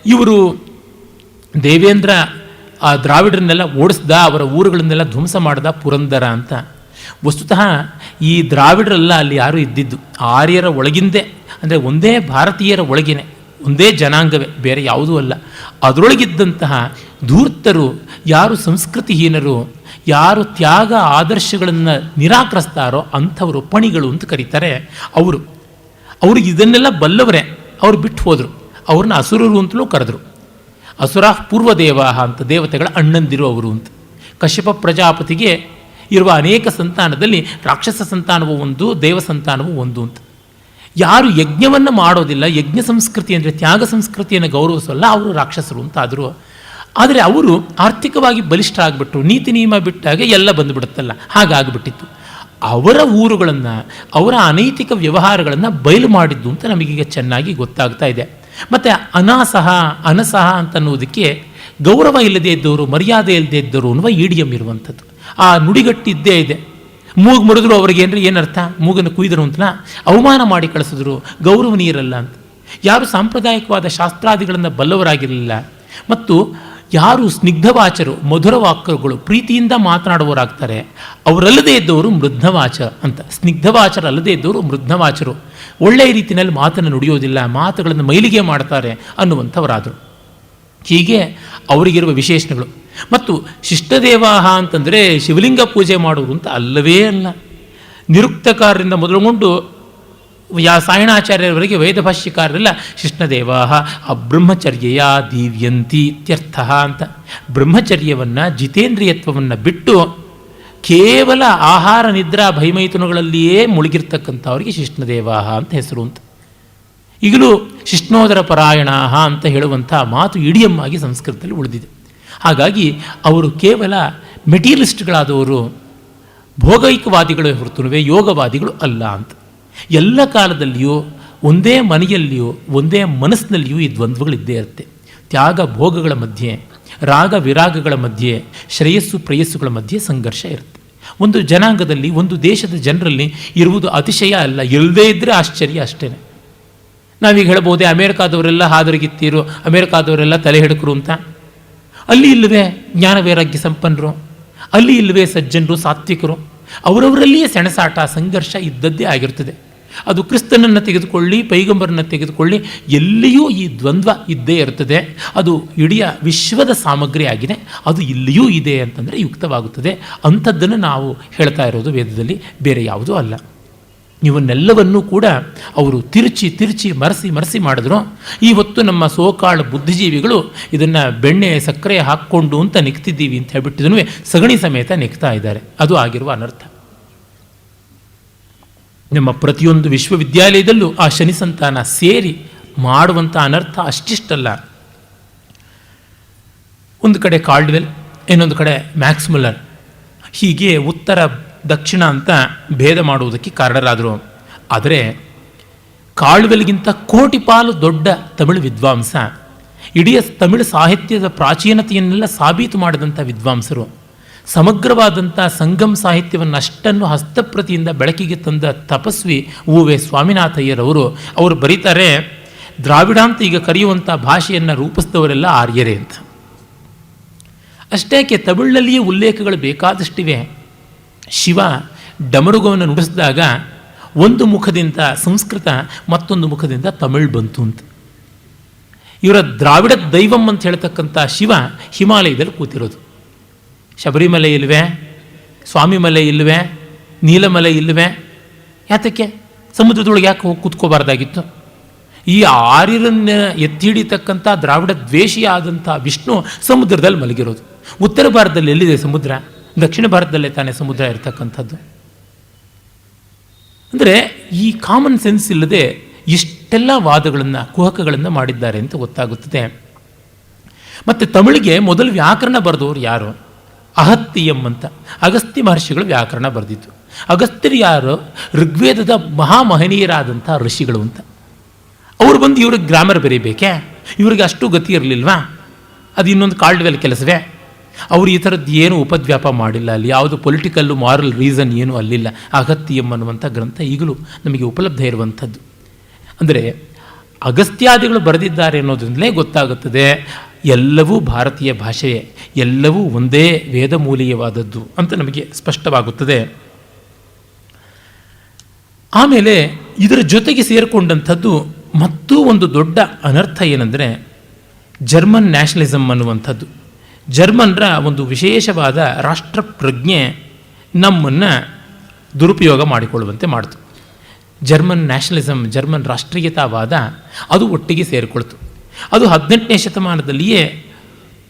ಇವರು ದೇವೇಂದ್ರ ಆ ದ್ರಾವಿಡರನ್ನೆಲ್ಲ ಓಡಿಸ್ದ, ಅವರ ಊರುಗಳನ್ನೆಲ್ಲ ಧ್ವಂಸ ಮಾಡ್ದ ಪುರಂದರ ಅಂತ. ವಸ್ತುತಃ ಈ ದ್ರಾವಿಡರೆಲ್ಲ ಅಲ್ಲಿ ಯಾರೂ ಇದ್ದಿದ್ದು ಆರ್ಯರ ಒಳಗಿಂದೇ, ಅಂದರೆ ಒಂದೇ ಭಾರತೀಯರ ಒಳಗಿನೇ, ಒಂದೇ ಜನಾಂಗವೇ, ಬೇರೆ ಯಾವುದೂ ಅಲ್ಲ. ಅದರೊಳಗಿದ್ದಂತಹ ಧೂರ್ತರು, ಯಾರು ಸಂಸ್ಕೃತಿಹೀನರು, ಯಾರು ತ್ಯಾಗ ಆದರ್ಶಗಳನ್ನು ನಿರಾಕರಿಸ್ತಾರೋ ಅಂಥವರು ಪಣಿಗಳು ಅಂತ ಕರೀತಾರೆ. ಅವ್ರಿಗೆ ಇದನ್ನೆಲ್ಲ ಬಲ್ಲವರೇ, ಅವರು ಬಿಟ್ಟು ಹೋದರು. ಅವ್ರನ್ನ ಅಸುರರು ಅಂತಲೂ ಕರೆದರು. ಅಸುರ ಪೂರ್ವದೇವಾಹ ಅಂತ, ದೇವತೆಗಳ ಅಣ್ಣಂದಿರು ಅವರು ಅಂತ. ಕಶ್ಯಪ ಪ್ರಜಾಪತಿಗೆ ಇರುವ ಅನೇಕ ಸಂತಾನದಲ್ಲಿ ರಾಕ್ಷಸ ಸಂತಾನವೂ ಒಂದು, ದೇವ ಸಂತಾನವೂ ಒಂದು ಅಂತ. ಯಾರು ಯಜ್ಞವನ್ನು ಮಾಡೋದಿಲ್ಲ, ಯಜ್ಞ ಸಂಸ್ಕೃತಿ ಅಂದರೆ ತ್ಯಾಗ ಸಂಸ್ಕೃತಿಯನ್ನು ಗೌರವಿಸೋಲ್ಲ, ಅವರು ರಾಕ್ಷಸರು ಅಂತ ಆದರು. ಆದರೆ ಅವರು ಆರ್ಥಿಕವಾಗಿ ಬಲಿಷ್ಠ ಆಗಿಬಿಟ್ರು. ನೀತಿ ನಿಯಮ ಬಿಟ್ಟಾಗ ಎಲ್ಲ ಬಂದುಬಿಡುತ್ತಲ್ಲ, ಹಾಗಾಗಿಬಿಟ್ಟಿತ್ತು. ಅವರ ಊರುಗಳನ್ನು, ಅವರ ಅನೈತಿಕ ವ್ಯವಹಾರಗಳನ್ನು ಬಯಲು ಮಾಡಿದ್ದು ಅಂತ ನಮಗೀಗ ಚೆನ್ನಾಗಿ ಗೊತ್ತಾಗ್ತಾ ಇದೆ. ಮತ್ತು ಅನಸಹ ಅಂತನ್ನುವುದಕ್ಕೆ ಗೌರವ ಇಲ್ಲದೇ ಇದ್ದವರು, ಮರ್ಯಾದೆ ಇಲ್ಲದೇ ಇದ್ದವರು ಅನ್ನುವ ಇಡಿಯಂ ಇರುವಂಥದ್ದು. ಆ ನುಡಿಗಟ್ಟಿದ್ದೇ ಇದೆ. ಮೂಗು ಮುರಿದ್ರು ಅವ್ರಿಗೆ ಏನರ್ಥ, ಮೂಗನ್ನು ಕುಯ್ದರು ಅಂತಲ, ಅವಮಾನ ಮಾಡಿ ಕಳಿಸಿದ್ರು, ಗೌರವನೀಯರಲ್ಲ ಅಂತ. ಯಾರು ಸಾಂಪ್ರದಾಯಿಕವಾದ ಶಾಸ್ತ್ರಾದಿಗಳನ್ನು ಬಲ್ಲವರಾಗಿರಲಿಲ್ಲ, ಮತ್ತು ಯಾರು ಸ್ನಿಗ್ಧವಾಚರು, ಮಧುರವಾಕ್ಯಗಳು, ಪ್ರೀತಿಯಿಂದ ಮಾತನಾಡುವವರಾಗ್ತಾರೆ, ಅವರಲ್ಲದೇ ಇದ್ದವರು ಮೃದ್ಧವಾಚ ಅಂತ. ಸ್ನಿಗ್ಧವಾಚರಲ್ಲದೇ ಇದ್ದವರು ಮೃದ್ಧವಾಚರು, ಒಳ್ಳೆಯ ರೀತಿಯಲ್ಲಿ ಮಾತನ್ನು ನುಡಿಯೋದಿಲ್ಲ, ಮಾತುಗಳನ್ನು ಮೈಲಿಗೆ ಮಾಡ್ತಾರೆ ಅನ್ನುವಂಥವರಾದರು. ಹೀಗೆ ಅವರಿಗಿರುವ ವಿಶೇಷಣಗಳು. ಮತ್ತು ಶಿಷ್ಟದೇವಾಹ ಅಂತಂದರೆ ಶಿವಲಿಂಗ ಪೂಜೆ ಮಾಡುವುದು ಅಂತ ಅಲ್ಲವೇ ಅಲ್ಲ. ನಿರುಕ್ತಕಾರರಿಂದ ಮೊದಲುಗೊಂಡು ಸಾಯಣಾಚಾರ್ಯರವರೆಗೆ ವೇದ ಭಾಷ್ಯಕಾರರೆಲ್ಲ ಶಿಷ್ಣದೇವಾಹ ಅಬ್ರಹ್ಮಚರ್ಯೆಯ ದೀವ್ಯಂತಿ ಇತ್ಯರ್ಥ ಅಂತ. ಬ್ರಹ್ಮಚರ್ಯವನ್ನು, ಜಿತೇಂದ್ರಿಯತ್ವವನ್ನು ಬಿಟ್ಟು ಕೇವಲ ಆಹಾರ ನಿದ್ರಾ ಭಯಮೈಥುನಗಳಲ್ಲಿಯೇ ಮುಳುಗಿರ್ತಕ್ಕಂಥವ್ರಿಗೆ ಶಿಷ್ಣದೇವಾಹ ಅಂತ ಹೆಸರು ಅಂತ. ಈಗಲೂ ಶಿಷ್ಣೋದರ ಪರಾಯಣಾಹ ಅಂತ ಹೇಳುವಂಥ ಮಾತು ಇಡಿಯಂ ಆಗಿ ಸಂಸ್ಕೃತದಲ್ಲಿ ಉಳಿದಿದೆ. ಹಾಗಾಗಿ ಅವರು ಕೇವಲ ಮೆಟೀರಿಯಲಿಸ್ಟ್ಗಳಾದವರು, ಭೋಗೈಕವಾದಿಗಳೇ ಹೊರತುನುವೆ ಯೋಗವಾದಿಗಳು ಅಲ್ಲ ಅಂತ. ಎಲ್ಲ ಕಾಲದಲ್ಲಿಯೂ ಒಂದೇ ಮನೆಯಲ್ಲಿಯೂ ಒಂದೇ ಮನಸ್ಸಿನಲ್ಲಿಯೂ ಈ ದ್ವಂದ್ವಗಳಿದ್ದೇ ಇರುತ್ತೆ. ತ್ಯಾಗ ಭೋಗಗಳ ಮಧ್ಯೆ, ರಾಗ ವಿರಾಗಗಳ ಮಧ್ಯೆ, ಶ್ರೇಯಸ್ಸು ಪ್ರೇಯಸ್ಸುಗಳ ಮಧ್ಯೆ ಸಂಘರ್ಷ ಇರುತ್ತೆ. ಒಂದು ಜನಾಂಗದಲ್ಲಿ, ಒಂದು ದೇಶದ ಜನರಲ್ಲಿ ಇರುವುದು ಅತಿಶಯ ಅಲ್ಲ, ಇಲ್ಲದೇ ಇದ್ದರೆ ಆಶ್ಚರ್ಯ ಅಷ್ಟೇ. ನಾವೀಗ ಹೇಳ್ಬೋದೇ ಅಮೇರಿಕಾದವರೆಲ್ಲ ಹಾದರಗಿತ್ತೀರು, ಅಮೇರಿಕಾದವರೆಲ್ಲ ತಲೆ ಹಿಡಕರು ಅಂತ. ಅಲ್ಲಿ ಇಲ್ಲವೇ ಜ್ಞಾನ ವೈರಾಗ್ಯ ಸಂಪನ್ನರು, ಅಲ್ಲಿ ಇಲ್ಲವೇ ಸಜ್ಜನರು, ಸಾತ್ವಿಕರು, ಅವರವರಲ್ಲಿಯೇ ಸೆಣಸಾಟ ಸಂಘರ್ಷ ಇದ್ದದ್ದೇ ಆಗಿರ್ತದೆ. ಅದು ಕ್ರಿಸ್ತನನ್ನು ತೆಗೆದುಕೊಳ್ಳಿ, ಪೈಗಂಬರನ್ನು ತೆಗೆದುಕೊಳ್ಳಿ, ಎಲ್ಲಿಯೂ ಈ ದ್ವಂದ್ವ ಇದ್ದೇ ಇರ್ತದೆ. ಅದು ಇಡೀ ವಿಶ್ವದ ಸಾಮಗ್ರಿ ಆಗಿದೆ, ಅದು ಇಲ್ಲಿಯೂ ಇದೆ ಅಂತಂದರೆ ಯುಕ್ತವಾಗುತ್ತದೆ. ಅಂಥದ್ದನ್ನು ನಾವು ಹೇಳ್ತಾ ಇರೋದು ವೇದದಲ್ಲಿ, ಬೇರೆ ಯಾವುದೂ ಅಲ್ಲ. ಇವನ್ನೆಲ್ಲವನ್ನೂ ಕೂಡ ಅವರು ತಿರುಚಿ ಮರೆಸಿ ಮಾಡಿದ್ರು. ಇವತ್ತು ನಮ್ಮ ಸೋಕಾಳು ಬುದ್ಧಿಜೀವಿಗಳು ಇದನ್ನು ಬೆಣ್ಣೆ ಸಕ್ಕರೆ ಹಾಕ್ಕೊಂಡು ಅಂತ ನೆಕ್ತಿದ್ದೀವಿ ಅಂತ ಹೇಳ್ಬಿಟ್ಟಿದನು ಸಗಣಿ ಸಮೇತ ನೆಕ್ತಾ ಇದ್ದಾರೆ. ಅದು ಆಗಿರುವ ಅನರ್ಥ. ನಮ್ಮ ಪ್ರತಿಯೊಂದು ವಿಶ್ವವಿದ್ಯಾಲಯದಲ್ಲೂ ಆ ಶನಿ ಸಂತಾನ ಸೇರಿ ಮಾಡುವಂಥ ಅನರ್ಥ ಅಷ್ಟಿಷ್ಟಲ್ಲ. ಒಂದು ಕಡೆ ಕಾಲ್ಡ್ವೆಲ್, ಇನ್ನೊಂದು ಕಡೆ ಮ್ಯಾಕ್ಸ್ ಮುಲ್ಲರ್, ಹೀಗೆ ಉತ್ತರ ದಕ್ಷಿಣ ಅಂತ ಭೇದ ಮಾಡುವುದಕ್ಕೆ ಕಾರಣರಾದರು. ಆದರೆ ಕಾಲ್ಡ್ವೆಲ್ಗಿಂತ ಕೋಟಿ ಪಾಲು ದೊಡ್ಡ ತಮಿಳು ವಿದ್ವಾಂಸ, ಇಡೀ ತಮಿಳು ಸಾಹಿತ್ಯದ ಪ್ರಾಚೀನತೆಯನ್ನೆಲ್ಲ ಸಾಬೀತು ಮಾಡಿದಂಥ ವಿದ್ವಾಂಸರು, ಸಮಗ್ರವಾದಂಥ ಸಂಗಮ್ ಸಾಹಿತ್ಯವನ್ನು ಅಷ್ಟನ್ನು ಹಸ್ತಪ್ರತಿಯಿಂದ ಬೆಳಕಿಗೆ ತಂದ ತಪಸ್ವಿ ಊವೆ ಸ್ವಾಮಿನಾಥಯ್ಯರವರು. ಅವರು ಬರೀತಾರೆ, ದ್ರಾವಿಡ ಅಂತ ಈಗ ಕರೆಯುವಂಥ ಭಾಷೆಯನ್ನು ರೂಪಿಸಿದವರೆಲ್ಲ ಆರ್ಯರೇ ಅಂತ. ಅಷ್ಟೇಕೆ ತಮಿಳಿನಲ್ಲಿಯೇ ಉಲ್ಲೇಖಗಳು ಬೇಕಾದಷ್ಟಿವೆ. ಶಿವ ಡಮರುಗವನ್ನು ನುಡಿಸಿದಾಗ ಒಂದು ಮುಖದಿಂದ ಸಂಸ್ಕೃತ, ಮತ್ತೊಂದು ಮುಖದಿಂದ ತಮಿಳ್ ಬಂತು ಅಂತ. ಇವರ ದ್ರಾವಿಡ ದೈವಂ ಅಂತ ಹೇಳ್ತಕ್ಕಂಥ ಶಿವ ಹಿಮಾಲಯದಲ್ಲಿ ಕೂತಿರೋದು. ಶಬರಿಮಲೆ ಇಲ್ವೇ, ಸ್ವಾಮಿಮಲೆ ಇಲ್ವೇ, ನೀಲಮಲೆ ಇಲ್ವೇ? ಯಾತಕ್ಕೆ ಸಮುದ್ರದೊಳಗೆ ಯಾಕೆ ಹೋಗಿ ಕೂತ್ಕೋಬಾರ್ದಾಗಿತ್ತು? ಈ ಆರ್ಯರನ್ನ ಎತ್ತಿ ಹಿಡಿತಕ್ಕಂಥ ದ್ರಾವಿಡ ದ್ವೇಷಿಯಾದಂಥ ವಿಷ್ಣು ಸಮುದ್ರದಲ್ಲಿ ಮಲಗಿರೋದು. ಉತ್ತರ ಭಾರತದಲ್ಲಿ ಎಲ್ಲಿದೆ ಸಮುದ್ರ? ದಕ್ಷಿಣ ಭಾರತದಲ್ಲೇ ತಾನೇ ಸಮುದ್ರ ಇರತಕ್ಕಂಥದ್ದು. ಅಂದರೆ ಈ ಕಾಮನ್ ಸೆನ್ಸ್ ಇಲ್ಲದೆ ಇಷ್ಟೆಲ್ಲ ವಾದಗಳನ್ನು, ಕುಹಕಗಳನ್ನು ಮಾಡಿದ್ದಾರೆ ಅಂತ ಗೊತ್ತಾಗುತ್ತದೆ. ಮತ್ತು ತಮಿಳಿಗೆ ಮೊದಲು ವ್ಯಾಕರಣ ಬರೆದವರು ಯಾರು? ಅಹತ್ಯಂ ಅಂತ ಅಗಸ್ತ್ಯ ಮಹರ್ಷಿಗಳು ವ್ಯಾಕರಣ ಬರೆದಿತ್ತು. ಅಗಸ್ತ್ಯರು ಯಾರು? ಋಗ್ವೇದದ ಮಹಾಮಹನೀಯರಾದಂಥ ಋಷಿಗಳು ಅಂತ. ಅವರು ಬಂದು ಇವ್ರಿಗೆ ಗ್ರಾಮರ್ ಬರೀಬೇಕೆ? ಇವರಿಗೆ ಅಷ್ಟು ಗತಿ ಇರಲಿಲ್ವಾ? ಅದು ಇನ್ನೊಂದು ಕಾಲ್ಡ್ವೆಲ್ ಕೆಲಸವೇ? ಅವರು ಈ ಥರದ್ದು ಏನು ಉಪದ್ವ್ಯಾಪ ಮಾಡಿಲ್ಲ. ಅಲ್ಲಿ ಯಾವುದು ಪೊಲಿಟಿಕಲ್ಲು ಮಾರಲ್ ರೀಸನ್ ಏನೂ ಅಲ್ಲಿಲ್ಲ. ಅಗತ್ಯಂ ಅನ್ನುವಂಥ ಗ್ರಂಥ ಈಗಲೂ ನಮಗೆ ಉಪಲಬ್ಧ ಇರುವಂಥದ್ದು. ಅಂದರೆ ಅಗಸ್ತ್ಯಾದಿಗಳು ಬರೆದಿದ್ದಾರೆ ಅನ್ನೋದ್ರಿಂದಲೇ ಗೊತ್ತಾಗುತ್ತದೆ ಎಲ್ಲವೂ ಭಾರತೀಯ ಭಾಷೆಯೇ, ಎಲ್ಲವೂ ಒಂದೇ ವೇದಮೂಲೀಯವಾದದ್ದು ಅಂತ ನಮಗೆ ಸ್ಪಷ್ಟವಾಗುತ್ತದೆ. ಆಮೇಲೆ ಇದರ ಜೊತೆಗೆ ಸೇರಿಕೊಂಡಂಥದ್ದು ಮತ್ತೂ ಒಂದು ದೊಡ್ಡ ಅನರ್ಥ ಏನೆಂದರೆ ಜರ್ಮನ್ ನ್ಯಾಷನಲಿಸಮ್ ಅನ್ನುವಂಥದ್ದು. ಜರ್ಮನ್ರ ಒಂದು ವಿಶೇಷವಾದ ರಾಷ್ಟ್ರ ಪ್ರಜ್ಞೆ ನಮ್ಮನ್ನು ದುರುಪಯೋಗ ಮಾಡಿಕೊಳ್ಳುವಂತೆ ಮಾಡಿತು. ಜರ್ಮನ್ ನ್ಯಾಷನಲಿಸಮ್, ಜರ್ಮನ್ ರಾಷ್ಟ್ರೀಯತಾವಾದ ಅದು ಒಟ್ಟಿಗೆ ಸೇರಿಕೊಳ್ತು. ಅದು 18ನೇ ಶತಮಾನದಲ್ಲಿಯೇ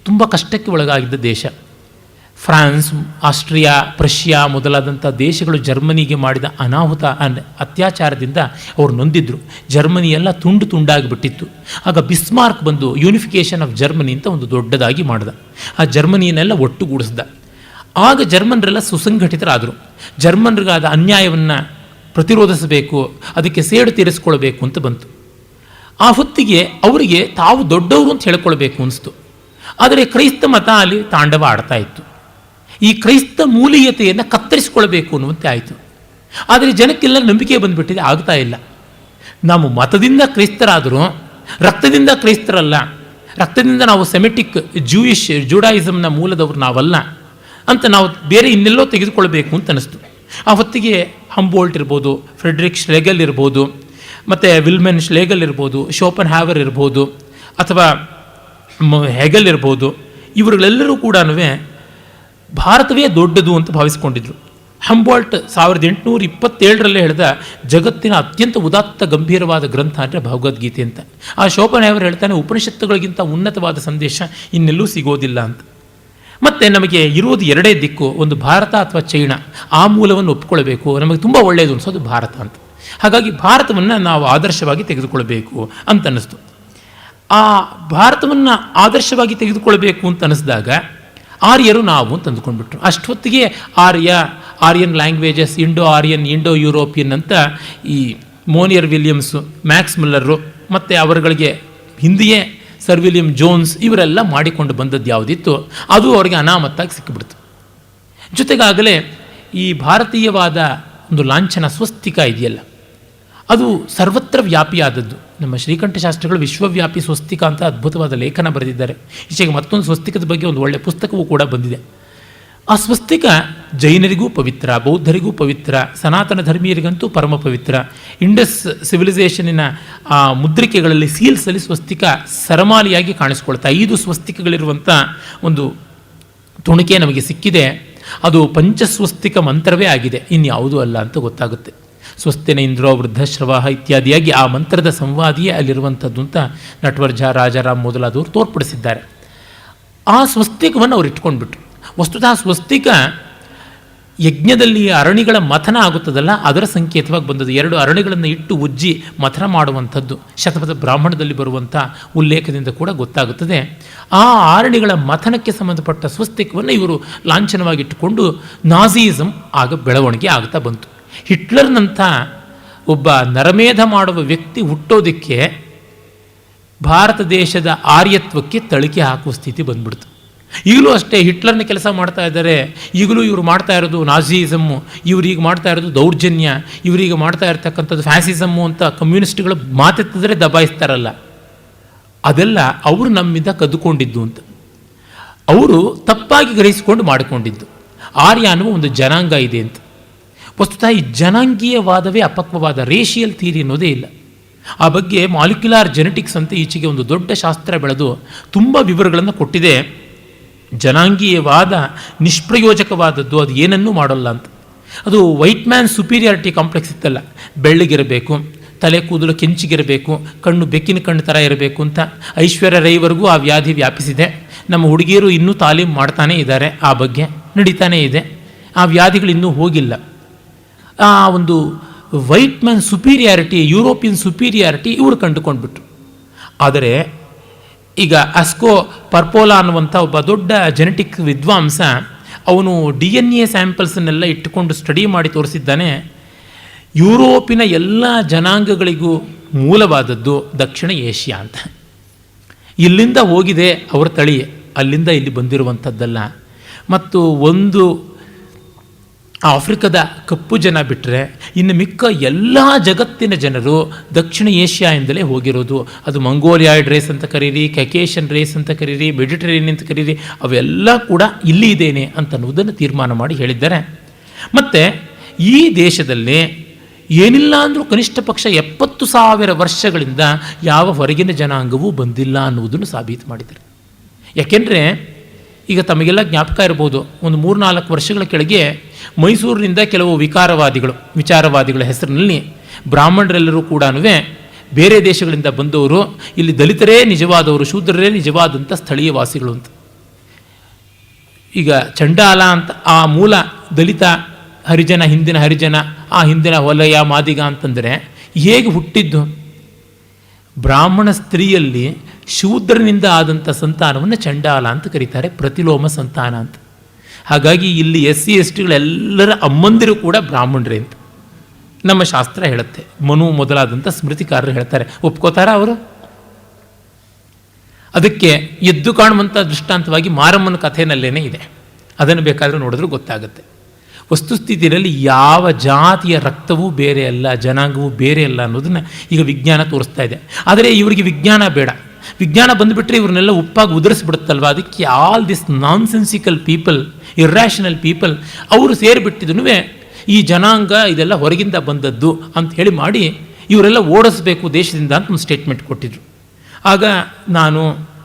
ತುಂಬ ಕಷ್ಟಕ್ಕೆ ಒಳಗಾಗಿದ್ದ ದೇಶ. ಫ್ರಾನ್ಸ್, ಆಸ್ಟ್ರಿಯಾ, ಪ್ರಷ್ಯಾ ಮೊದಲಾದಂಥ ದೇಶಗಳು ಜರ್ಮನಿಗೆ ಮಾಡಿದ ಅನಾಹುತ, ಅತ್ಯಾಚಾರದಿಂದ ಅವರು ನೊಂದಿದ್ರು. ಜರ್ಮನಿ ಎಲ್ಲ ತುಂಡು ತುಂಡಾಗಿಬಿಟ್ಟಿತ್ತು. ಆಗ ಬಿಸ್ಮಾರ್ಕ್ ಬಂದು ಯೂನಿಫಿಕೇಷನ್ ಆಫ್ ಜರ್ಮನಿ ಅಂತ ಒಂದು ದೊಡ್ಡದಾಗಿ ಮಾಡಿದ. ಆ ಜರ್ಮನಿಯನ್ನೆಲ್ಲ ಒಟ್ಟುಗೂಡಿಸ್ದ. ಆಗ ಜರ್ಮನ್ರೆಲ್ಲ ಸುಸಂಘಟಿತರಾದರು. ಜರ್ಮನ್ರಿಗಾದ ಅನ್ಯಾಯವನ್ನು ಪ್ರತಿರೋಧಿಸಬೇಕು, ಅದಕ್ಕೆ ಸೇಡು ತೀರಿಸ್ಕೊಳ್ಬೇಕು ಅಂತ ಬಂತು. ಆ ಹೊತ್ತಿಗೆ ಅವರಿಗೆ ತಾವು ದೊಡ್ಡವರು ಅಂತ ಹೇಳ್ಕೊಳ್ಬೇಕು ಅನಿಸ್ತು. ಆದರೆ ಕ್ರೈಸ್ತ ಮತ ಅಲ್ಲಿ ತಾಂಡವ ಆಡ್ತಾ ಇತ್ತು. ಈ ಕ್ರೈಸ್ತ ಮೂಲೀಯತೆಯನ್ನು ಕತ್ತರಿಸಿಕೊಳ್ಬೇಕು ಅನ್ನುವಂತೆ ಆಯಿತು. ಆದರೆ ಜನಕ್ಕೆಲ್ಲ ನಂಬಿಕೆ ಬಂದುಬಿಟ್ಟಿದೆ, ಆಗ್ತಾ ಇಲ್ಲ. ನಾವು ಮತದಿಂದ ಕ್ರೈಸ್ತರಾದರೂ ರಕ್ತದಿಂದ ಕ್ರೈಸ್ತರಲ್ಲ. ರಕ್ತದಿಂದ ನಾವು ಸೆಮೆಟಿಕ್, ಜೂಯಿಷ್, ಜೂಡಾಯಿಸಮ್ನ ಮೂಲದವರು ನಾವಲ್ಲ ಅಂತ ನಾವು ಬೇರೆ ಇನ್ನೆಲ್ಲೋ ತೆಗೆದುಕೊಳ್ಬೇಕು ಅಂತ ಅನ್ನಿಸ್ತು. ಆ ಹೊತ್ತಿಗೆ ಹಂಬೋಲ್ಟ್ ಇರ್ಬೋದು, ಫ್ರೆಡ್ರಿಕ್ ಶ್ಲೆಗಲ್ ಇರ್ಬೋದು, ಮತ್ತು ವಿಲ್ಮೆನ್ ಶ್ಲೇಗಲ್ ಇರ್ಬೋದು, ಶೋಪನ್ ಹ್ಯಾವರ್ ಇರ್ಬೋದು, ಅಥವಾ ಹೆಗಲ್ ಇರ್ಬೋದು. ಇವರುಗಳೆಲ್ಲರೂ ಕೂಡ ಭಾರತವೇ ದೊಡ್ಡದು ಅಂತ ಭಾವಿಸಿಕೊಂಡಿದ್ರು. ಹಂಬೋಲ್ಟ್ 1827 ಹೇಳಿದ ಜಗತ್ತಿನ ಅತ್ಯಂತ ಉದಾತ್ತ ಗಂಭೀರವಾದ ಗ್ರಂಥ ಅಂದರೆ ಭಗವದ್ಗೀತೆ ಅಂತ. ಆ ಶೋಪನ್ ಹ್ಯಾವರ್ ಹೇಳ್ತಾನೆ, ಉಪನಿಷತ್ತುಗಳಿಗಿಂತ ಉನ್ನತವಾದ ಸಂದೇಶ ಇನ್ನೆಲ್ಲೂ ಸಿಗೋದಿಲ್ಲ ಅಂತ. ಮತ್ತು ನಮಗೆ ಇರುವುದು ಎರಡೇ ದಿಕ್ಕು, ಒಂದು ಭಾರತ ಅಥವಾ ಚೈನಾ. ಆ ಮೂಲವನ್ನು ಒಪ್ಪಿಕೊಳ್ಬೇಕು, ನಮಗೆ ತುಂಬ ಒಳ್ಳೆಯದು ಅನಿಸೋದು ಭಾರತ ಅಂತ. ಹಾಗಾಗಿ ಭಾರತವನ್ನು ನಾವು ಆದರ್ಶವಾಗಿ ತೆಗೆದುಕೊಳ್ಬೇಕು ಅಂತ ಅನ್ನಿಸ್ತು. ಆ ಭಾರತವನ್ನು ಆದರ್ಶವಾಗಿ ತೆಗೆದುಕೊಳ್ಬೇಕು ಅಂತ ಅನ್ನಿಸಿದಾಗ ಆರ್ಯರು ನಾವು ಅಂತ ಅಂದುಕೊಂಡ್ಬಿಟ್ರು. ಅಷ್ಟೊತ್ತಿಗೆ Aryan languages, Indo Aryan, Indo European ಅಂತ ಈ ಮೋನಿಯರ್ ವಿಲಿಯಮ್ಸು, ಮ್ಯಾಕ್ಸ್ ಮಿಲ್ಲರು ಮತ್ತು ಅವರುಗಳಿಗೆ ಹಿಂದಿಯೇ ಸರ್ ವಿಲಿಯಂ ಜೋನ್ಸ್ ಇವರೆಲ್ಲ ಮಾಡಿಕೊಂಡು ಬಂದದ್ದು ಯಾವುದಿತ್ತು ಅದು ಅವರಿಗೆ ಅನಾಮತ್ತಾಗಿ ಸಿಕ್ಕಿಬಿಡ್ತು. ಜೊತೆಗಾಗಲೇ ಈ ಭಾರತೀಯವಾದ ಒಂದು ಲಾಂಛನ ಸ್ವಸ್ತಿಕ ಇದೆಯಲ್ಲ, ಅದು ಸರ್ವತ್ರ ವ್ಯಾಪಿಯಾದದ್ದು. ನಮ್ಮ ಶ್ರೀಕಂಠಶಾಸ್ತ್ರಿಗಳು ವಿಶ್ವವ್ಯಾಪಿ ಸ್ವಸ್ತಿಕ ಅಂತ ಅದ್ಭುತವಾದ ಲೇಖನ ಬರೆದಿದ್ದಾರೆ. ಈಚೆಗೆ ಮತ್ತೊಂದು ಸ್ವಸ್ತಿಕದ ಬಗ್ಗೆ ಒಂದು ಒಳ್ಳೆಯ ಪುಸ್ತಕವೂ ಕೂಡ ಬಂದಿದೆ. ಆ ಸ್ವಸ್ತಿಕ ಜೈನರಿಗೂ ಪವಿತ್ರ, ಬೌದ್ಧರಿಗೂ ಪವಿತ್ರ, ಸನಾತನ ಧರ್ಮೀಯರಿಗಂತೂ ಪರಮ ಪವಿತ್ರ. ಇಂಡಸ್ ಸಿವಿಲೈಸೇಷನಿನ ಆ ಮುದ್ರಿಕೆಗಳಲ್ಲಿ, ಸೀಲ್ಸಲ್ಲಿ ಸ್ವಸ್ತಿಕ ಸರಮಾಲಿಯಾಗಿ ಕಾಣಿಸ್ಕೊಳ್ತಾ 5 ಸ್ವಸ್ತಿಕಗಳಿರುವಂಥ ಒಂದು ತುಣಿಕೆ ನಮಗೆ ಸಿಕ್ಕಿದೆ. ಅದು ಪಂಚಸ್ವಸ್ತಿಕ ಮಂತ್ರವೇ ಆಗಿದೆ, ಇನ್ಯಾವುದೂ ಅಲ್ಲ ಅಂತ ಗೊತ್ತಾಗುತ್ತೆ. ಸ್ವಸ್ತಿನ ಇಂದ್ರೋ ವೃದ್ಧಶ್ರವ ಇತ್ಯಾದಿಯಾಗಿ ಆ ಮಂತ್ರದ ಸಂವಾದಿಯೇ ಅಲ್ಲಿರುವಂಥದ್ದು ಅಂತ ನಟವರ್ಜ, ರಾಜಾರಾಮ್ ಮೊದಲಾದವರು ತೋರ್ಪಡಿಸಿದ್ದಾರೆ. ಆ ಸ್ವಸ್ತಿಕವನ್ನು ಅವ್ರು ಇಟ್ಕೊಂಡ್ಬಿಟ್ರು. ವಸ್ತುತಃ ಸ್ವಸ್ತಿಕ ಯಜ್ಞದಲ್ಲಿ ಅರಣಿಗಳ ಮಥನ ಆಗುತ್ತದಲ್ಲ, ಅದರ ಸಂಕೇತವಾಗಿ ಬಂದದ್ದು. 2 ಅರಣಿಗಳನ್ನು ಇಟ್ಟು ಉಜ್ಜಿ ಮಥನ ಮಾಡುವಂಥದ್ದು ಶತಪಥ ಬ್ರಾಹ್ಮಣದಲ್ಲಿ ಬರುವಂಥ ಉಲ್ಲೇಖದಿಂದ ಕೂಡ ಗೊತ್ತಾಗುತ್ತದೆ. ಆ ಅರಣಿಗಳ ಮಥನಕ್ಕೆ ಸಂಬಂಧಪಟ್ಟ ಸ್ವಸ್ತಿಕವನ್ನು ಇವರು ಲಾಂಛನವಾಗಿಟ್ಟುಕೊಂಡು ನಾಝಿಸಮ್ ಆಗ ಬೆಳವಣಿಗೆ ಆಗ್ತಾ ಬಂತು. ಹಿಟ್ಲರ್ನಂಥ ಒಬ್ಬ ನರಮೇಧ ಮಾಡುವ ವ್ಯಕ್ತಿ ಹುಟ್ಟೋದಕ್ಕೆ ಭಾರತ ದೇಶದ ಆರ್ಯತ್ವಕ್ಕೆ ತಳಿಕೆ ಹಾಕುವ ಸ್ಥಿತಿ ಬಂದ್ಬಿಡ್ತು. ಈಗಲೂ ಅಷ್ಟೇ ಹಿಟ್ಲರ್ನ ಕೆಲಸ ಮಾಡ್ತಾ ಇದ್ದಾರೆ. ಈಗಲೂ ಇವರು ಮಾಡ್ತಾ ಇರೋದು ನಾಝಿಸಮ್ಮು, ಇವರೀಗ ಮಾಡ್ತಾ ಇರೋದು ದೌರ್ಜನ್ಯ, ಇವರೀಗ ಮಾಡ್ತಾ ಇರ್ತಕ್ಕಂಥದ್ದು ಫ್ಯಾಸಿಸಮ್ಮು ಅಂತ ಕಮ್ಯುನಿಸ್ಟ್ಗಳು ಮಾತೆತ್ತಿದ್ರೆ ದಬಾಯಿಸ್ತಾರಲ್ಲ, ಅದೆಲ್ಲ ಅವರು ನಮ್ಮಿಂದ ಕದ್ದುಕೊಂಡಿದ್ದು ಅಂತ. ಅವರು ತಪ್ಪಾಗಿ ಗ್ರಹಿಸಿಕೊಂಡು ಮಾಡಿಕೊಂಡಿದ್ದು ಆರ್ಯ ಅನ್ನುವ ಒಂದು ಜನಾಂಗ ಇದೆ ಅಂತ. ವಸ್ತುತಃ ಈ ಜನಾಂಗೀಯವಾದವೇ ಅಪಕ್ವವಾದ, ರೇಷಿಯಲ್ ಥಿಯರಿ ಅನ್ನೋದೇ ಇಲ್ಲ. ಆ ಬಗ್ಗೆ ಮಾಲಿಕ್ಯುಲಾರ್ ಜೆನೆಟಿಕ್ಸ್ ಅಂತ ಈಚೆಗೆ ಒಂದು ದೊಡ್ಡ ಶಾಸ್ತ್ರ ಬೆಳೆದು ತುಂಬ ವಿವರಗಳನ್ನು ಕೊಟ್ಟಿದೆ. ಜನಾಂಗೀಯವಾದ ನಿಷ್ಪ್ರಯೋಜಕವಾದದ್ದು, ಅದು ಏನನ್ನೂ ಮಾಡೋಲ್ಲ ಅಂತ. ಅದು ವೈಟ್ ಮ್ಯಾನ್ ಸುಪೀರಿಯಾರಿಟಿ ಕಾಂಪ್ಲೆಕ್ಸ್ ಇತ್ತಲ್ಲ, ಬೆಳ್ಳಗಿರಬೇಕು, ತಲೆ ಕೂದಲು ಕೆಂಚಿಗಿರಬೇಕು, ಕಣ್ಣು ಬೆಕ್ಕಿನ ಕಣ್ಣು ಥರ ಇರಬೇಕು ಅಂತ ಐಶ್ವರ್ಯ ರೈವರೆಗೂ ಆ ವ್ಯಾಧಿ ವ್ಯಾಪಿಸಿದೆ. ನಮ್ಮ ಹುಡುಗಿಯರು ಇನ್ನೂ ತಾಲೀಮು ಮಾಡ್ತಾನೇ ಇದ್ದಾರೆ, ಆ ಬಗ್ಗೆ ನಡೀತಾನೇ ಇದೆ. ಆ ವ್ಯಾಧಿಗಳು ಇನ್ನೂ ಹೋಗಿಲ್ಲ. ಆ ಒಂದು white man superiority, European superiority ಇವರು ಕಂಡುಕೊಂಡ್ಬಿಟ್ರು. ಆದರೆ ಈಗ ಅಸ್ಕೋ ಪರ್ಪೋಲಾ ಅನ್ನುವಂಥ ಒಬ್ಬ ದೊಡ್ಡ ಜೆನೆಟಿಕ್ ವಿದ್ವಾಂಸ, ಅವನು DNA ಸ್ಯಾಂಪಲ್ಸನ್ನೆಲ್ಲ ಇಟ್ಟುಕೊಂಡು ಸ್ಟಡಿ ಮಾಡಿ ತೋರಿಸಿದ್ದಾನೆ. ಯುರೋಪಿನ ಎಲ್ಲ ಜನಾಂಗಗಳಿಗೂ ಮೂಲವಾದದ್ದು ದಕ್ಷಿಣ ಏಷ್ಯಾ ಅಂತ. ಇಲ್ಲಿಂದ ಹೋಗಿದೆ ಅವರ ತಳಿ, ಅಲ್ಲಿಂದ ಇಲ್ಲಿ ಬಂದಿರುವಂಥದ್ದಲ್ಲ. ಮತ್ತು ಒಂದು ಆಫ್ರಿಕಾದ ಕಪ್ಪು ಜನ ಬಿಟ್ಟರೆ ಇನ್ನು ಮಿಕ್ಕ ಎಲ್ಲ ಜಗತ್ತಿನ ಜನರು ದಕ್ಷಿಣ ಏಷ್ಯಾಯಿಂದಲೇ ಹೋಗಿರೋದು. ಅದು ಮಂಗೋಲಿಯಾಯ್ಡ್ ರೇಸ್ ಅಂತ ಕರೀರಿ, ಕೆಕೇಶನ್ ರೇಸ್ ಅಂತ ಕರೀರಿ, ಮೆಡಿಟರೇನಿಯನ್ ಅಂತ ಕರೀರಿ, ಅವೆಲ್ಲ ಕೂಡ ಇಲ್ಲಿ ಇದ್ದೇನೆ ಅಂತನ್ನುವುದನ್ನು ತೀರ್ಮಾನ ಮಾಡಿ ಹೇಳಿದ್ದಾರೆ. ಮತ್ತು ಈ ದೇಶದಲ್ಲಿ ಏನಿಲ್ಲ ಅಂದರೂ ಕನಿಷ್ಠ ಪಕ್ಷ 70,000 ವರ್ಷಗಳಿಂದ ಯಾವ ಹೊರಗಿನ ಜನಾಂಗವೂ ಬಂದಿಲ್ಲ ಅನ್ನುವುದನ್ನು ಸಾಬೀತು ಮಾಡಿದ್ದಾರೆ. ಯಾಕೆಂದರೆ ಈಗ ತಮಗೆಲ್ಲ ಜ್ಞಾಪಕ ಇರ್ಬೋದು, ಒಂದು 3-4 ವರ್ಷಗಳ ಕೆಳಗೆ ಮೈಸೂರಿನಿಂದ ಕೆಲವು ವಿಚಾರವಾದಿಗಳ ಹೆಸರಿನಲ್ಲಿ ಬ್ರಾಹ್ಮಣರೆಲ್ಲರೂ ಕೂಡ ಬೇರೆ ದೇಶಗಳಿಂದ ಬಂದವರು, ಇಲ್ಲಿ ದಲಿತರೇ ನಿಜವಾದವರು, ಶೂದ್ರರೇ ನಿಜವಾದಂಥ ಸ್ಥಳೀಯ ವಾಸಿಗಳು ಅಂತ. ಈಗ ಚಂಡಾಲ ಅಂತ ಆ ಮೂಲ ದಲಿತ ಹರಿಜನ, ಹಿಂದಿನ ಹರಿಜನ, ಆ ಹಿಂದಿನ ವಲಯ ಮಾದಿಗ ಅಂತಂದರೆ ಹೇಗೆ ಹುಟ್ಟಿದ್ದು? ಬ್ರಾಹ್ಮಣ ಸ್ತ್ರೀಯಲ್ಲಿ ಶೂದ್ರನಿಂದ ಆದಂಥ ಸಂತಾನವನ್ನು ಚಂಡಾಲ ಅಂತ ಕರೀತಾರೆ, ಪ್ರತಿಲೋಮ ಸಂತಾನ ಅಂತ. ಹಾಗಾಗಿ ಇಲ್ಲಿ SC STಗಳೆಲ್ಲರ ಅಮ್ಮಂದಿರು ಕೂಡ ಬ್ರಾಹ್ಮಣರೇ ಅಂತ ನಮ್ಮ ಶಾಸ್ತ್ರ ಹೇಳುತ್ತೆ. ಮನು ಮೊದಲಾದಂಥ ಸ್ಮೃತಿಕಾರರು ಹೇಳ್ತಾರೆ. ಒಪ್ಕೋತಾರ ಅವರು? ಅದಕ್ಕೆ ಎದ್ದು ಕಾಣುವಂಥ ದೃಷ್ಟಾಂತವಾಗಿ ಮಾರಮ್ಮನ ಕಥೆನಲ್ಲೇನೇ ಇದೆ. ಅದನ್ನು ಬೇಕಾದರೂ ನೋಡಿದ್ರೂ ಗೊತ್ತಾಗುತ್ತೆ. ವಸ್ತುಸ್ಥಿತಿಯಲ್ಲಿ ಯಾವ ಜಾತಿಯ ರಕ್ತವೂ ಬೇರೆ ಅಲ್ಲ, ಜನಾಂಗವೂ ಬೇರೆ ಅಲ್ಲ ಅನ್ನೋದನ್ನು ಈಗ ವಿಜ್ಞಾನ ತೋರಿಸ್ತಾ ಇದೆ. ಆದರೆ ಇವರಿಗೆ ವಿಜ್ಞಾನ ಬೇಡ. ವಿಜ್ಞಾನ ಬಂದುಬಿಟ್ರೆ ಇವ್ರನ್ನೆಲ್ಲ ಉಪ್ಪಾಗಿ ಉದುರಿಸ್ಬಿಡುತ್ತಲ್ವ. ಅದಕ್ಕೆ all this nonsensical people, irrational people ಅವರು ಸೇರಿಬಿಟ್ಟಿದ್ದು ಈ ಜನಾಂಗ ಇದೆಲ್ಲ ಹೊರಗಿಂದ ಬಂದದ್ದು ಅಂತ ಹೇಳಿ ಮಾಡಿ ಇವರೆಲ್ಲ ಓಡಿಸ್ಬೇಕು ದೇಶದಿಂದ ಅಂತ ಒಂದು ಸ್ಟೇಟ್ಮೆಂಟ್ ಕೊಟ್ಟಿದ್ರು. ಆಗ ನಾನು,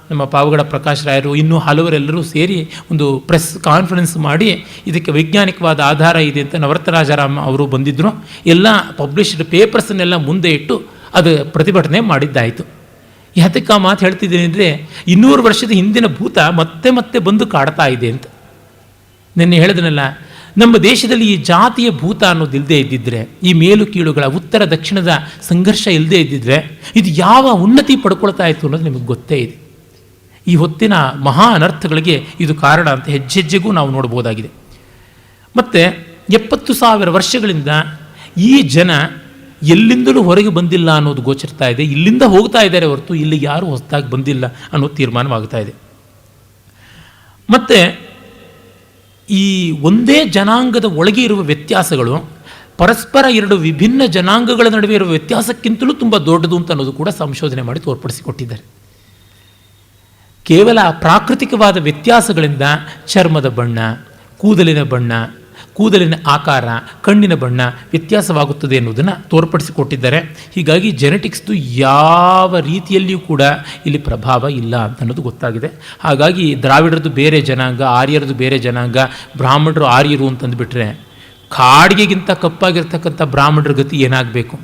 ನಮ್ಮ ಪಾವಗಡ ಪ್ರಕಾಶ್ ರಾಯರು, ಇನ್ನೂ ಹಲವರೆಲ್ಲರೂ ಸೇರಿ ಒಂದು ಪ್ರೆಸ್ ಕಾನ್ಫರೆನ್ಸ್ ಮಾಡಿ ಇದಕ್ಕೆ ವೈಜ್ಞಾನಿಕವಾದ ಆಧಾರ ಇದೆ ಅಂತ ನವರತ್ನರಾಜಾರಾಮ್ ಅವರು ಬಂದಿದ್ದರು. ಎಲ್ಲ ಪಬ್ಲಿಷ್ಡ್ ಪೇಪರ್ಸನ್ನೆಲ್ಲ ಮುಂದೆ ಇಟ್ಟು ಅದು ಪ್ರತಿಭಟನೆ ಮಾಡಿದ್ದಾಯಿತು. ಯಾತಕ್ಕೆ ಆ ಮಾತು ಹೇಳ್ತಿದ್ದೀನಿ ಅಂದರೆ, 200 ವರ್ಷದ ಹಿಂದಿನ ಭೂತ ಮತ್ತೆ ಮತ್ತೆ ಬಂದು ಕಾಡ್ತಾ ಇದೆ ಅಂತ. ನಿನ್ನೆ ಹೇಳಿದನಲ್ಲ, ನಮ್ಮ ದೇಶದಲ್ಲಿ ಈ ಜಾತಿಯ ಭೂತ ಅನ್ನೋದು ಇಲ್ಲದೆ ಇದ್ದಿದ್ರೆ, ಈ ಮೇಲು ಕೀಳುಗಳ ಉತ್ತರ ದಕ್ಷಿಣದ ಸಂಘರ್ಷ ಇಲ್ಲದೆ ಇದ್ದಿದ್ರೆ ಇದು ಯಾವ ಉನ್ನತಿ ಪಡ್ಕೊಳ್ತಾ ಇತ್ತು ಅನ್ನೋದು ನಿಮಗೆ ಗೊತ್ತೇ ಇದೆ. ಈ ಹೊತ್ತಿನ ಮಹಾ ಅನರ್ಥಗಳಿಗೆ ಇದು ಕಾರಣ ಅಂತ ಹೆಜ್ಜೆಜ್ಜೆಗೂ ನಾವು ನೋಡ್ಬೋದಾಗಿದೆ. ಮತ್ತು 70,000 ವರ್ಷಗಳಿಂದ ಈ ಜನ ಎಲ್ಲಿಂದಲೂ ಹೊರಗೆ ಬಂದಿಲ್ಲ ಅನ್ನೋದು ಗೋಚರಿಸ್ತಾ ಇದೆ. ಇಲ್ಲಿಂದ ಹೋಗ್ತಾ ಇದ್ದಾರೆ ಹೊರತು ಇಲ್ಲಿ ಯಾರೂ ಹೊಸದಾಗಿ ಬಂದಿಲ್ಲ ಅನ್ನೋದು ತೀರ್ಮಾನವಾಗ್ತಾ ಇದೆ. ಮತ್ತು ಈ ಒಂದೇ ಜನಾಂಗದ ಒಳಗೆ ಇರುವ ವ್ಯತ್ಯಾಸಗಳು ಪರಸ್ಪರ 2 ವಿಭಿನ್ನ ಜನಾಂಗಗಳ ನಡುವೆ ಇರುವ ವ್ಯತ್ಯಾಸಕ್ಕಿಂತಲೂ ತುಂಬ ದೊಡ್ಡದು ಅಂತ ಅನ್ನೋದು ಕೂಡ ಸಂಶೋಧನೆ ಮಾಡಿ ತೋರ್ಪಡಿಸಿಕೊಟ್ಟಿದ್ದಾರೆ. ಕೇವಲ ಪ್ರಾಕೃತಿಕವಾದ ವ್ಯತ್ಯಾಸಗಳಿಂದ ಚರ್ಮದ ಬಣ್ಣ, ಕೂದಲಿನ ಬಣ್ಣ, ಕೂದಲಿನ ಆಕಾರ, ಕಣ್ಣಿನ ಬಣ್ಣ ವ್ಯತ್ಯಾಸವಾಗುತ್ತದೆ ಎನ್ನುವುದನ್ನು ತೋರ್ಪಡಿಸಿಕೊಟ್ಟಿದ್ದಾರೆ. ಹೀಗಾಗಿ ಜೆನೆಟಿಕ್ಸ್ದು ಯಾವ ರೀತಿಯಲ್ಲಿಯೂ ಕೂಡ ಇಲ್ಲಿ ಪ್ರಭಾವ ಇಲ್ಲ ಅಂತ ಅನ್ನೋದು ಗೊತ್ತಾಗಿದೆ. ಹಾಗಾಗಿ ದ್ರಾವಿಡರದು ಬೇರೆ ಜನಾಂಗ, ಆರ್ಯರದು ಬೇರೆ ಜನಾಂಗ, ಬ್ರಾಹ್ಮಣರು ಆರ್ಯರು ಅಂತಂದುಬಿಟ್ರೆ ಕಾಡಿಗೆಗಿಂತ ಕಪ್ಪಾಗಿರ್ತಕ್ಕಂಥ ಬ್ರಾಹ್ಮಣರ ಗತಿ ಏನಾಗಬೇಕು?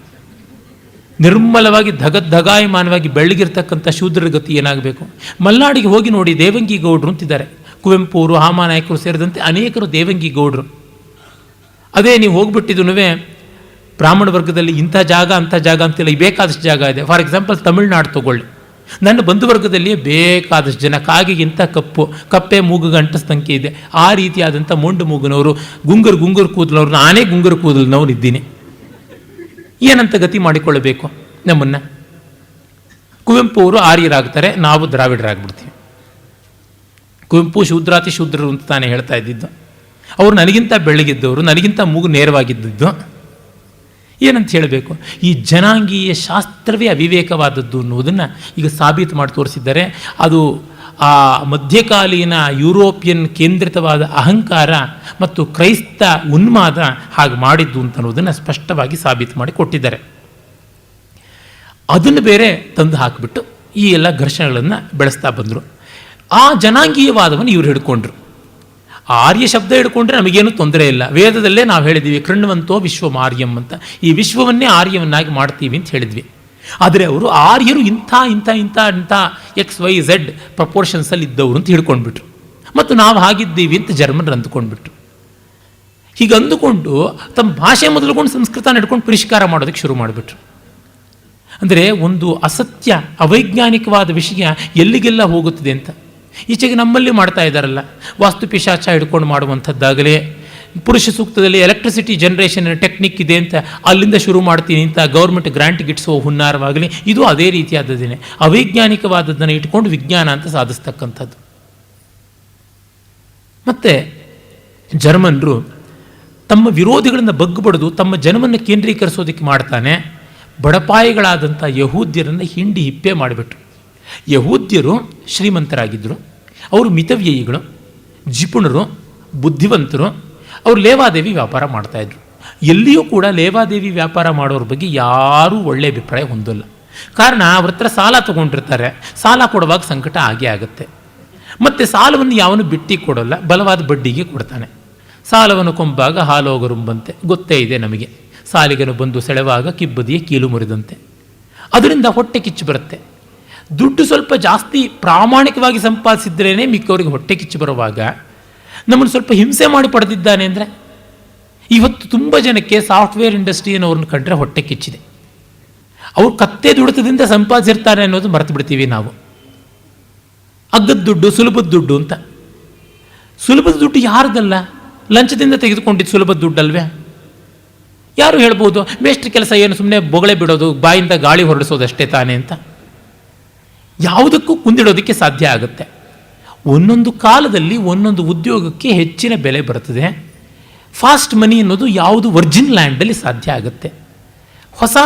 ನಿರ್ಮಲವಾಗಿ ಧಗಾಯಮಾನವಾಗಿ ಬೆಳ್ಳಗಿರ್ತಕ್ಕಂಥ ಶೂದ್ರರ ಗತಿ ಏನಾಗಬೇಕು? ಮಲ್ನಾಡಿಗೆ ಹೋಗಿ ನೋಡಿ, ದೇವಂಗಿ ಗೌಡರು ಅಂತಿದ್ದಾರೆ. ಕುವೆಂಪು ಅವರು, ಹಾಮಾನಾಯಕರು ಸೇರಿದಂತೆ ಅನೇಕರು ದೇವಂಗಿ ಗೌಡರು. ಅದೇ ನೀವು ಹೋಗ್ಬಿಟ್ಟಿದ್ದು ಬ್ರಾಹ್ಮಣ ವರ್ಗದಲ್ಲಿ ಇಂಥ ಜಾಗ ಅಂಥ ಜಾಗ ಅಂತೆಲ್ಲ ಬೇಕಾದಷ್ಟು ಜಾಗ ಇದೆ. ಫಾರ್ ಎಕ್ಸಾಂಪಲ್ ತಮಿಳ್ನಾಡು ತಗೊಳ್ಳಿ. ನನ್ನ ಬಂಧುವರ್ಗದಲ್ಲಿಯೇ ಬೇಕಾದಷ್ಟು ಜನ ಕಾಗೆಗಿಂತ ಕಪ್ಪೆ ಮೂಗುಗೆ ಅಂಟಿಸ್ದಂಗೆ ಇದೆ. ಆ ರೀತಿಯಾದಂಥ ಮೊಂಡು ಮೂಗಿನವರು, ಗುಂಗುರು ಕೂದಲವ್ರು, ನಾನೇ ಗುಂಗುರು ಕೂದಲಿನವ್ರು ಇದ್ದೀನಿ. ಏನಂತ ಗತಿ ಮಾಡಿಕೊಳ್ಳಬೇಕು ನಮ್ಮನ್ನು? ಕುವೆಂಪು ಅವರು ಆರ್ಯರಾಗ್ತಾರೆ, ನಾವು ದ್ರಾವಿಡರಾಗ್ಬಿಡ್ತೀವಿ. ಕುವೆಂಪು ಶೂದ್ರಾತಿ ಶೂದ್ರರು ಅಂತ ತಾನೇ ಹೇಳ್ತಾ ಇದ್ದಿದ್ದು. ಅವರು ನನಗಿಂತ ಬೆಳಗಿದ್ದವರು, ನನಗಿಂತ ಮೂಗು ನೇರವಾಗಿದ್ದು. ಏನಂತ ಹೇಳಬೇಕು? ಈ ಜನಾಂಗೀಯ ಶಾಸ್ತ್ರವೇ ಅವಿವೇಕವಾದದ್ದು ಅನ್ನುವುದನ್ನು ಈಗ ಸಾಬೀತು ಮಾಡಿ ತೋರಿಸಿದ್ದಾರೆ. ಅದು ಆ ಮಧ್ಯಕಾಲೀನ ಯುರೋಪಿಯನ್ ಕೇಂದ್ರಿತವಾದ ಅಹಂಕಾರ ಮತ್ತು ಕ್ರೈಸ್ತ ಉನ್ಮಾದ ಹಾಗೆ ಮಾಡಿದ್ದು ಅಂತ ಅನ್ನೋದನ್ನು ಸ್ಪಷ್ಟವಾಗಿ ಸಾಬೀತು ಮಾಡಿ ಕೊಟ್ಟಿದ್ದಾರೆ. ಅದನ್ನು ಬೇರೆ ತಂದು ಹಾಕಿಬಿಟ್ಟು ಈ ಎಲ್ಲ ಘರ್ಷಣೆಗಳನ್ನು ಬೆಳೆಸ್ತಾ ಬಂದರು. ಆ ಜನಾಂಗೀಯವಾದವನ್ನು ಇವರು ಹಿಡ್ಕೊಂಡ್ರು. ಆರ್ಯ ಶಬ್ದ ಹಿಡ್ಕೊಂಡ್ರೆ ನಮಗೇನು ತೊಂದರೆ ಇಲ್ಲ. ವೇದದಲ್ಲೇ ನಾವು ಹೇಳಿದ್ವಿ ಕೃಣ್ವಂತೋ ವಿಶ್ವಮಾರ್ಯಂ ಅಂತ, ಈ ವಿಶ್ವವನ್ನೇ ಆರ್ಯವನ್ನಾಗಿ ಮಾಡ್ತೀವಿ ಅಂತ ಹೇಳಿದ್ವಿ. ಆದರೆ ಅವರು ಆರ್ಯರು ಇಂಥ ಇಂಥ ಇಂಥ ಇಂಥ XYZ ಪ್ರಪೋರ್ಷನ್ಸಲ್ಲಿ ಇದ್ದವರು ಅಂತ ಹಿಡ್ಕೊಂಡ್ಬಿಟ್ರು. ಮತ್ತು ನಾವು ಹಾಗಿದ್ದೀವಿ ಅಂತ ಜರ್ಮನ್ರು ಅಂದುಕೊಂಡ್ಬಿಟ್ರು. ಹೀಗೆ ಅಂದುಕೊಂಡು ತಮ್ಮ ಭಾಷೆ ಮೊದಲುಕೊಂಡು ಸಂಸ್ಕೃತ ಹಿಡ್ಕೊಂಡು ಪರಿಷ್ಕಾರ ಮಾಡೋದಕ್ಕೆ ಶುರು ಮಾಡಿಬಿಟ್ರು. ಅಂದರೆ ಒಂದು ಅಸತ್ಯ ಅವೈಜ್ಞಾನಿಕವಾದ ವಿಷಯ ಎಲ್ಲಿಗೆಲ್ಲ ಹೋಗುತ್ತದೆ ಅಂತ. ಈಚೆಗೆ ನಮ್ಮಲ್ಲಿ ಮಾಡ್ತಾ ಇದ್ದಾರಲ್ಲ, ವಾಸ್ತು ಪಿಶಾಚ ಹಿಡ್ಕೊಂಡು ಮಾಡುವಂಥದ್ದಾಗಲೇ, ಪುರುಷ ಸೂಕ್ತದಲ್ಲಿ ಎಲೆಕ್ಟ್ರಿಸಿಟಿ ಜನರೇಷನ್ ಟೆಕ್ನಿಕ್ ಇದೆ ಅಂತ ಅಲ್ಲಿಂದ ಶುರು ಮಾಡ್ತೀನಿ ಅಂತ ಗೌರ್ಮೆಂಟ್ ಗ್ರಾಂಟ್ ಗಿಟ್ಸೋ ಹುನ್ನಾರವಾಗಲಿ, ಇದು ಅದೇ ರೀತಿಯಾದದ್ದೇನೆ. ಅವೈಜ್ಞಾನಿಕವಾದದ್ದನ್ನು ಇಟ್ಕೊಂಡು ವಿಜ್ಞಾನ ಅಂತ ಸಾಧಿಸ್ತಕ್ಕಂಥದ್ದು. ಮತ್ತು ಜರ್ಮನ್ರು ತಮ್ಮ ವಿರೋಧಿಗಳನ್ನು ಬಗ್ಗುಬಡಿದು ತಮ್ಮ ಜನವನ್ನು ಕೇಂದ್ರೀಕರಿಸೋದಕ್ಕೆ ಮಾಡ್ತಾನೆ ಬಡಪಾಯಿಗಳಾದಂಥ ಯಹೂದ್ಯರನ್ನು ಹಿಂಡಿ ಹಿಪ್ಪೆ ಮಾಡಿಬಿಟ್ರು. ಯಹೂದ್ಯರು ಶ್ರೀಮಂತರಾಗಿದ್ದರು, ಅವರು ಮಿತವ್ಯಯಿಗಳು, ಜಿಪುಣರು, ಬುದ್ಧಿವಂತರು. ಅವರು ಲೇವಾದೇವಿ ವ್ಯಾಪಾರ ಮಾಡ್ತಾಯಿದ್ರು. ಎಲ್ಲಿಯೂ ಕೂಡ ಲೇವಾದೇವಿ ವ್ಯಾಪಾರ ಮಾಡೋರ ಬಗ್ಗೆ ಯಾರೂ ಒಳ್ಳೆಯ ಅಭಿಪ್ರಾಯ ಹೊಂದಲ್ಲ. ಕಾರಣ ಅವ್ರ ಹತ್ರ ಸಾಲ ತೊಗೊಂಡಿರ್ತಾರೆ, ಸಾಲ ಕೊಡುವಾಗ ಸಂಕಟ ಆಗೇ ಆಗುತ್ತೆ. ಮತ್ತು ಸಾಲವನ್ನು ಯಾವನು ಬಿಟ್ಟು ಕೊಡೋಲ್ಲ, ಬಲವಾದ ಬಡ್ಡಿಗೆ ಕೊಡ್ತಾನೆ. ಸಾಲವನ್ನು ಕೊಂಬಾಗ ಹಾಲೋಗರುಂಬಂತೆ, ಗೊತ್ತೇ ಇದೆ ನಮಗೆ. ಸಾಲಿಗನು ಬಂದು ಸೆಳೆವಾಗ ಕಿಬ್ಬದಿಯ ಕೀಲು ಮುರಿದಂತೆ. ಅದರಿಂದ ಹೊಟ್ಟೆ ಕಿಚ್ಚು ಬರುತ್ತೆ. ದುಡ್ಡು ಸ್ವಲ್ಪ ಜಾಸ್ತಿ ಪ್ರಾಮಾಣಿಕವಾಗಿ ಸಂಪಾದಿಸಿದ್ರೇ ಮಿಕ್ಕವರಿಗೆ ಹೊಟ್ಟೆ ಕಿಚ್ಚು ಬರುವಾಗ ನಮ್ಮನ್ನು ಸ್ವಲ್ಪ ಹಿಂಸೆ ಮಾಡಿ ಪಡೆದಿದ್ದಾನೆ ಅಂದರೆ, ಇವತ್ತು ತುಂಬ ಜನಕ್ಕೆ ಸಾಫ್ಟ್ವೇರ್ ಇಂಡಸ್ಟ್ರಿಯನ್ನವ್ರನ್ನ ಕಂಡ್ರೆ ಹೊಟ್ಟೆ ಕಿಚ್ಚಿದೆ. ಅವ್ರು ಕತ್ತೆ ದುಡಿತದಿಂದ ಸಂಪಾದಿಸಿರ್ತಾರೆ ಅನ್ನೋದು ಮರೆತು ಬಿಡ್ತೀವಿ ನಾವು. ಅಗ್ಗದ ದುಡ್ಡು, ಸುಲಭದ ದುಡ್ಡು ಅಂತ. ಸುಲಭದ ದುಡ್ಡು ಯಾರ್ದಲ್ಲ, ಲಂಚದಿಂದ ತೆಗೆದುಕೊಂಡಿದ್ದು ಸುಲಭದ ದುಡ್ಡಲ್ವೇ? ಯಾರು ಹೇಳ್ಬೋದು ಮೇಷ್ಟ್ರ ಕೆಲಸ ಏನು ಸುಮ್ಮನೆ ಬೊಗಳೆ ಬಿಡೋದು, ಬಾಯಿಂದ ಗಾಳಿ ಹೊರಡಿಸೋದಷ್ಟೇ ತಾನೇ ಅಂತ. ಯಾವುದಕ್ಕೂ ಕುಂದಿಡೋದಕ್ಕೆ ಸಾಧ್ಯ ಆಗುತ್ತೆ. ಒಂದೊಂದು ಕಾಲದಲ್ಲಿ ಒಂದೊಂದು ಉದ್ಯೋಗಕ್ಕೆ ಹೆಚ್ಚಿನ ಬೆಲೆ ಬರ್ತದೆ. ಫಾಸ್ಟ್ ಮನಿ ಅನ್ನೋದು ಯಾವುದು ವರ್ಜಿನ್ ಲ್ಯಾಂಡಲ್ಲಿ ಸಾಧ್ಯ ಆಗುತ್ತೆ. ಹೊಸ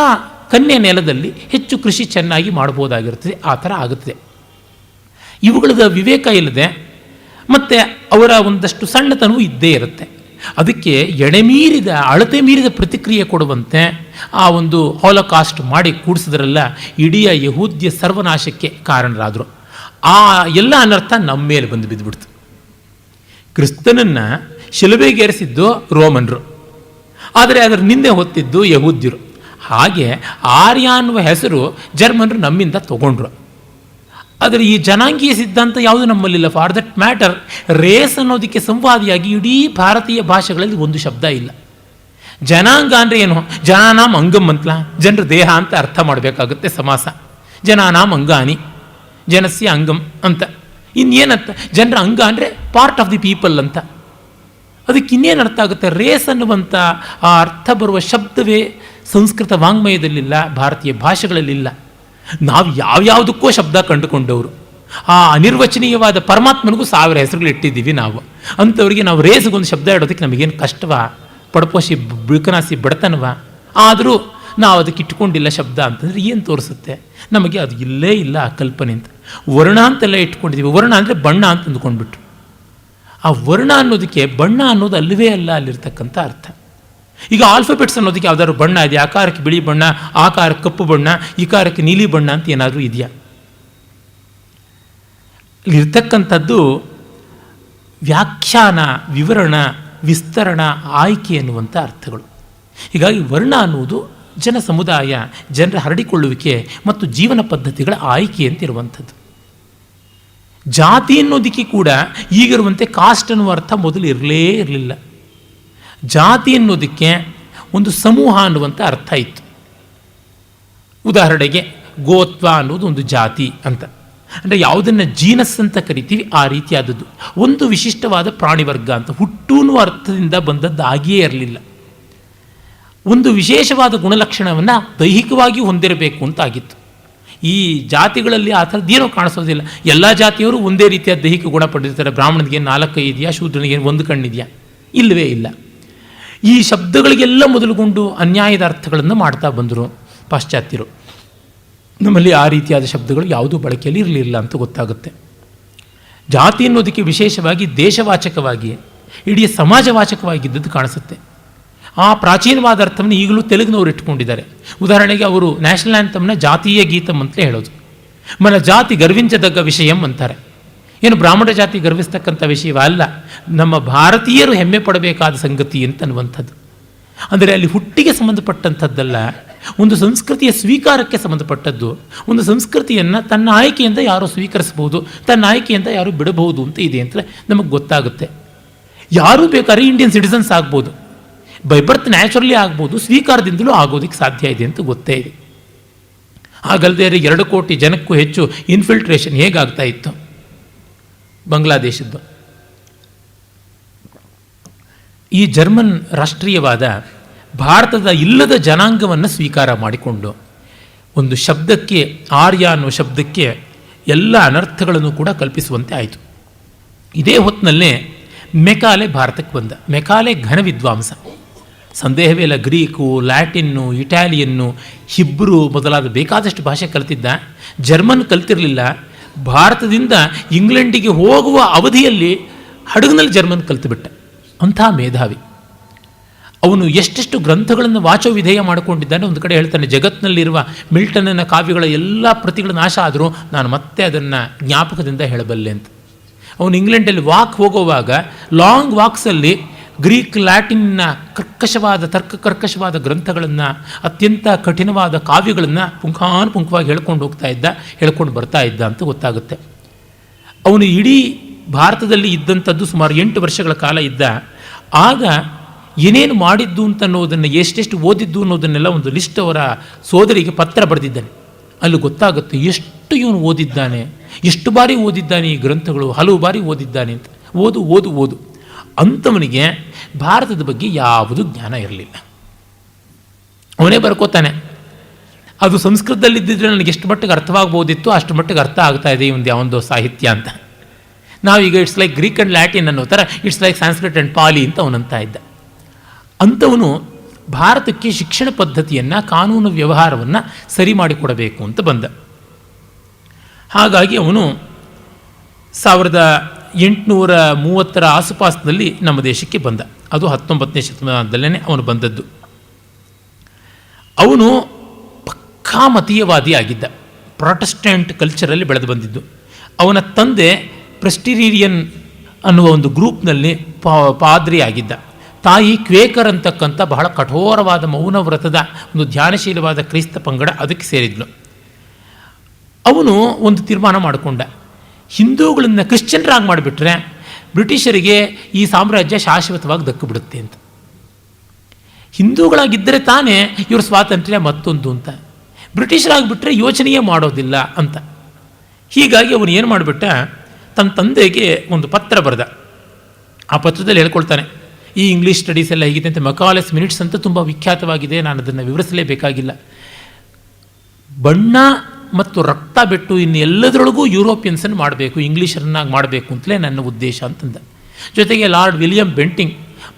ಕನ್ಯೆ ನೆಲದಲ್ಲಿ ಹೆಚ್ಚು ಕೃಷಿ ಚೆನ್ನಾಗಿ ಮಾಡ್ಬೋದಾಗಿರ್ತದೆ, ಆ ಥರ ಆಗುತ್ತದೆ. ಇವುಗಳದ ವಿವೇಕ ಇಲ್ಲದೆ ಮತ್ತು ಅವರ ಒಂದಷ್ಟು ಸಣ್ಣತನವೂ ಇದ್ದೇ ಇರುತ್ತೆ. ಅದಕ್ಕೆ ಎಣೆಮೀರಿದ ಅಳತೆ ಮೀರಿದ ಪ್ರತಿಕ್ರಿಯೆ ಕೊಡುವಂತೆ ಆ ಒಂದು ಹಾಲೋಕಾಸ್ಟ್ ಮಾಡಿ ಕೂಡಿಸಿದ್ರಲ್ಲ, ಇಡೀ ಯಹೂದ್ಯ ಸರ್ವನಾಶಕ್ಕೆ ಕಾರಣರಾದರು. ಆ ಎಲ್ಲ ಅನರ್ಥ ನಮ್ಮ ಮೇಲೆ ಬಂದು ಬಿದ್ದುಬಿಡ್ತು. ಕ್ರಿಸ್ತನನ್ನು ಶಿಲುಬೆಗೇರಿಸಿದ್ದು ರೋಮನ್ರು, ಆದರೆ ಅದರ ನಿಂದೆ ಹೊತ್ತಿದ್ದು ಯಹೂದ್ಯರು. ಹಾಗೆ ಆರ್ಯ ಅನ್ನುವ ಹೆಸರು ಜರ್ಮನ್ರು ನಮ್ಮಿಂದ ತಗೊಂಡ್ರು. ಆದರೆ ಈ ಜನಾಂಗೀಯ ಸಿದ್ಧಾಂತ ಯಾವುದು ನಮ್ಮಲ್ಲಿಲ್ಲ. ಫಾರ್ ದಟ್ ಮ್ಯಾಟರ್ ರೇಸ್ ಅನ್ನೋದಕ್ಕೆ ಸಂವಾದಿಯಾಗಿ ಇಡೀ ಭಾರತೀಯ ಭಾಷೆಗಳಲ್ಲಿ ಒಂದು ಶಬ್ದ ಇಲ್ಲ. ಜನಾಂಗ ಅಂದರೆ ಏನು? ಜನಾನಾಂ ಅಂಗಂ ಅಂತಲ, ಜನರ ದೇಹ ಅಂತ ಅರ್ಥ ಮಾಡಬೇಕಾಗುತ್ತೆ ಸಮಾಸ. ಜನಾನಾಂ ಅಂಗಾನಿ, ಜನಸ್ಯ ಅಂಗಂ ಅಂತ. ಇನ್ನೇನಂತ? ಜನರ ಅಂಗ ಅಂದರೆ ಪಾರ್ಟ್ ಆಫ್ ದಿ ಪೀಪಲ್ ಅಂತ. ಅದಕ್ಕೆ ಇನ್ನೇನು ಅರ್ಥ ಆಗುತ್ತೆ? ರೇಸ್ ಅನ್ನುವಂಥ ಆ ಅರ್ಥ ಬರುವ ಶಬ್ದವೇ ಸಂಸ್ಕೃತ ವಾಂಗ್ಮಯದಲ್ಲಿಲ್ಲ, ಭಾರತೀಯ ಭಾಷೆಗಳಲ್ಲಿಲ್ಲ. ನಾವು ಯಾವ್ಯಾವುದಕ್ಕೋ ಶಬ್ದ ಕಂಡುಕೊಂಡವರು. ಆ ಅನಿರ್ವಚನೀಯವಾದ ಪರಮಾತ್ಮನಿಗೂ 1000 ಹೆಸರುಗಳು ಇಟ್ಟಿದ್ದೀವಿ ನಾವು. ಅಂಥವ್ರಿಗೆ ನಾವು ರೇಸ್ಗೊಂದು ಶಬ್ದ ಇಡೋದಕ್ಕೆ ನಮಗೇನು ಕಷ್ಟವಾ? ಪಡಪೋಷಿ ಬಿಳ್ಕನಾಸಿ ಬಡತನವ? ಆದರೂ ನಾವು ಅದಕ್ಕೆ ಇಟ್ಕೊಂಡಿಲ್ಲ ಶಬ್ದ ಅಂತಂದರೆ ಏನು ತೋರಿಸುತ್ತೆ? ನಮಗೆ ಅದು ಇಲ್ಲೇ ಇಲ್ಲ ಆ ಕಲ್ಪನೆ ಅಂತ. ವರ್ಣ ಅಂತೆಲ್ಲ ಇಟ್ಕೊಂಡಿದ್ದೀವಿ. ವರ್ಣ ಅಂದರೆ ಬಣ್ಣ ಅಂತ ಅಂದ್ಕೊಂಡ್ಬಿಟ್ರು. ಆ ವರ್ಣ ಅನ್ನೋದಕ್ಕೆ ಬಣ್ಣ ಅನ್ನೋದು ಅಲ್ಲವೇ ಅಲ್ಲ ಅಲ್ಲಿರ್ತಕ್ಕಂಥ ಅರ್ಥ. ಈಗ ಆಲ್ಫಾಬೆಟ್ಸ್ ಅನ್ನೋದಕ್ಕೆ ಯಾವ್ದಾದ್ರು ಬಣ್ಣ ಇದೆ? ಆಕಾರಕ್ಕೆ ಬಿಳಿ ಬಣ್ಣ, ಆಕಾರಕ್ಕೆ ಕಪ್ಪು ಬಣ್ಣ, ಈಕಾರಕ್ಕೆ ನೀಲಿ ಬಣ್ಣ ಅಂತ ಏನಾದರೂ ಇದೆಯಾ? ಇಲ್ಲಿರ್ತಕ್ಕಂಥದ್ದು ವ್ಯಾಖ್ಯಾನ, ವಿವರಣ, ವಿಸ್ತರಣ, ಆಯ್ಕೆ ಎನ್ನುವಂಥ ಅರ್ಥಗಳು. ಹೀಗಾಗಿ ವರ್ಣ ಅನ್ನುವುದು ಜನ ಸಮುದಾಯ, ಜನರ ಹರಡಿಕೊಳ್ಳುವಿಕೆ ಮತ್ತು ಜೀವನ ಪದ್ಧತಿಗಳ ಆಯ್ಕೆ ಅಂತಿರುವಂಥದ್ದು. ಜಾತಿ ಅನ್ನೋದಕ್ಕೆ ಕೂಡ ಈಗಿರುವಂತೆ ಕಾಸ್ಟ್ ಅನ್ನುವ ಅರ್ಥ ಮೊದಲು ಇರಲೇ ಇರಲಿಲ್ಲ. ಜಾತಿ ಅನ್ನೋದಕ್ಕೆ ಒಂದು ಸಮೂಹ ಅನ್ನುವಂಥ ಅರ್ಥ ಇತ್ತು. ಉದಾಹರಣೆಗೆ ಗೋತ್ವ ಅನ್ನೋದು ಒಂದು ಜಾತಿ ಅಂತ, ಅಂದರೆ ಯಾವುದನ್ನು ಜೀನಸ್ ಅಂತ ಕರಿತೀವಿ ಆ ರೀತಿಯಾದದ್ದು. ಒಂದು ವಿಶಿಷ್ಟವಾದ ಪ್ರಾಣಿವರ್ಗ ಅಂತ ಹುಟ್ಟು ಅನ್ನುವ ಅರ್ಥದಿಂದ ಬಂದದ್ದು ಆಗಿಯೇ ಇರಲಿಲ್ಲ. ಒಂದು ವಿಶೇಷವಾದ ಗುಣಲಕ್ಷಣವನ್ನು ದೈಹಿಕವಾಗಿ ಹೊಂದಿರಬೇಕು ಅಂತ ಆಗಿತ್ತು. ಈ ಜಾತಿಗಳಲ್ಲಿ ಆ ಥರದ್ದೇನೋ ಕಾಣಿಸೋದಿಲ್ಲ. ಎಲ್ಲ ಜಾತಿಯವರು ಒಂದೇ ರೀತಿಯ ದೈಹಿಕ ಗುಣ ಪಡೆದಿರ್ತಾರೆ. ಬ್ರಾಹ್ಮಣನಿಗೆ 4 ಕೈ ಇದೆಯಾ, ಶೂದ್ರನಿಗೆ 1 ಕಣ್ಣಿದೆಯಾ? ಇಲ್ಲವೇ ಇಲ್ಲ. ಈ ಶಬ್ದಗಳಿಗೆಲ್ಲ ಮೊದಲುಗೊಂಡು ಅನ್ಯಾಯದ ಅರ್ಥಗಳನ್ನು ಮಾಡ್ತಾ ಬಂದರು ಪಾಶ್ಚಾತ್ಯರು. ನಮ್ಮಲ್ಲಿ ಆ ರೀತಿಯಾದ ಶಬ್ದಗಳು ಯಾವುದೂ ಬಳಕೆಯಲ್ಲಿ ಇರಲಿಲ್ಲ ಅಂತ ಗೊತ್ತಾಗುತ್ತೆ. ಜಾತಿ ಅನ್ನೋದಕ್ಕೆ ವಿಶೇಷವಾಗಿ ದೇಶವಾಚಕವಾಗಿ ಇಡೀ ಸಮಾಜವಾಚಕವಾಗಿದ್ದದ್ದು ಕಾಣಿಸುತ್ತೆ. ಆ ಪ್ರಾಚೀನವಾದ ಅರ್ಥವನ್ನು ಈಗಲೂ ತೆಲುಗಿನವರು ಇಟ್ಕೊಂಡಿದ್ದಾರೆ. ಉದಾಹರಣೆಗೆ ಅವರು ನ್ಯಾಷನಲ್ ಆ್ಯಂಥಮ್ನ ಜಾತೀಯ ಗೀತಂ ಅಂತಲೇ ಹೇಳೋದು. మన ಜಾತಿ ಗರ್ವಿಂಚದಗ್ಗ ವಿಷಯಂ ಅಂತಾರೆ. ಏನು ಬ್ರಾಹ್ಮಣ ಜಾತಿ ಗರ್ವಿಸ್ತಕ್ಕಂಥ ವಿಷಯವಲ್ಲ, ನಮ್ಮ ಭಾರತೀಯರು ಹೆಮ್ಮೆ ಪಡಬೇಕಾದ ಸಂಗತಿ ಅಂತನ್ನುವಂಥದ್ದು. ಅಂದರೆ ಅಲ್ಲಿ ಹುಟ್ಟಿಗೆ ಸಂಬಂಧಪಟ್ಟಂಥದ್ದಲ್ಲ, ಒಂದು ಸಂಸ್ಕೃತಿಯ ಸ್ವೀಕಾರಕ್ಕೆ ಸಂಬಂಧಪಟ್ಟದ್ದು. ಒಂದು ಸಂಸ್ಕೃತಿಯನ್ನು ತನ್ನ ಆಯ್ಕೆಯಿಂದ ಯಾರು ಸ್ವೀಕರಿಸ್ಬೋದು, ತನ್ನ ಆಯ್ಕೆಯಿಂದ ಯಾರು ಬಿಡಬಹುದು ಅಂತ ಇದೆ ಅಂತ ನಮಗೆ ಗೊತ್ತಾಗುತ್ತೆ. ಯಾರೂ ಬೇಕಾದ್ರೆ ಇಂಡಿಯನ್ ಸಿಟಿಸನ್ಸ್ ಆಗ್ಬೋದು, ಬೈ ಬರ್ತ್ ನ್ಯಾಚುರಲಿ ಆಗ್ಬೋದು, ಸ್ವೀಕಾರದಿಂದಲೂ ಆಗೋದಕ್ಕೆ ಸಾಧ್ಯ ಇದೆ ಅಂತ ಗೊತ್ತೇ ಇದೆ. ಹಾಗಲ್ಲದೆ 2 ಕೋಟಿ ಜನಕ್ಕೂ ಹೆಚ್ಚು ಇನ್ಫಿಲ್ಟ್ರೇಷನ್ ಹೇಗಾಗ್ತಾ ಇತ್ತು ಬಾಂಗ್ಲಾದೇಶದ್ದು. ಈ ಜರ್ಮನ್ ರಾಷ್ಟ್ರೀಯವಾದ ಭಾರತದ ಇಲ್ಲದ ಜನಾಂಗವನ್ನು ಸ್ವೀಕಾರ ಮಾಡಿಕೊಂಡು ಒಂದು ಶಬ್ದಕ್ಕೆ, ಆರ್ಯ ಅನ್ನುವ ಶಬ್ದಕ್ಕೆ ಎಲ್ಲ ಅನರ್ಥಗಳನ್ನು ಕೂಡ ಕಲ್ಪಿಸುವಂತೆ ಆಯಿತು. ಇದೇ ಹೊತ್ತಿನಲ್ಲೇ ಮೆಕಾಲೆ ಭಾರತಕ್ಕೆ ಬಂದ. ಮೆಕಾಲೆ ಘನ ವಿದ್ವಾಂಸ, ಸಂದೇಹವೇ ಇಲ್ಲ. ಗ್ರೀಕು, ಲ್ಯಾಟಿನ್ನು, ಇಟಾಲಿಯನ್ನು, ಹಿಬ್ರು ಮೊದಲಾದ ಬೇಕಾದಷ್ಟು ಭಾಷೆ ಕಲಿತಿದ್ದ. ಜರ್ಮನ್ ಕಲ್ತಿರಲಿಲ್ಲ. ಭಾರತದಿಂದ ಇಂಗ್ಲೆಂಡಿಗೆ ಹೋಗುವ ಅವಧಿಯಲ್ಲಿ ಹಡಗಿನಲ್ಲಿ ಜರ್ಮನ್ ಕಲಿತುಬಿಟ್ಟ. ಅಂಥ ಮೇಧಾವಿ ಅವನು. ಎಷ್ಟೆಷ್ಟು ಗ್ರಂಥಗಳನ್ನು ವಾಚೋ ವಿಧೇಯ ಮಾಡಿಕೊಂಡಿದ್ದಾನೆ. ಒಂದು ಕಡೆ ಹೇಳ್ತಾನೆ, ಜಗತ್ತಿನಲ್ಲಿರುವ ಮಿಲ್ಟನ್ನ ಕಾವ್ಯಗಳ ಎಲ್ಲ ಪ್ರತಿಗಳ ನಾಶ ಆದರೂ ನಾನು ಮತ್ತೆ ಅದನ್ನು ಜ್ಞಾಪಕದಿಂದ ಹೇಳಬಲ್ಲೆ ಅಂತ. ಅವನು ಇಂಗ್ಲೆಂಡಲ್ಲಿ ವಾಕ್ ಹೋಗುವಾಗ ಲಾಂಗ್ ವಾಕ್ಸಲ್ಲಿ ಗ್ರೀಕ್, ಲ್ಯಾಟಿನ್ನ ಕರ್ಕಶವಾದ ಗ್ರಂಥಗಳನ್ನು, ಅತ್ಯಂತ ಕಠಿಣವಾದ ಕಾವ್ಯಗಳನ್ನು ಪುಂಖಾನುಪುಂಖವಾಗಿ ಹೇಳ್ಕೊಂಡು ಬರ್ತಾ ಇದ್ದ ಅಂತ ಗೊತ್ತಾಗುತ್ತೆ. ಅವನು ಇಡೀ ಭಾರತದಲ್ಲಿ ಇದ್ದಂಥದ್ದು ಸುಮಾರು 8 ವರ್ಷಗಳ ಕಾಲ ಇದ್ದ. ಆಗ ಏನೇನು ಮಾಡಿದ್ದು ಅಂತ ಅನ್ನೋದನ್ನು, ಎಷ್ಟೆಷ್ಟು ಓದಿದ್ದು ಅನ್ನೋದನ್ನೆಲ್ಲ ಒಂದು ಲಿಸ್ಟ್ ಅವರ ಸೋದರಿಗೆ ಪತ್ರ ಬರೆದಿದ್ದಾನೆ. ಅಲ್ಲಿ ಗೊತ್ತಾಗುತ್ತೆ ಎಷ್ಟು ಇವನು ಓದಿದ್ದಾನೆ, ಎಷ್ಟು ಬಾರಿ ಓದಿದ್ದಾನೆ ಈ ಗ್ರಂಥಗಳು, ಹಲವು ಬಾರಿ ಓದಿದ್ದಾನೆ ಅಂತ. ಓದು ಅಂಥವನಿಗೆ ಭಾರತದ ಬಗ್ಗೆ ಯಾವುದೂ ಜ್ಞಾನ ಇರಲಿಲ್ಲ. ಅವನೇ ಬರ್ಕೋತಾನೆ, ಅದು ಸಂಸ್ಕೃತದಲ್ಲಿದ್ದರೆ ನನಗೆ ಎಷ್ಟು ಮಟ್ಟಿಗೆ ಅರ್ಥವಾಗ್ಬೋದಿತ್ತು ಅಷ್ಟು ಮಟ್ಟಿಗೆ ಅರ್ಥ ಆಗ್ತಾ ಇದೆ ಯಾವೊಂದು ಸಾಹಿತ್ಯ ಅಂತ. ನಾವೀಗ it's like Greek and Latin ಅನ್ನೋ ಥರ ಇಟ್ಸ್ ಲೈಕ್ ಸಾಂಸ್ಕ್ರಿಟ್ ಆ್ಯಂಡ್ ಪಾಲಿ ಅಂತ ಅವನಂತ ಇದ್ದ. ಅಂಥವನು ಭಾರತಕ್ಕೆ ಶಿಕ್ಷಣ ಪದ್ಧತಿಯನ್ನು, ಕಾನೂನು ವ್ಯವಹಾರವನ್ನು ಸರಿ ಮಾಡಿಕೊಡಬೇಕು ಅಂತ ಬಂದ. ಹಾಗಾಗಿ ಅವನು 1830 ಆಸುಪಾಸಿನಲ್ಲಿ ನಮ್ಮ ದೇಶಕ್ಕೆ ಬಂದ. ಅದು 19ನೇ ಶತಮಾನದಲ್ಲೇ ಅವನು ಬಂದದ್ದು. ಅವನು ಪಕ್ಕಾ ಮತೀಯವಾದಿ ಆಗಿದ್ದ. ಪ್ರೊಟೆಸ್ಟೆಂಟ್ ಕಲ್ಚರಲ್ಲಿ ಬೆಳೆದು ಬಂದಿದ್ದು. ಅವನ ತಂದೆ ಪ್ರೆಸ್ಟಿರಿಯನ್ ಅನ್ನುವ ಒಂದು ಗ್ರೂಪ್ನಲ್ಲಿ ಪಾದ್ರಿ ಆಗಿದ್ದ. ತಾಯಿ ಕ್ವೇಕರ್ ಅಂತಕ್ಕಂಥ ಬಹಳ ಕಠೋರವಾದ ಮೌನ ವ್ರತದ ಒಂದು ಧ್ಯಾನಶೀಲವಾದ ಕ್ರೈಸ್ತ ಪಂಗಡ, ಅದಕ್ಕೆ ಸೇರಿದ್ಲು. ಅವನು ಒಂದು ತೀರ್ಮಾನ ಮಾಡಿಕೊಂಡ, ಹಿಂದೂಗಳನ್ನು ಕ್ರಿಶ್ಚಿಯನ್ರಾಗಿ ಮಾಡಿಬಿಟ್ರೆ ಬ್ರಿಟಿಷರಿಗೆ ಈ ಸಾಮ್ರಾಜ್ಯ ಶಾಶ್ವತವಾಗಿ ದಕ್ಕಿಬಿಡುತ್ತೆ ಅಂತ. ಹಿಂದೂಗಳಾಗಿದ್ದರೆ ತಾನೇ ಇವ್ರ ಸ್ವಾತಂತ್ರ್ಯ ಮತ್ತೊಂದು ಅಂತ, ಬ್ರಿಟಿಷರಾಗಿಬಿಟ್ರೆ ಯೋಚನೆಯೇ ಮಾಡೋದಿಲ್ಲ ಅಂತ. ಹೀಗಾಗಿ ಅವನು ಏನು ಮಾಡಿಬಿಟ್ಟ, ತನ್ನ ತಂದೆಗೆ ಒಂದು ಪತ್ರ ಬರೆದ. ಆ ಪತ್ರದಲ್ಲಿ ಹೇಳ್ಕೊಳ್ತಾನೆ, ಈ ಇಂಗ್ಲೀಷ್ ಸ್ಟಡೀಸ್ ಎಲ್ಲ ಹೇಗಿದೆ ಅಂತ. ಮೆಕಾಲೆಸ್ ಮಿನಿಟ್ಸ್ ಅಂತ ತುಂಬ ವಿಖ್ಯಾತವಾಗಿದೆ, ನಾನು ಅದನ್ನು ವಿವರಿಸಲೇಬೇಕಾಗಿಲ್ಲ. ಬಣ್ಣ ಮತ್ತು ರಕ್ತ ಬಿಟ್ಟು ಇನ್ನು ಎಲ್ಲದರೊಳಗೂ ಯುರೋಪಿಯನ್ಸನ್ನು ಮಾಡಬೇಕು, ಇಂಗ್ಲೀಷರನ್ನಾಗಿ ಮಾಡಬೇಕು ಅಂತಲೇ ನನ್ನ ಉದ್ದೇಶ ಅಂತಂದ. ಜೊತೆಗೆ ಲಾರ್ಡ್ ವಿಲಿಯಂ ಬೆಂಟಿಂಗ್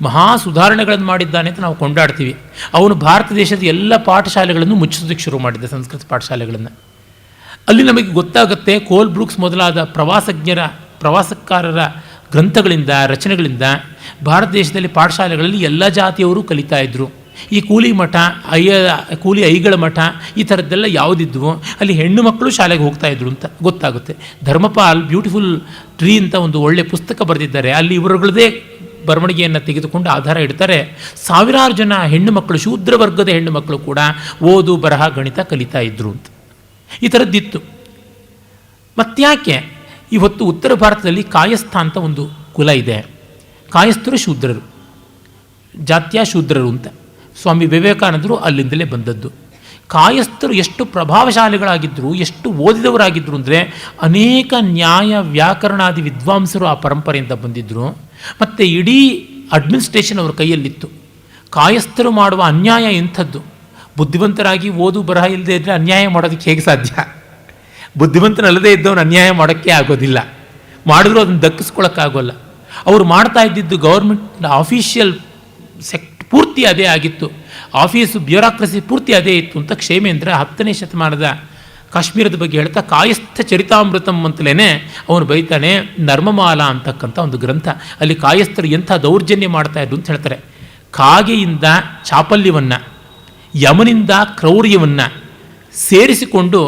ಮಹಾ ಸುಧಾರಣೆಗಳನ್ನು ಮಾಡಿದ್ದಾನೆ ಅಂತ ನಾವು ಕೊಂಡಾಡ್ತೀವಿ. ಅವನು ಭಾರತ ದೇಶದ ಎಲ್ಲ ಪಾಠಶಾಲೆಗಳನ್ನು ಮುಚ್ಚಿಸೋದಕ್ಕೆ ಶುರು ಮಾಡಿದ್ದ, ಸಂಸ್ಕೃತ ಪಾಠಶಾಲೆಗಳನ್ನು. ಅಲ್ಲಿ ನಮಗೆ ಗೊತ್ತಾಗುತ್ತೆ, ಕೋಲ್ ಬ್ರೂಕ್ಸ್ ಮೊದಲಾದ ಪ್ರವಾಸಕಾರರ ಗ್ರಂಥಗಳಿಂದ, ರಚನೆಗಳಿಂದ ಭಾರತ ದೇಶದಲ್ಲಿ ಪಾಠಶಾಲೆಗಳಲ್ಲಿ ಎಲ್ಲ ಜಾತಿಯವರು ಕಲಿತಾ ಇದ್ದರು. ಈ ಕೂಲಿ ಮಠ, ಕೂಲಿ ಐಗಳ ಮಠ ಈ ಥರದ್ದೆಲ್ಲ ಯಾವುದಿದ್ವು, ಅಲ್ಲಿ ಹೆಣ್ಣು ಮಕ್ಕಳು ಶಾಲೆಗೆ ಹೋಗ್ತಾ ಇದ್ರು ಅಂತ ಗೊತ್ತಾಗುತ್ತೆ. ಧರ್ಮಪಾಲ್ ಬ್ಯೂಟಿಫುಲ್ ಟ್ರೀ ಅಂತ ಒಂದು ಒಳ್ಳೆ ಪುಸ್ತಕ ಬರೆದಿದ್ದಾರೆ. ಅಲ್ಲಿ ಇವರುಗಳದೇ ಬರವಣಿಗೆಯನ್ನು ತೆಗೆದುಕೊಂಡು ಆಧಾರ ಇಡ್ತಾರೆ. ಸಾವಿರಾರು ಜನ ಹೆಣ್ಣು ಮಕ್ಕಳು, ಶೂದ್ರ ವರ್ಗದ ಹೆಣ್ಣು ಮಕ್ಕಳು ಕೂಡ ಓದು, ಬರಹ, ಗಣಿತ ಕಲಿತಾ ಇದ್ರು ಅಂತ. ಈ ಥರದ್ದಿತ್ತು. ಮತ್ತ್ಯಾಕೆ ಇವತ್ತು ಉತ್ತರ ಭಾರತದಲ್ಲಿ ಕಾಯಸ್ಥ ಅಂತ ಒಂದು ಕುಲ ಇದೆ. ಕಾಯಸ್ಥರು ಶೂದ್ರರು, ಜಾತ್ಯ ಶೂದ್ರರು ಅಂತ. ಸ್ವಾಮಿ ವಿವೇಕಾನಂದರು ಅಲ್ಲಿಂದಲೇ ಬಂದದ್ದು. ಕಾಯಸ್ಥರು ಎಷ್ಟು ಪ್ರಭಾವಶಾಲಿಗಳಾಗಿದ್ದರು, ಎಷ್ಟು ಓದಿದವರಾಗಿದ್ದರು ಅಂದರೆ ಅನೇಕ ನ್ಯಾಯ ವ್ಯಾಕರಣಾದಿ ವಿದ್ವಾಂಸರು ಆ ಪರಂಪರೆಯಿಂದ ಬಂದಿದ್ದರು. ಮತ್ತು ಇಡೀ ಅಡ್ಮಿನಿಸ್ಟ್ರೇಷನ್ ಅವ್ರ ಕೈಯಲ್ಲಿತ್ತು. ಕಾಯಸ್ಥರು ಮಾಡುವ ಅನ್ಯಾಯ ಎಂಥದ್ದು. ಬುದ್ಧಿವಂತರಾಗಿ ಓದು ಬರಹ ಇಲ್ಲದೆ ಇದ್ದರೆ ಅನ್ಯಾಯ ಮಾಡೋದಕ್ಕೆ ಹೇಗೆ ಸಾಧ್ಯ? ಬುದ್ಧಿವಂತನಲ್ಲದೇ ಇದ್ದವನು ಅನ್ಯಾಯ ಮಾಡೋಕ್ಕೆ ಆಗೋದಿಲ್ಲ, ಮಾಡಿದ್ರೂ ಅದನ್ನು ದಕ್ಕಿಸ್ಕೊಳ್ಳೋಕ್ಕಾಗೋಲ್ಲ. ಅವರು ಮಾಡ್ತಾ ಇದ್ದಿದ್ದು ಗೌರ್ಮೆಂಟ್ ಆಫೀಷಿಯಲ್ ಪೂರ್ತಿ ಅದೇ ಆಗಿತ್ತು, ಆಫೀಸು ಬ್ಯೂರಾಕ್ರಸಿ ಪೂರ್ತಿ ಅದೇ ಇತ್ತು ಅಂತ ಕ್ಷೇಮೇಂದ್ರ 10ನೇ ಶತಮಾನದ ಕಾಶ್ಮೀರದ ಬಗ್ಗೆ ಹೇಳ್ತಾ ಕಾಯಸ್ಥ ಚರಿತಾಮೃತಂ ಅಂತಲೇ ಅವನು ಬೈತಾನೆ. ನರ್ಮಮಾಲ ಅಂತಕ್ಕಂಥ ಒಂದು ಗ್ರಂಥ, ಅಲ್ಲಿ ಕಾಯಸ್ಥರು ಎಂಥ ದೌರ್ಜನ್ಯ ಮಾಡ್ತಾ ಇದ್ರು ಅಂತ ಹೇಳ್ತಾರೆ. ಕಾಗೆಯಿಂದ ಚಾಪಲ್ಯವನ್ನು, ಯಮನಿಂದ ಕ್ರೌರ್ಯವನ್ನು ಸೇರಿಸಿಕೊಂಡು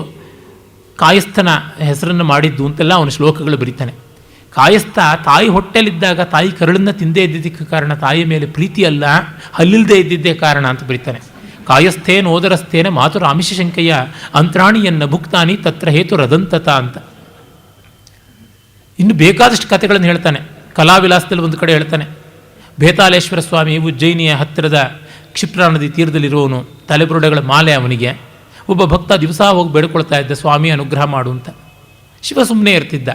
ಕಾಯಸ್ಥನ ಹೆಸರನ್ನು ಮಾಡಿದ್ದು ಅಂತೆಲ್ಲ ಅವನ ಶ್ಲೋಕಗಳು ಬರೀತಾನೆ. ಕಾಯಸ್ಥ ತಾಯಿ ಹೊಟ್ಟೆಲಿದ್ದಾಗ ತಾಯಿ ಕರಳನ್ನು ತಿಂದೇ ಇದ್ದಿದ್ದಕ್ಕೆ ಕಾರಣ ತಾಯಿಯ ಮೇಲೆ ಪ್ರೀತಿ ಅಲ್ಲ, ಹಲ್ಲಿಲ್ಲದೆ ಇದ್ದಿದ್ದೇ ಕಾರಣ ಅಂತ ಬರೀತಾನೆ. ಕಾಯಸ್ಥೇನ ಓದರಸ್ಥೇನ ಮಾತುರ ಆಮಿಷ ಶಂಕೆಯ ಅಂತ್ರಾಣಿಯನ್ನ ಭುಕ್ತಾನಿ ತತ್ರ ಹೇತು ರದಂತತ ಅಂತ. ಇನ್ನು ಬೇಕಾದಷ್ಟು ಕಥೆಗಳನ್ನು ಹೇಳ್ತಾನೆ. ಕಲಾವಿಲಾಸದಲ್ಲಿ ಒಂದು ಕಡೆ ಹೇಳ್ತಾನೆ, ಬೇತಾಲೇಶ್ವರ ಸ್ವಾಮಿ ಉಜ್ಜಯಿನಿಯ ಹತ್ತಿರದ ಕ್ಷಿಪ್ರಾ ನದಿ ತೀರದಲ್ಲಿರುವವನು, ತಲೆಬುರುಡೆಗಳ ಮಾಲೆ ಅವನಿಗೆ. ಒಬ್ಬ ಭಕ್ತ ದಿವಸ ಹೋಗಿ ಬೇಡ್ಕೊಳ್ತಾ ಇದ್ದ, ಸ್ವಾಮಿ ಅನುಗ್ರಹ ಮಾಡು ಅಂತ. ಶಿವ ಸುಮ್ಮನೆ ಇರ್ತಿದ್ದ,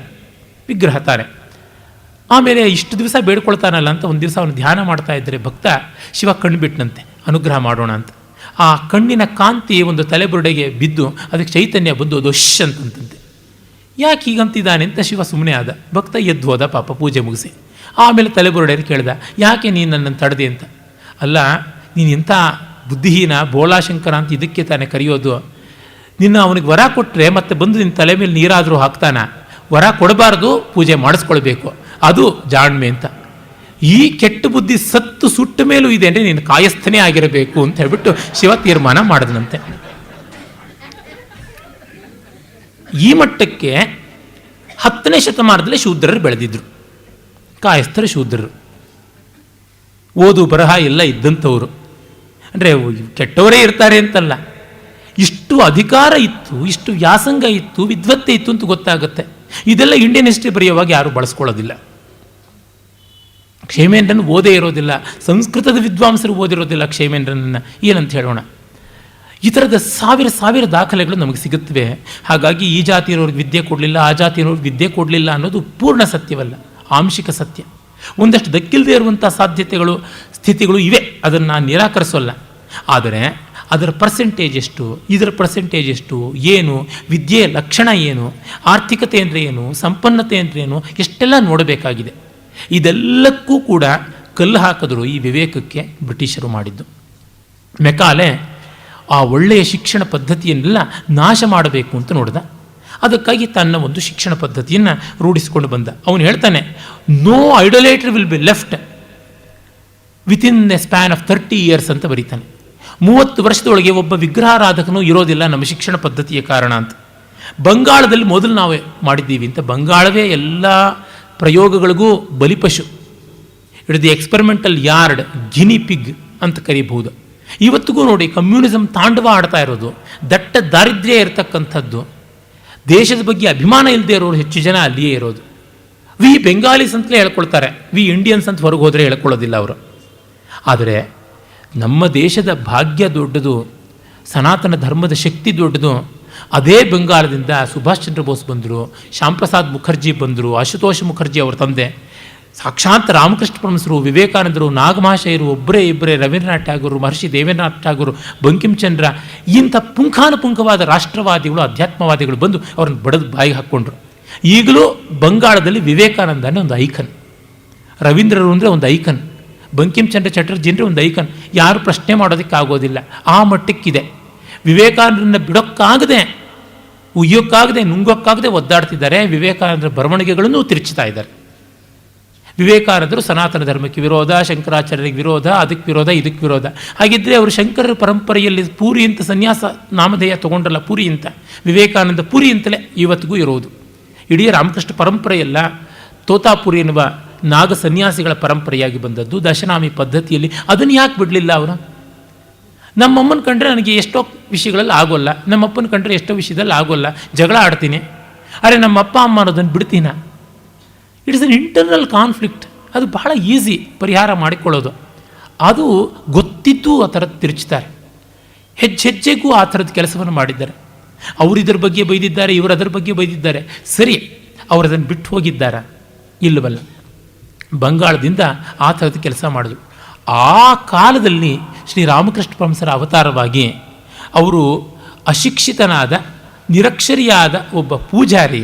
ವಿಗ್ರಹ ತಾನೆ. ಆಮೇಲೆ ಇಷ್ಟು ದಿವಸ ಬೇಡ್ಕೊಳ್ತಾನಲ್ಲ ಅಂತ ಒಂದು ದಿವಸ ಅವನು ಧ್ಯಾನ ಮಾಡ್ತಾ ಇದ್ದರೆ ಭಕ್ತ ಶಿವ ಕಣ್ಣು ಬಿಟ್ಟನಂತೆ, ಅನುಗ್ರಹ ಮಾಡೋಣ ಅಂತ. ಆ ಕಣ್ಣಿನ ಕಾಂತಿ ಒಂದು ತಲೆಬುರುಡೆಗೆ ಬಿದ್ದು ಅದಕ್ಕೆ ಚೈತನ್ಯ ಬಂದು ಅದು ಅಂತಂತೆ. ಯಾಕೆ ಹೀಗಂತಿದ್ದಾನೆ ಅಂತ ಶಿವ ಸುಮ್ಮನೆ ಆದ. ಭಕ್ತ ಎದ್ದು ಹೋದ ಪಾಪ ಪೂಜೆ ಮುಗಿಸಿ. ಆಮೇಲೆ ತಲೆಬುರುಡೆಯಲ್ಲಿ ಕೇಳ್ದ, ಯಾಕೆ ನೀನು ನನ್ನನ್ನು ತಡೆದೆ ಅಂತ. ಅಲ್ಲ, ನೀನು ಎಂಥ ಬುದ್ಧಿಹೀನ ಬೋಳಾಶಂಕರ ಅಂತ ಇದಕ್ಕೆ ತಾನೇ ಕರೆಯೋದು. ನಿನ್ನ ಅವನಿಗೆ ವರ ಕೊಟ್ಟರೆ ಮತ್ತೆ ಬಂದು ನಿನ್ನ ತಲೆ ಮೇಲೆ ನೀರಾದರೂ ಹಾಕ್ತಾನ. ವರ ಕೊಡಬಾರ್ದು, ಪೂಜೆ ಮಾಡಿಸ್ಕೊಳ್ಬೇಕು, ಅದು ಜಾಣ್ಮೆ ಅಂತ. ಈ ಕೆಟ್ಟ ಬುದ್ಧಿ ಸತ್ತು ಸುಟ್ಟ ಮೇಲೂ ಇದೆ ಅಂದರೆ ನೀನು ಕಾಯಸ್ಥನೇ ಆಗಿರಬೇಕು ಅಂತ ಹೇಳ್ಬಿಟ್ಟು ಶಿವ ತೀರ್ಮಾನ ಮಾಡಿದನಂತೆ. ಈ ಮಟ್ಟಕ್ಕೆ 10ನೇ ಶತಮಾನದಲ್ಲಿ ಶೂದ್ರರು ಬೆಳೆದಿದ್ರು. ಕಾಯಸ್ಥರು ಶೂದ್ರರು, ಓದು ಬರಹ ಎಲ್ಲ ಇದ್ದಂಥವರು. ಅಂದರೆ ಕೆಟ್ಟವರೇ ಇರ್ತಾರೆ ಅಂತಲ್ಲ, ಇಷ್ಟು ಅಧಿಕಾರ ಇತ್ತು, ಇಷ್ಟು ವ್ಯಾಸಂಗ ಇತ್ತು, ವಿದ್ವತ್ತೆ ಇತ್ತು ಅಂತ ಗೊತ್ತಾಗುತ್ತೆ. ಇದೆಲ್ಲ ಇಂಡಿಯನ್ ಹಿಸ್ಟ್ರಿ ಬರೆಯುವಾಗ ಯಾರು ಬಳಸ್ಕೊಳ್ಳೋದಿಲ್ಲ. ಕ್ಷೇಮೇಂದ್ರನ ಓದೇ ಇರೋದಿಲ್ಲ, ಸಂಸ್ಕೃತದ ವಿದ್ವಾಂಸರು ಓದಿರೋದಿಲ್ಲ ಕ್ಷೇಮೇಂದ್ರನನ್ನು, ಏನಂತ ಹೇಳೋಣ. ಈ ಥರದ ಸಾವಿರ ದಾಖಲೆಗಳು ನಮಗೆ ಸಿಗುತ್ತವೆ. ಹಾಗಾಗಿ ಈ ಜಾತಿಯವ್ರಿಗೆ ವಿದ್ಯೆ ಕೊಡಲಿಲ್ಲ, ಆ ಜಾತಿಯವ್ರಿಗೆ ವಿದ್ಯೆ ಕೊಡಲಿಲ್ಲ ಅನ್ನೋದು ಪೂರ್ಣ ಸತ್ಯವಲ್ಲ, ಆಂಶಿಕ ಸತ್ಯ. ಒಂದಷ್ಟು ದಕ್ಕಿಲ್ಲದೆ ಇರುವಂಥ ಸಾಧ್ಯತೆಗಳು, ಸ್ಥಿತಿಗಳು ಇವೆ, ಅದನ್ನು ನಾನು ನಿರಾಕರಿಸೋಲ್ಲ. ಆದರೆ ಅದರ ಪರ್ಸೆಂಟೇಜ್ ಎಷ್ಟು, ಇದರ ಪರ್ಸೆಂಟೇಜ್ ಎಷ್ಟು, ಏನು, ವಿದ್ಯೆಯ ಲಕ್ಷಣ ಏನು, ಆರ್ಥಿಕತೆ ಅಂದರೆ ಏನು, ಸಂಪನ್ನತೆ ಅಂದರೆ ಏನು, ಎಷ್ಟೆಲ್ಲ ನೋಡಬೇಕಾಗಿದೆ. ಇದೆಲ್ಲಕ್ಕೂ ಕೂಡ ಕಲ್ಲು ಹಾಕಿದ್ರು ಈ ವಿವೇಕಕ್ಕೆ ಬ್ರಿಟಿಷರು ಮಾಡಿದ್ದು. ಮೆಕಾಲೆ ಆ ಒಳ್ಳೆಯ ಶಿಕ್ಷಣ ಪದ್ಧತಿಯನ್ನೆಲ್ಲ ನಾಶ ಮಾಡಬೇಕು ಅಂತ ನೋಡಿದ. ಅದಕ್ಕಾಗಿ ತನ್ನ ಒಂದು ಶಿಕ್ಷಣ ಪದ್ಧತಿಯನ್ನು ರೂಢಿಸಿಕೊಂಡು ಬಂದ. ಅವನು ಹೇಳ್ತಾನೆ, no idolater will be left within a span of 30 years ಅಂತ ಬರೀತಾನೆ. 30 ವರ್ಷದೊಳಗೆ ಒಬ್ಬ ವಿಗ್ರಹಾರಾಧಕನೂ ಇರೋದಿಲ್ಲ ನಮ್ಮ ಶಿಕ್ಷಣ ಪದ್ಧತಿಯ ಕಾರಣ ಅಂತ. ಬಂಗಾಳದಲ್ಲಿ ಮೊದಲು ನಾವೇ ಮಾಡಿದ್ದೀವಿ ಅಂತ. ಬಂಗಾಳವೇ ಎಲ್ಲ ಪ್ರಯೋಗಗಳಿಗೂ ಬಲಿಪಶು. It the experimental yard, guinea pig ಅಂತ ಕರೀಬಹುದು. ಇವತ್ತಿಗೂ ನೋಡಿ ಕಮ್ಯುನಿಸಮ್ ತಾಂಡವ ಆಡ್ತಾ ಇರೋದು, ದಟ್ಟ ದಾರಿದ್ರ್ಯ ಇರತಕ್ಕಂಥದ್ದು, ದೇಶದ ಬಗ್ಗೆ ಅಭಿಮಾನ ಇಲ್ಲದೆ ಇರೋರು ಹೆಚ್ಚು ಜನ ಅಲ್ಲಿಯೇ ಇರೋದು. ವಿ ಬೆಂಗಾಲೀಸ್ ಅಂತಲೇ ಹೇಳ್ಕೊಳ್ತಾರೆ, ವಿ ಇಂಡಿಯನ್ಸ್ ಅಂತ ಹೊರಗೆ ಹೋದರೆ ಹೇಳ್ಕೊಳ್ಳೋದಿಲ್ಲ ಅವರು. ಆದರೆ ನಮ್ಮ ದೇಶದ ಭಾಗ್ಯ ದೊಡ್ಡದು, ಸನಾತನ ಧರ್ಮದ ಶಕ್ತಿ ದೊಡ್ಡದು. ಅದೇ ಬೆಂಗಾಲದಿಂದ ಸುಭಾಷ್ ಚಂದ್ರ ಬೋಸ್ ಬಂದರು, ಶ್ಯಾಮ್ ಪ್ರಸಾದ್ ಮುಖರ್ಜಿ ಬಂದರು, ಆಶುತೋಷ್ ಮುಖರ್ಜಿ ಅವರ ತಂದೆ, ಸಾಕ್ಷಾತ್ ರಾಮಕೃಷ್ಣ ಪರಮಹಂಸರು, ವಿವೇಕಾನಂದರು, ನಾಗಮಹಾಶಯರು, ಇಬ್ಬರೇ ರವೀಂದ್ರನಾಥ್ ಠಾಗೂರು, ಮಹರ್ಷಿ ದೇವೇಂದ್ರನಾಥ್ ಠಾಗೂರು, ಬಂಕಿಂಚಂದ್ರ, ಇಂಥ ಪುಂಖಾನುಪುಂಖವಾದ ರಾಷ್ಟ್ರವಾದಿಗಳು, ಅಧ್ಯಾತ್ಮವಾದಿಗಳು ಬಂದು ಅವ್ರನ್ನ ಬಡದು ಬಾಯಿಗೆ ಹಾಕ್ಕೊಂಡ್ರು. ಈಗಲೂ ಬಂಗಾಳದಲ್ಲಿ ವಿವೇಕಾನಂದನೇ ಒಂದು ಐಕನ್, ರವೀಂದ್ರರು ಅಂದರೆ ಒಂದು ಐಕನ್, ಬಂಕಿಂಚಂದ್ರ ಚಟರ್ಜಿ ಅಂದರೆ ಒಂದು ಐಕನ್. ಯಾರು ಪ್ರಶ್ನೆ ಮಾಡೋದಕ್ಕಾಗೋದಿಲ್ಲ, ಆ ಮಟ್ಟಕ್ಕಿದೆ. ವಿವೇಕಾನಂದರನ್ನ ಬಿಡೋಕ್ಕಾಗದೆ, ಉಯ್ಯೋಕ್ಕಾಗದೆ, ನುಂಗೋಕ್ಕಾಗದೆ ಒದ್ದಾಡ್ತಿದ್ದಾರೆ. ವಿವೇಕಾನಂದರ ಬರವಣಿಗೆಗಳನ್ನು ತಿರುಚ್ತಾ ಇದ್ದಾರೆ. ವಿವೇಕಾನಂದರು ಸನಾತನ ಧರ್ಮಕ್ಕೆ ವಿರೋಧ, ಶಂಕರಾಚಾರ್ಯರಿಗೆ ವಿರೋಧ, ಅದಕ್ಕೆ ವಿರೋಧ, ಇದಕ್ಕೆ ವಿರೋಧ. ಹಾಗಿದ್ದರೆ ಅವರು ಶಂಕರರ ಪರಂಪರೆಯಲ್ಲಿ ಪೂರಿ ಅಂತ ಸನ್ಯಾಸ ನಾಮಧೇಯ ತೊಗೊಂಡ್ರಲ್ಲ, ಪೂರಿ ಅಂತ, ವಿವೇಕಾನಂದ ಪುರಿ ಅಂತಲೇ ಇವತ್ತಿಗೂ ಇರೋದು. ಇಡೀ ರಾಮಕೃಷ್ಣ ಪರಂಪರೆಯಲ್ಲ, ತೋತಾಪುರಿ ಎನ್ನುವ ನಾಗ ಸನ್ಯಾಸಿಗಳ ಪರಂಪರೆಯಾಗಿ ಬಂದದ್ದು ದಶನಾಮಿ ಪದ್ಧತಿಯಲ್ಲಿ. ಅದನ್ನು ಯಾಕೆ ಬಿಡಲಿಲ್ಲ ಅವರು? ನಮ್ಮಮ್ಮನ ಕಂಡ್ರೆ ನನಗೆ ಎಷ್ಟೋ ವಿಷಯಗಳಲ್ಲಿ ಆಗೋಲ್ಲ, ನಮ್ಮಪ್ಪನ ಕಂಡ್ರೆ ಎಷ್ಟೋ ವಿಷಯದಲ್ಲಿ ಆಗೋಲ್ಲ, ಜಗಳ ಆಡ್ತೀನಿ. ಅರೆ ನಮ್ಮ ಅಪ್ಪ ಅಮ್ಮ ಅನ್ನೋದನ್ನು ಬಿಡ್ತೀನ? It's an internal conflict. ಅದು ಬಹಳ ಈಸಿ ಪರಿಹಾರ ಮಾಡಿಕೊಳ್ಳೋದು. ಅದು ಗೊತ್ತಿದ್ದು ಆ ಥರದ್ದು ತಿರುಚ್ತಾರೆ. ಹೆಜ್ಜೆಗೂ ಆ ಥರದ ಕೆಲಸವನ್ನು ಮಾಡಿದ್ದಾರೆ. ಅವರು ಇದ್ರ ಬಗ್ಗೆ ಬೈದಿದ್ದಾರೆ, ಇವರು ಅದರ ಬಗ್ಗೆ ಬೈದಿದ್ದಾರೆ. ಸರಿ, ಅವರು ಅದನ್ನು ಬಿಟ್ಟು ಹೋಗಿದ್ದಾರ? ಇಲ್ಲವಲ್ಲ. ಬಂಗಾಳದಿಂದ ಆ ಥರದ ಕೆಲಸ ಮಾಡಿದ್ರು. ಆ ಕಾಲದಲ್ಲಿ ಶ್ರೀರಾಮಕೃಷ್ಣ ಪರಮಹಂಸರ ಅವತಾರವಾಗಿ ಅವರು ಅಶಿಕ್ಷಿತನಾದ, ನಿರಕ್ಷರಿಯಾದ ಒಬ್ಬ ಪೂಜಾರಿ,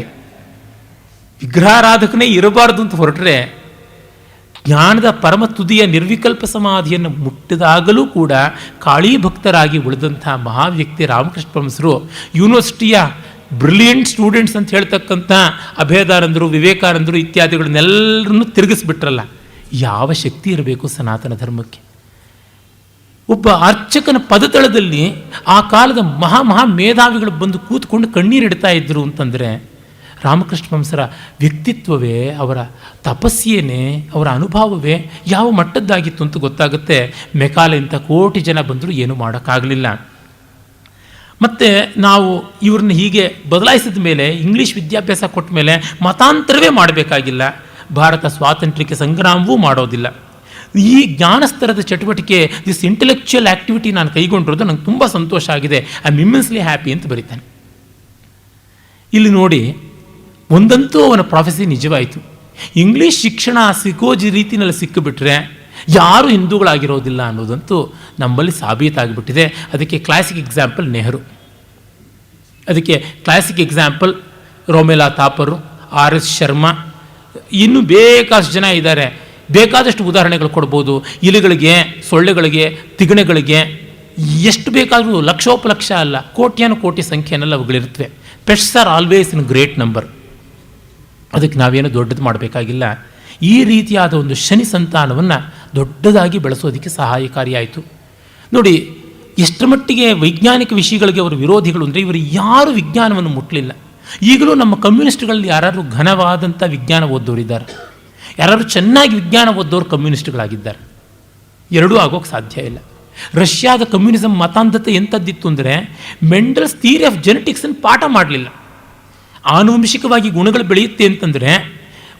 ವಿಗ್ರಹಾರಾಧಕನೇ ಇರಬಾರ್ದು ಅಂತ ಹೊರಟ್ರೆ ಜ್ಞಾನದ ಪರಮ ತುದಿಯ ನಿರ್ವಿಕಲ್ಪ ಸಮಾಧಿಯನ್ನು ಮುಟ್ಟಿದಾಗಲೂ ಕೂಡ ಕಾಳಿ ಭಕ್ತರಾಗಿ ಉಳಿದಂಥ ಮಹಾವ್ಯಕ್ತಿ ರಾಮಕೃಷ್ಣ ಪರಮಹಂಸರು ಯೂನಿವರ್ಸಿಟಿಯ ಬ್ರಿಲಿಯಂಟ್ ಸ್ಟೂಡೆಂಟ್ಸ್ ಅಂತ ಹೇಳ್ತಕ್ಕಂಥ ಅಭೇದಾನಂದರು, ವಿವೇಕಾನಂದರು ಇತ್ಯಾದಿಗಳನ್ನೆಲ್ಲರನ್ನೂ ತಿರುಗಿಸ್ಬಿಟ್ರಲ್ಲ. ಯಾವ ಶಕ್ತಿ ಇರಬೇಕು ಸನಾತನ ಧರ್ಮಕ್ಕೆ? ಒಬ್ಬ ಅರ್ಚಕನ ಪದತಳದಲ್ಲಿ ಆ ಕಾಲದ ಮಹಾ ಮೇಧಾವಿಗಳು ಬಂದು ಕೂತ್ಕೊಂಡು ಕಣ್ಣೀರಿಡ್ತಾ ಇದ್ದರು ಅಂತಂದರೆ ರಾಮಕೃಷ್ಣ ಪರಮಹಂಸರ ವ್ಯಕ್ತಿತ್ವವೇ, ಅವರ ತಪಸ್ಸೇನೇ, ಅವರ ಅನುಭವವೇ ಯಾವ ಮಟ್ಟದ್ದಾಗಿತ್ತು ಅಂತ ಗೊತ್ತಾಗುತ್ತೆ. ಮೆಕಾಲೆ ಇಂಥ ಕೋಟಿ ಜನ ಬಂದರೂ ಏನೂ ಮಾಡೋಕ್ಕಾಗಲಿಲ್ಲ. ಮತ್ತು ನಾವು ಇವ್ರನ್ನ ಹೀಗೆ ಬದಲಾಯಿಸಿದ ಮೇಲೆ, ಇಂಗ್ಲೀಷ್ ವಿದ್ಯಾಭ್ಯಾಸ ಕೊಟ್ಟ ಮೇಲೆ ಮತಾಂತರವೇ ಮಾಡಬೇಕಾಗಿಲ್ಲ, ಭಾರತ ಸ್ವಾತಂತ್ರ್ಯಕ್ಕೆ ಸಂಗ್ರಾಮವೂ ಮಾಡೋದಿಲ್ಲ. ಈ ಜ್ಞಾನಸ್ತರದ ಚಟುವಟಿಕೆ, ದಿಸ್ ಇಂಟೆಲೆಕ್ಚುಯಲ್ ಆ್ಯಕ್ಟಿವಿಟಿ ನಾನು ಕೈಗೊಂಡಿರೋದು ನಂಗೆ ತುಂಬ ಸಂತೋಷ ಆಗಿದೆ, ಐ ಆಮ್ ಇಮ್ಮೆನ್ಸ್ಲಿ ಹ್ಯಾಪಿ ಅಂತ ಬರೀತಾನೆ. ಇಲ್ಲಿ ನೋಡಿ, ಒಂದಂತೂ ಅವನ ಪ್ರಾಫೆಸಿ ನಿಜವಾಯಿತು. ಇಂಗ್ಲೀಷ್ ಶಿಕ್ಷಣ ಸಿಕ್ಕೋಜಿ ರೀತಿಯಲ್ಲಿ ಸಿಕ್ಕಿಬಿಟ್ರೆ ಯಾರೂ ಹಿಂದೂಗಳಾಗಿರೋದಿಲ್ಲ ಅನ್ನೋದಂತೂ ನಮ್ಮಲ್ಲಿ ಸಾಬೀತಾಗಿಬಿಟ್ಟಿದೆ. ಅದಕ್ಕೆ ಕ್ಲಾಸಿಕ್ ಎಕ್ಸಾಂಪಲ್ ನೆಹರು, ಅದಕ್ಕೆ ಕ್ಲಾಸಿಕ್ ಎಕ್ಸಾಂಪಲ್ ರೋಮೆಲಾ ಥಾಪರು, RS ಶರ್ಮಾ, ಇನ್ನೂ ಬೇಕಾದಷ್ಟು ಜನ ಇದ್ದಾರೆ. ಬೇಕಾದಷ್ಟು ಉದಾಹರಣೆಗಳು ಕೊಡ್ಬೋದು. ಇಲಿಗಳಿಗೆ, ಸೊಳ್ಳೆಗಳಿಗೆ, ತಿಗಣೆಗಳಿಗೆ ಎಷ್ಟು ಬೇಕಾದರೂ ಲಕ್ಷೋಪಲಕ್ಷ ಅಲ್ಲ, ಕೋಟ್ಯಾನು ಕೋಟಿ ಸಂಖ್ಯೆಯನ್ನೆಲ್ಲ ಅವುಗಳಿರುತ್ತವೆ. Pets are always in great number. ಅದಕ್ಕೆ ನಾವೇನು ದೊಡ್ಡದು ಮಾಡಬೇಕಾಗಿಲ್ಲ. ಈ ರೀತಿಯಾದ ಒಂದು ಶನಿ ಸಂತಾನವನ್ನು ದೊಡ್ಡದಾಗಿ ಬೆಳೆಸೋದಕ್ಕೆ ಸಹಾಯಕಾರಿಯಾಯಿತು. ನೋಡಿ, ಎಷ್ಟರ ಮಟ್ಟಿಗೆ ವೈಜ್ಞಾನಿಕ ವಿಷಯಗಳಿಗೆ ಅವರು ವಿರೋಧಿಗಳು ಅಂದರೆ, ಇವರು ಯಾರೂ ವಿಜ್ಞಾನವನ್ನು ಮುಟ್ಟಲಿಲ್ಲ. ಈಗಲೂ ನಮ್ಮ ಕಮ್ಯುನಿಸ್ಟ್ಗಳಲ್ಲಿ ಯಾರು ಘನವಾದಂಥ ವಿಜ್ಞಾನ ಓದೋರಿದ್ದಾರೆ, ಯಾರು ಚೆನ್ನಾಗಿ ವಿಜ್ಞಾನ ಓದೋರು ಕಮ್ಯುನಿಸ್ಟ್ಗಳಾಗಿದ್ದಾರೆ. ಎರಡೂ ಆಗೋಕ್ಕೆ ಸಾಧ್ಯ ಇಲ್ಲ. ರಷ್ಯಾದ ಕಮ್ಯುನಿಸಮ್ ಮತಾಂಧತೆ ಎಂಥದ್ದಿತ್ತು ಅಂದರೆ, ಮೆಂಡಲ್ಸ್ ಥಿಯರಿ ಆಫ್ ಜೆನೆಟಿಕ್ಸನ್ನು ಪಾಠ ಮಾಡಲಿಲ್ಲ. ಆನುವಂಶಿಕವಾಗಿ ಗುಣಗಳು ಬೆಳೆಯುತ್ತೆ ಅಂತಂದರೆ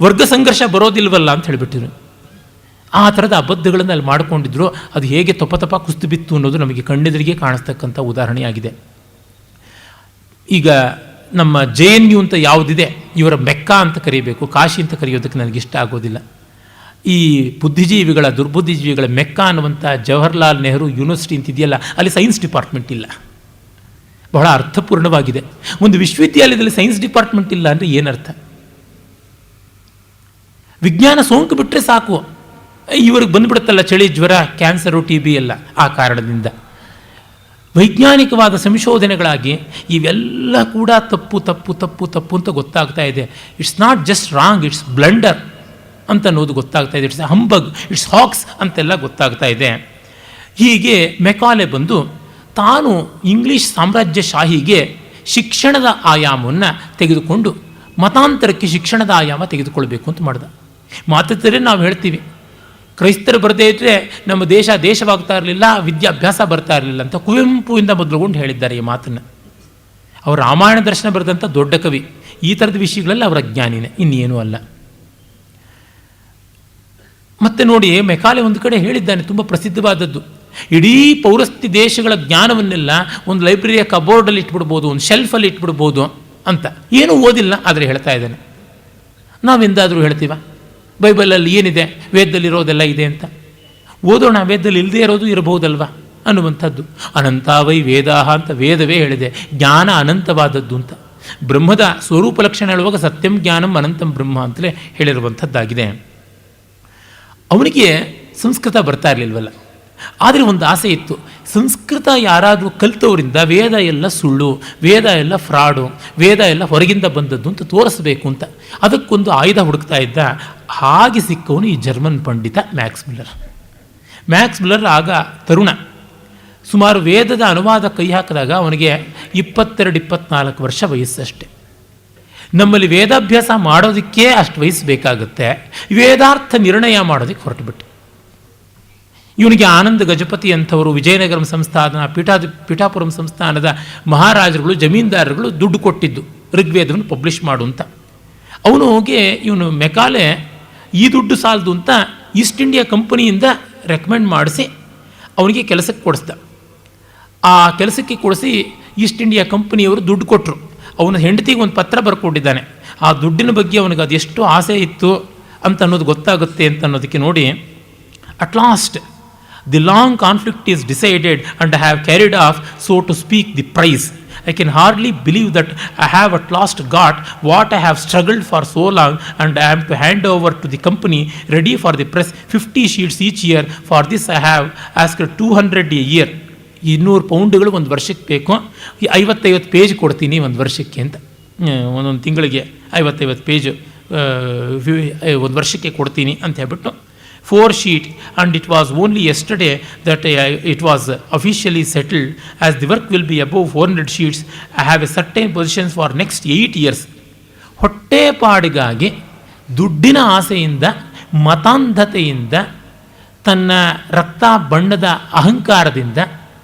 ವರ್ಗ ಸಂಘರ್ಷ ಬರೋದಿಲ್ವಲ್ಲ ಅಂತ ಹೇಳಿಬಿಟ್ಟಿದ್ರು. ಆ ಥರದ ಅಬದ್ಧಗಳನ್ನು ಅಲ್ಲಿ ಮಾಡಿಕೊಂಡಿದ್ರು. ಅದು ಹೇಗೆ ತೊಪ ಕುಸ್ತು ಬಿತ್ತು ಅನ್ನೋದು ನಮಗೆ ಕಣ್ಣೆದುರಿಗೆ ಕಾಣಿಸ್ತಕ್ಕಂಥ ಉದಾಹರಣೆಯಾಗಿದೆ. ಈಗ ನಮ್ಮ JNU ಅಂತ ಯಾವುದಿದೆ, ಇವರ ಮೆಕ್ಕಾ ಅಂತ ಕರೀಬೇಕು, ಕಾಶಿ ಅಂತ ಕರೆಯೋದಕ್ಕೆ ನನಗಿಷ್ಟ ಆಗೋದಿಲ್ಲ. ಈ ಬುದ್ಧಿಜೀವಿಗಳ, ದುರ್ಬುದ್ಧಿಜೀವಿಗಳ ಮೆಕ್ಕಾ ಅನ್ನುವಂಥ ಜವಾಹರ್ಲಾಲ್ ನೆಹರು ಯೂನಿವರ್ಸಿಟಿ ಅಂತಿದೆಯಲ್ಲ, ಅಲ್ಲಿ ಸೈನ್ಸ್ ಡಿಪಾರ್ಟ್ಮೆಂಟ್ ಇಲ್ಲ. ಬಹಳ ಅರ್ಥಪೂರ್ಣವಾಗಿದೆ. ಒಂದು ವಿಶ್ವವಿದ್ಯಾಲಯದಲ್ಲಿ ಸೈನ್ಸ್ ಡಿಪಾರ್ಟ್ಮೆಂಟ್ ಇಲ್ಲ ಅಂದರೆ ಏನರ್ಥ? ವಿಜ್ಞಾನ ಸೋಂಕು ಬಿಟ್ಟರೆ ಸಾಕು, ಇವ್ರಿಗೆ ಬಂದುಬಿಡುತ್ತಲ್ಲ ಚಳಿ, ಜ್ವರ, ಕ್ಯಾನ್ಸರು, TB ಎಲ್ಲ. ಆ ಕಾರಣದಿಂದ ವೈಜ್ಞಾನಿಕವಾದ ಸಂಶೋಧನೆಗಳಾಗಿ ಇವೆಲ್ಲ ಕೂಡ ತಪ್ಪು ತಪ್ಪು ತಪ್ಪು ತಪ್ಪು ಅಂತ ಗೊತ್ತಾಗ್ತಾ ಇದೆ. It's not just wrong, it's blunder ಅಂತ ಅನ್ನೋದು ಗೊತ್ತಾಗ್ತಾ ಇದೆ. ಇಟ್ಸ್ ಹಂಬಗ್, ಇಟ್ಸ್ ಹಾಕ್ಸ್ ಅಂತೆಲ್ಲ ಗೊತ್ತಾಗ್ತಾ ಇದೆ. ಹೀಗೆ ಮೆಕಾಲೆ ಬಂದು ತಾನು ಇಂಗ್ಲೀಷ್ ಸಾಮ್ರಾಜ್ಯಶಾಹಿಗೆ ಶಿಕ್ಷಣದ ಆಯಾಮವನ್ನು ತೆಗೆದುಕೊಂಡು ಮತಾಂತರಕ್ಕೆ ಶಿಕ್ಷಣದ ಆಯಾಮ ತೆಗೆದುಕೊಳ್ಬೇಕು ಅಂತ ಮಾಡ್ದ. ಮಾತಾಡ್ತಾರೆ ನಾವು ಹೇಳ್ತೀವಿ, ಕ್ರೈಸ್ತರು ಬರದೇ ಇದ್ದರೆ ನಮ್ಮ ದೇಶವಾಗ್ತಾ ಇರಲಿಲ್ಲ, ವಿದ್ಯಾಭ್ಯಾಸ ಬರ್ತಾ ಇರಲಿಲ್ಲ ಅಂತ ಕುವೆಂಪುವಿಂದ ಮೊದಲುಗೊಂಡು ಹೇಳಿದ್ದಾರೆ ಈ ಮಾತನ್ನು. ಅವರು ರಾಮಾಯಣ ದರ್ಶನ ಬರೆದಂಥ ದೊಡ್ಡ ಕವಿ. ಈ ಥರದ ವಿಷಯಗಳಲ್ಲಿ ಅವರ ಜ್ಞಾನಿನೇ, ಇನ್ನೇನೂ ಅಲ್ಲ. ಮತ್ತೆ ನೋಡಿ, ಮೆಕಾಲೆ ಒಂದು ಕಡೆ ಹೇಳಿದ್ದಾನೆ, ತುಂಬ ಪ್ರಸಿದ್ಧವಾದದ್ದು, ಇಡೀ ಪೌರಸ್ತ್ಯ ದೇಶಗಳ ಜ್ಞಾನವನ್ನೆಲ್ಲ ಒಂದು ಲೈಬ್ರರಿಯ ಕಬೋರ್ಡಲ್ಲಿ ಇಟ್ಬಿಡ್ಬೋದು, ಒಂದು ಶೆಲ್ಫಲ್ಲಿ ಇಟ್ಬಿಡ್ಬೋದು ಅಂತ. ಏನೂ ಓದಿಲ್ಲ, ಆದರೆ ಹೇಳ್ತಾ ಇದ್ದಾನೆ. ನಾವೆಂದಾದರೂ ಹೇಳ್ತೀವ ಬೈಬಲಲ್ಲಿ ಏನಿದೆ, ವೇದದಲ್ಲಿರೋದೆಲ್ಲ ಇದೆ ಅಂತ? ಓದೋಣ, ವೇದದಲ್ಲಿ ಇಲ್ಲದೇ ಇರೋದು ಇರಬಹುದಲ್ವ ಅನ್ನುವಂಥದ್ದು. ಅನಂತಾವೈ ವೇದಾಹ ಅಂತ ವೇದವೇ ಹೇಳಿದೆ, ಜ್ಞಾನ ಅನಂತವಾದದ್ದು ಅಂತ. ಬ್ರಹ್ಮದ ಸ್ವರೂಪ ಲಕ್ಷಣ ಹೇಳುವಾಗ ಸತ್ಯಂ ಜ್ಞಾನಂ ಅನಂತಂ ಬ್ರಹ್ಮ ಅಂತಲೇ ಹೇಳಿರುವಂಥದ್ದಾಗಿದೆ. ಅವನಿಗೆ ಸಂಸ್ಕೃತ ಬರ್ತಾ ಇರಲಿಲ್ವಲ್ಲ, ಆದರೆ ಒಂದು ಆಸೆ ಇತ್ತು, ಸಂಸ್ಕೃತ ಯಾರಾದರೂ ಕಲಿತವರಿಂದ ವೇದ ಎಲ್ಲ ಸುಳ್ಳು, ವೇದ ಎಲ್ಲ ಫ್ರಾಡು, ವೇದ ಎಲ್ಲ ಹೊರಗಿಂದ ಬಂದದ್ದು ಅಂತ ತೋರಿಸಬೇಕು ಅಂತ ಅದಕ್ಕೊಂದು ಆಯುಧ ಹುಡುಕ್ತಾ ಇದ್ದ. ಹಾಗೆ ಸಿಕ್ಕವನು ಈ ಜರ್ಮನ್ ಪಂಡಿತ ಮ್ಯಾಕ್ಸ್ ಮಿಲ್ಲರ್. ಆಗ ತರುಣ, ಸುಮಾರು ವೇದದ ಅನುವಾದ ಕೈ ಹಾಕಿದಾಗ ಅವನಿಗೆ 22-24 ವರ್ಷ ವಯಸ್ಸಷ್ಟೆ. ನಮ್ಮಲ್ಲಿ ವೇದಾಭ್ಯಾಸ ಮಾಡೋದಕ್ಕೆ ಅಷ್ಟು ವಯಸ್ಸು ಬೇಕಾಗುತ್ತೆ, ವೇದಾರ್ಥ ನಿರ್ಣಯ ಮಾಡೋದಕ್ಕೆ ಹೊರಟುಬಿಟ್ಟು. ಇವನಿಗೆ ಆನಂದ ಗಜಪತಿ ಅಂಥವರು, ವಿಜಯನಗರಂ ಸಂಸ್ಥಾನ, ಪೀಠಾಪುರಂ ಸಂಸ್ಥಾನದ ಮಹಾರಾಜರುಗಳು, ಜಮೀನ್ದಾರರುಗಳು ದುಡ್ಡು ಕೊಟ್ಟಿದ್ದು ಋಗ್ವೇದವನ್ನು ಪಬ್ಲಿಷ್ ಮಾಡು ಅಂತ. ಇವನು ಮೆಕಾಲೆ ಈ ದುಡ್ಡು ಸಾಲದು ಅಂತ ಈಸ್ಟ್ ಇಂಡಿಯಾ ಕಂಪನಿಯಿಂದ ರೆಕಮೆಂಡ್ ಮಾಡಿಸಿ ಅವನಿಗೆ ಕೆಲಸಕ್ಕೆ ಕೊಡಿಸ್ದ. ಆ ಕೆಲಸಕ್ಕೆ ಕೊಡಿಸಿ ಈಸ್ಟ್ ಇಂಡಿಯಾ ಕಂಪನಿಯವರು ದುಡ್ಡು ಕೊಟ್ಟರು. ಅವನ ಹೆಂಡತಿಗೆ ಒಂದು ಪತ್ರ ಬರ್ಕೊಂಡಿದ್ದಾನೆ. ಆ ದುಡ್ಡಿನ ಬಗ್ಗೆ ಅವನಿಗೆ ಅದೆಷ್ಟು ಆಸೆ ಇತ್ತು ಅಂತ ಅನ್ನೋದು ಗೊತ್ತಾಗುತ್ತೆ ಅಂತ ಅನ್ನೋದಕ್ಕೆ ನೋಡಿ, at last the long conflict is decided and have carried off, so to speak, the prize. I can hardly believe that I have at last got what I have struggled for so long and I am to hand over to the company ready for the press 50 sheets each year. For this I have asked 200 a year. 200 pounds ಒಂದು ವರ್ಷಕ್ಕೆ ಬೇಕು, 50 page ಕೊಡ್ತೀನಿ ಒಂದು ವರ್ಷಕ್ಕೆ ಅಂತ, ಒಂದೊಂದು ತಿಂಗಳಿಗೆ 50 page ಒಂದು ವರ್ಷಕ್ಕೆ ಕೊಡ್ತೀನಿ ಅಂತ ಹೇಳ್ಬಿಟ್ಟು 4 sheets, and it was only yesterday that it was officially settled as the work will be above 400 sheets. I have a certain position for next 8 years. ಹೊಟ್ಟೆಪಾಡಿಗಾಗಿ ದುಡ್ಡಿನ ಆಸೆಯಿಂದ, ಮತಾಂಧತೆಯಿಂದ, ತನ್ನ ರಕ್ತ ಬಣ್ಣದ ಅಹಂಕಾರದಿಂದ,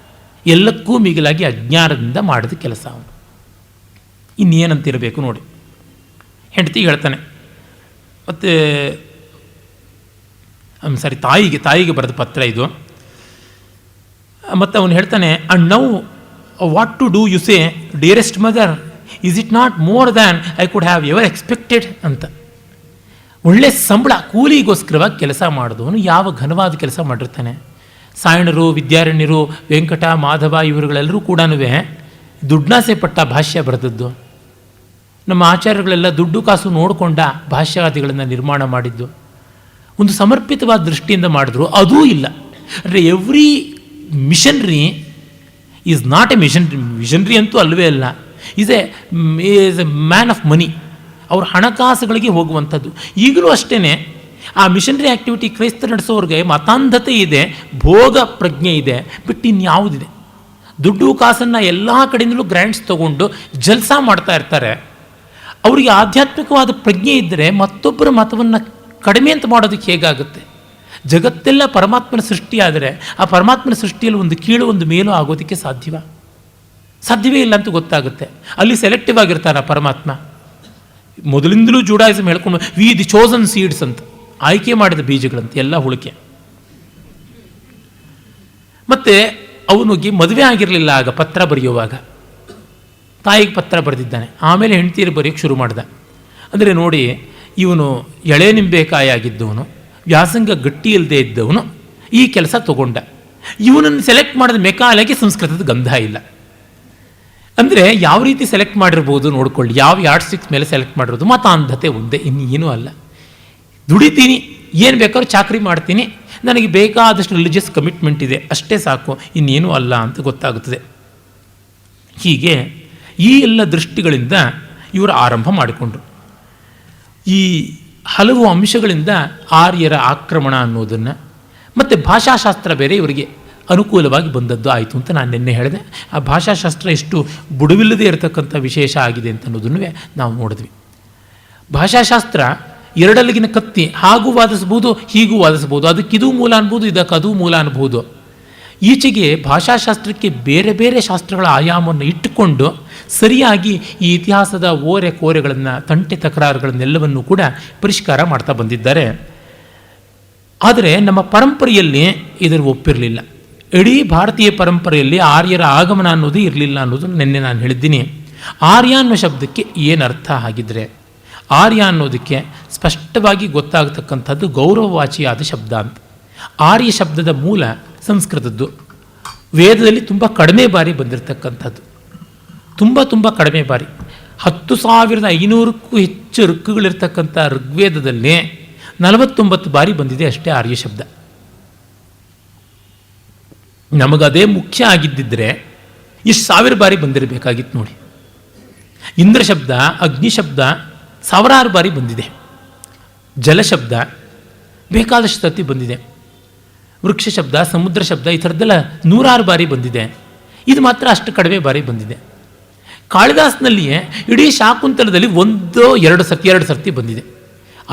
ಎಲ್ಲಕ್ಕೂ ಮಿಗಿಲಾಗಿ ಅಜ್ಞಾನದಿಂದ ಮಾಡಿದ ಕೆಲಸ ಅವನು. ಇನ್ನೇನಂತಿರಬೇಕು ನೋಡಿ. ಹೆಂಡತಿ ಹೇಳ್ತಾನೆ, ಮತ್ತು ತಾಯಿಗೆ ಬರೆದ ಪತ್ರ ಇದು. ಮತ್ತು ಅವನು ಹೇಳ್ತಾನೆ, and now what to do you say dearest mother, is it not more than I could have ever expected ಅಂತ. ಒಳ್ಳೆ ಸಂಬಳ, ಕೂಲಿಗೋಸ್ಕರವಾಗಿ ಕೆಲಸ ಮಾಡಿದವನು ಯಾವ ಘನವಾದ ಕೆಲಸ ಮಾಡಿರ್ತಾನೆ. ಸಾಯಣರು, ವಿದ್ಯಾರಣ್ಯರು, ವೆಂಕಟ, ಮಾಧವ ಇವರುಗಳೆಲ್ಲರೂ ಕೂಡ ದುಡ್ನಾಸೆ ಪಟ್ಟ ಭಾಷ್ಯ ಬರೆದದ್ದು. ನಮ್ಮ ಆಚಾರ್ಯಗಳೆಲ್ಲ ದುಡ್ಡು ಕಾಸು ನೋಡಿಕೊಂಡ ಭಾಷ್ಯಾದಿಗಳನ್ನು ನಿರ್ಮಾಣ ಮಾಡಿದ್ದು. ಒಂದು ಸಮರ್ಪಿತವಾದ ದೃಷ್ಟಿಯಿಂದ ಮಾಡಿದ್ರು, ಅದೂ ಇಲ್ಲ. ಅಂದರೆ ಎವ್ರಿ ಮಿಷನ್ರಿ ಈಸ್ ನಾಟ್ ಎ ಮಿಷನ್ರಿ ಅಂತೂ ಅಲ್ಲವೇ ಅಲ್ಲ, is A man of money. ಅವ್ರ ಹಣಕಾಸುಗಳಿಗೆ ಹೋಗುವಂಥದ್ದು. ಈಗಲೂ ಅಷ್ಟೇ ಆ ಮಿಷನರಿ ಆ್ಯಕ್ಟಿವಿಟಿ ಕ್ರೈಸ್ತ ನಡೆಸೋರಿಗೆ ಮತಾಂಧತೆ ಇದೆ, ಭೋಗ ಪ್ರಜ್ಞೆ ಇದೆ, ಬಿಟ್ಟು ಇನ್ಯಾವುದಿದೆ. ದುಡ್ಡು ಕಾಸನ್ನು ಎಲ್ಲ ಕಡೆಯಿಂದಲೂ ಗ್ರ್ಯಾಂಟ್ಸ್ ತೊಗೊಂಡು ಜಲ್ಸಾ ಮಾಡ್ತಾ ಇರ್ತಾರೆ. ಅವರಿಗೆ ಆಧ್ಯಾತ್ಮಿಕವಾದ ಪ್ರಜ್ಞೆ ಇದ್ದರೆ ಮತ್ತೊಬ್ಬರ ಮತವನ್ನು ಕಡಿಮೆ ಅಂತ ಮಾಡೋದಕ್ಕೆ ಹೇಗಾಗುತ್ತೆ? ಜಗತ್ತೆಲ್ಲ ಪರಮಾತ್ಮನ ಸೃಷ್ಟಿಯಾದರೆ ಆ ಪರಮಾತ್ಮನ ಸೃಷ್ಟಿಯಲ್ಲಿ ಒಂದು ಕೀಳು ಒಂದು ಮೇಲು ಆಗೋದಕ್ಕೆ ಸಾಧ್ಯವೇ ಇಲ್ಲ ಅಂತ ಗೊತ್ತಾಗುತ್ತೆ. ಅಲ್ಲಿ ಸೆಲೆಕ್ಟಿವ್ ಆಗಿರ್ತಾನೆ ಪರಮಾತ್ಮ. ಮೊದಲಿಂದಲೂ ಜೂಡಾಯಿಸಮ್ ಹೇಳ್ಕೊಂಡು ವಿ ದಿ ಚೋಸನ್ ಸೀಡ್ಸ್ ಅಂತ, ಆಯ್ಕೆ ಮಾಡಿದ ಬೀಜಗಳಂತೆ ಎಲ್ಲ ಹುಳಿಕೆ. ಮತ್ತು ಅವನಿಗೆ ಮದುವೆ ಆಗಿರಲಿಲ್ಲ ಆಗ ಪತ್ರ ಬರೆಯುವಾಗ. ತಾಯಿಗೆ ಪತ್ರ ಬರೆದಿದ್ದಾನೆ, ಆಮೇಲೆ ಹೆಂಡತಿಯರು ಬರೆಯೋಕ್ಕೆ ಶುರು ಮಾಡ್ದ. ಅಂದರೆ ನೋಡಿ, ಇವನು ಎಳೆ ನಿಂಬೆಕಾಯಿ ಆಗಿದ್ದವನು, ವ್ಯಾಸಂಗ ಗಟ್ಟಿ ಇಲ್ಲದೆ ಇದ್ದವನು ಈ ಕೆಲಸ ತಗೊಂಡ. ಇವನನ್ನು ಸೆಲೆಕ್ಟ್ ಮಾಡಿದ ಮೆಕಾಲೆಗೆ ಸಂಸ್ಕೃತದ ಗಂಧ ಇಲ್ಲ. ಅಂದರೆ ಯಾವ ರೀತಿ ಸೆಲೆಕ್ಟ್ ಮಾಡಿರ್ಬೋದು ನೋಡ್ಕೊಳ್ಳಿ. ಯಾವ ಯಾರ್ಡ್ಸ್ಟಿಕ್ಸ್ ಮೇಲೆ ಸೆಲೆಕ್ಟ್ ಮಾಡಿರೋದು? ಮತಾಂಧತೆ ಒಂದೇ, ಇನ್ನೇನೂ ಅಲ್ಲ. ದುಡಿತೀನಿ, ಏನು ಬೇಕಾದ್ರೂ ಚಾಕರಿ ಮಾಡ್ತೀನಿ, ನನಗೆ ಬೇಕಾದಷ್ಟು ರಿಲಿಜಿಯಸ್ ಕಮಿಟ್ಮೆಂಟ್ ಇದೆ, ಅಷ್ಟೇ ಸಾಕು, ಇನ್ನೇನೂ ಅಲ್ಲ ಅಂತ ಗೊತ್ತಾಗುತ್ತದೆ. ಹೀಗೆ ಈ ಎಲ್ಲ ದೃಷ್ಟಿಗಳಿಂದ ಇವರು ಆರಂಭ ಮಾಡಿಕೊಂಡ್ರು. ಈ ಹಲವು ಅಂಶಗಳಿಂದ ಆರ್ಯರ ಆಕ್ರಮಣ ಅನ್ನೋದನ್ನು, ಮತ್ತು ಭಾಷಾಶಾಸ್ತ್ರ ಬೇರೆ ಇವರಿಗೆ ಅನುಕೂಲವಾಗಿ ಬಂದದ್ದು ಆಯಿತು ಅಂತ ನಾನು ನಿನ್ನೆ ಹೇಳಿದೆ. ಆ ಭಾಷಾಶಾಸ್ತ್ರ ಎಷ್ಟು ಬುಡವಿಲ್ಲದೆ ಇರತಕ್ಕಂಥ ವಿಶೇಷ ಆಗಿದೆ ಅಂತ ಅನ್ನೋದನ್ನು ನಾವು ನೋಡಿದ್ವಿ. ಭಾಷಾಶಾಸ್ತ್ರ ಎರಡಲ್ಲಿಗಿನ ಕತ್ತಿ, ಹಾಗೂ ವಾದಿಸ್ಬೋದು, ಹೀಗೂ ವಾದಿಸ್ಬೋದು. ಅದಕ್ಕಿದು ಮೂಲ ಅನ್ಬೋದು, ಇದಕ್ಕೆ ಅದು ಮೂಲ ಅನ್ಬೋದು. ಈಚೆಗೆ ಭಾಷಾಶಾಸ್ತ್ರಕ್ಕೆ ಬೇರೆ ಬೇರೆ ಶಾಸ್ತ್ರಗಳ ಆಯಾಮವನ್ನು ಇಟ್ಟುಕೊಂಡು ಸರಿಯಾಗಿ ಈ ಇತಿಹಾಸದ ಓರೆ ಕೋರೆಗಳನ್ನು, ತಂಟೆ ತಕರಾರುಗಳನ್ನೆಲ್ಲವನ್ನೂ ಕೂಡ ಪರಿಷ್ಕಾರ ಮಾಡ್ತಾ ಬಂದಿದ್ದಾರೆ. ಆದರೆ ನಮ್ಮ ಪರಂಪರೆಯಲ್ಲಿ ಇದನ್ನು ಒಪ್ಪಿರಲಿಲ್ಲ. ಇಡೀ ಭಾರತೀಯ ಪರಂಪರೆಯಲ್ಲಿ ಆರ್ಯರ ಆಗಮನ ಅನ್ನೋದು ಇರಲಿಲ್ಲ ಅನ್ನೋದು ನಿನ್ನೆ ನಾನು ಹೇಳಿದ್ದೀನಿ. ಆರ್ಯ ಅನ್ನೋ ಶಬ್ದಕ್ಕೆ ಏನು ಅರ್ಥ ಆಗಿದ್ರೆ, ಆರ್ಯ ಅನ್ನೋದಕ್ಕೆ ಸ್ಪಷ್ಟವಾಗಿ ಗೊತ್ತಾಗತಕ್ಕಂಥದ್ದು ಗೌರವವಾಚಿಯಾದ ಶಬ್ದ ಅಂತ. ಆರ್ಯ ಶಬ್ದದ ಮೂಲ ಸಂಸ್ಕೃತದ್ದು. ವೇದದಲ್ಲಿ ತುಂಬ ಕಡಿಮೆ ಬಾರಿ ಬಂದಿರತಕ್ಕಂಥದ್ದು, ತುಂಬ ಕಡಿಮೆ ಬಾರಿ. 10,500ಕ್ಕೂ ಹೆಚ್ಚು ಋಕ್ಕುಗಳಿರ್ತಕ್ಕಂಥ ಋಗ್ವೇದದಲ್ಲಿ 49 ಬಾರಿ ಬಂದಿದೆ ಅಷ್ಟೇ ಆರ್ಯ ಶಬ್ದ. ನಮಗದೇ ಮುಖ್ಯ ಆಗಿದ್ದಿದ್ರೆ ಇಷ್ಟು 1000 ಬಾರಿ ಬಂದಿರಬೇಕಾಗಿತ್ತು ನೋಡಿ. ಇಂದ್ರ ಶಬ್ದ, ಅಗ್ನಿ ಶಬ್ದ ಸಾವಿರಾರು ಬಾರಿ ಬಂದಿದೆ. ಜಲ ಶಬ್ದ ಬೇಕಾದಷ್ಟು ಸತಿ ಬಂದಿದೆ. ವೃಕ್ಷ ಶಬ್ದ, ಸಮುದ್ರ ಶಬ್ದ ಈ ಥರದ್ದೆಲ್ಲ 100 ಬಾರಿ ಬಂದಿದೆ. ಇದು ಮಾತ್ರ ಅಷ್ಟು ಕಡಿಮೆ ಬಾರಿ ಬಂದಿದೆ. ಕಾಳಿದಾಸನಲ್ಲಿಯೇ ಇಡೀ ಶಾಕುಂತಲದಲ್ಲಿ 1-2 ಸರ್ತಿ ಬಂದಿದೆ.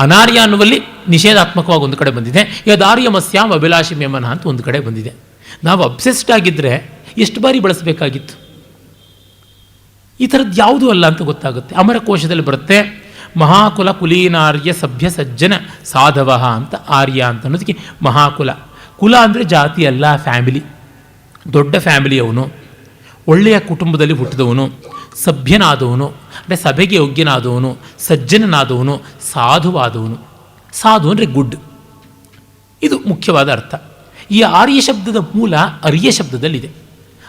ಅನಾರ್ಯ ಅನ್ನುವಲ್ಲಿ ನಿಷೇಧಾತ್ಮಕವಾಗಿ ಒಂದು ಕಡೆ ಬಂದಿದೆ. ಯದಾರ್ಯಮಸ್ಯಾಂ ಅಭಿಲಾಷಿ ಮೇಮನ ಅಂತ ಒಂದು ಕಡೆ ಬಂದಿದೆ. ನಾವು ಅಬ್ಸೆಸ್ಡ್ ಆಗಿದ್ದರೆ ಎಷ್ಟು ಬಾರಿ ಬಳಸಬೇಕಾಗಿತ್ತು? ಈ ಥರದ್ದು ಯಾವುದೂ ಅಲ್ಲ ಅಂತ ಗೊತ್ತಾಗುತ್ತೆ. ಅಮರಕೋಶದಲ್ಲಿ ಬರುತ್ತೆ, ಮಹಾಕುಲ ಕುಲೀನಾರ್ಯ ಸಭ್ಯ ಸಜ್ಜನ ಸಾಧವ ಅಂತ. ಆರ್ಯ ಅಂತ ಅನ್ನೋದಕ್ಕೆ ಮಹಾಕುಲ. ಕುಲ ಅಂದರೆ ಜಾತಿ ಅಲ್ಲ, ಫ್ಯಾಮಿಲಿ, ದೊಡ್ಡ ಫ್ಯಾಮಿಲಿ. ಅವನು ಒಳ್ಳೆಯ ಕುಟುಂಬದಲ್ಲಿ ಹುಟ್ಟಿದವನು, ಸಭ್ಯನಾದವನು ಅಂದರೆ ಸಭೆಗೆ ಯೋಗ್ಯನಾದವನು, ಸಜ್ಜನನಾದವನು, ಸಾಧುವಾದವನು. ಸಾಧು ಅಂದರೆ ಗುಡ್, ಇದು ಮುಖ್ಯವಾದ ಅರ್ಥ. ಈ ಆರ್ಯ ಶಬ್ದದ ಮೂಲ ಅರ್ಯ ಶಬ್ದದಲ್ಲಿದೆ.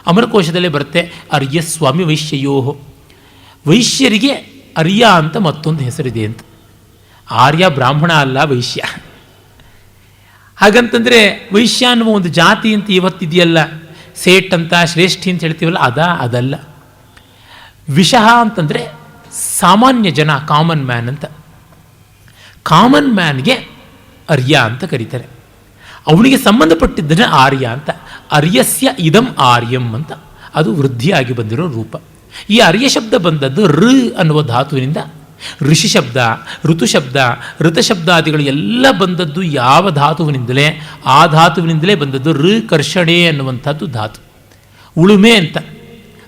ಅಮರಕೋಶದಲ್ಲೇ ಬರುತ್ತೆ ಅರ್ಯಸ್ವಾಮಿ ವೈಶ್ಯಯೋ. ವೈಶ್ಯರಿಗೆ ಅರ್ಯ ಅಂತ ಮತ್ತೊಂದು ಹೆಸರಿದೆ ಅಂತ. ಆರ್ಯ ಬ್ರಾಹ್ಮಣ ಅಲ್ಲ, ವೈಶ್ಯ. ಹಾಗಂತಂದರೆ ವೈಶ್ಯ ಅನ್ನುವ ಒಂದು ಜಾತಿ ಅಂತ ಇವತ್ತಿದೆಯಲ್ಲ, ಸೇಟ್ ಅಂತ ಶ್ರೇಷ್ಠಿ ಅಂತ ಹೇಳ್ತೀವಲ್ಲ, ಅದಲ್ಲ. ವಿಷಃ ಅಂತಂದರೆ ಸಾಮಾನ್ಯ ಜನ, ಕಾಮನ್ ಮ್ಯಾನ್ ಅಂತ. ಕಾಮನ್ ಮ್ಯಾನ್ಗೆ ಅರ್ಯ ಅಂತ ಕರೀತಾರೆ. ಅವನಿಗೆ ಸಂಬಂಧಪಟ್ಟಿದ್ದನೇ ಆರ್ಯ ಅಂತ. ಅರ್ಯಸ್ಯ ಇದಂ ಆರ್ಯಂ ಅಂತ ಅದು ವೃದ್ಧಿಯಾಗಿ ಬಂದಿರೋ ರೂಪ. ಈ ಅರ್ಯ ಶಬ್ದ ಬಂದದ್ದು ಋ ಅನ್ನುವ ಧಾತುವಿನಿಂದ. ಋಷಿ ಶಬ್ದ, ಋತು ಶಬ್ದ, ಋತಶಬ್ದಾದಿಗಳು ಎಲ್ಲ ಬಂದದ್ದು ಯಾವ ಧಾತುವಿನಿಂದಲೇ? ಆ ಧಾತುವಿನಿಂದಲೇ ಬಂದದ್ದು. ಋ ಕರ್ಷಣೆ ಅನ್ನುವಂಥದ್ದು ಧಾತು. ಉಳುಮೆ ಅಂತ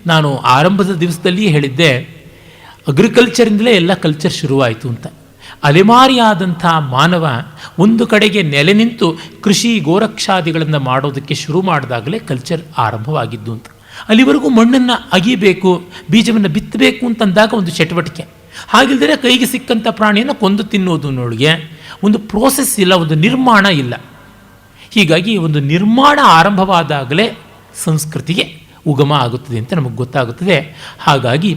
ನಾನು ಆರಂಭದ ದಿವಸದಲ್ಲಿಯೇ ಹೇಳಿದ್ದೆ. ಅಗ್ರಿಕಲ್ಚರಿಂದಲೇ ಎಲ್ಲ ಕಲ್ಚರ್ ಶುರುವಾಯಿತು ಅಂತ. ಅಲೆಮಾರಿಯಾದಂಥ ಮಾನವ ಒಂದು ಕಡೆಗೆ ನೆಲೆ ನಿಂತು ಕೃಷಿ ಗೋರಕ್ಷಾದಿಗಳನ್ನು ಮಾಡೋದಕ್ಕೆ ಶುರು ಮಾಡಿದಾಗಲೇ ಕಲ್ಚರ್ ಆರಂಭವಾಗಿದ್ದು ಅಂತ. ಅಲ್ಲಿವರೆಗೂ ಮಣ್ಣನ್ನು ಅಗಿಬೇಕು, ಬೀಜವನ್ನು ಬಿತ್ತಬೇಕು ಅಂತಂದಾಗ ಒಂದು ಚಟುವಟಿಕೆ. ಹಾಗಿಲ್ಲದೆ ಕೈಗೆ ಸಿಕ್ಕಂಥ ಪ್ರಾಣಿಯನ್ನು ಕೊಂದು ತಿನ್ನೋದನ್ನೊಳಗೆ ಒಂದು ಪ್ರೋಸೆಸ್ ಇಲ್ಲ, ಒಂದು ನಿರ್ಮಾಣ ಇಲ್ಲ. ಹೀಗಾಗಿ ಒಂದು ನಿರ್ಮಾಣ ಆರಂಭವಾದಾಗಲೇ ಸಂಸ್ಕೃತಿಗೆ ಉಗಮ ಆಗುತ್ತದೆ ಅಂತ ನಮಗೆ ಗೊತ್ತಾಗುತ್ತದೆ. ಹಾಗಾಗಿ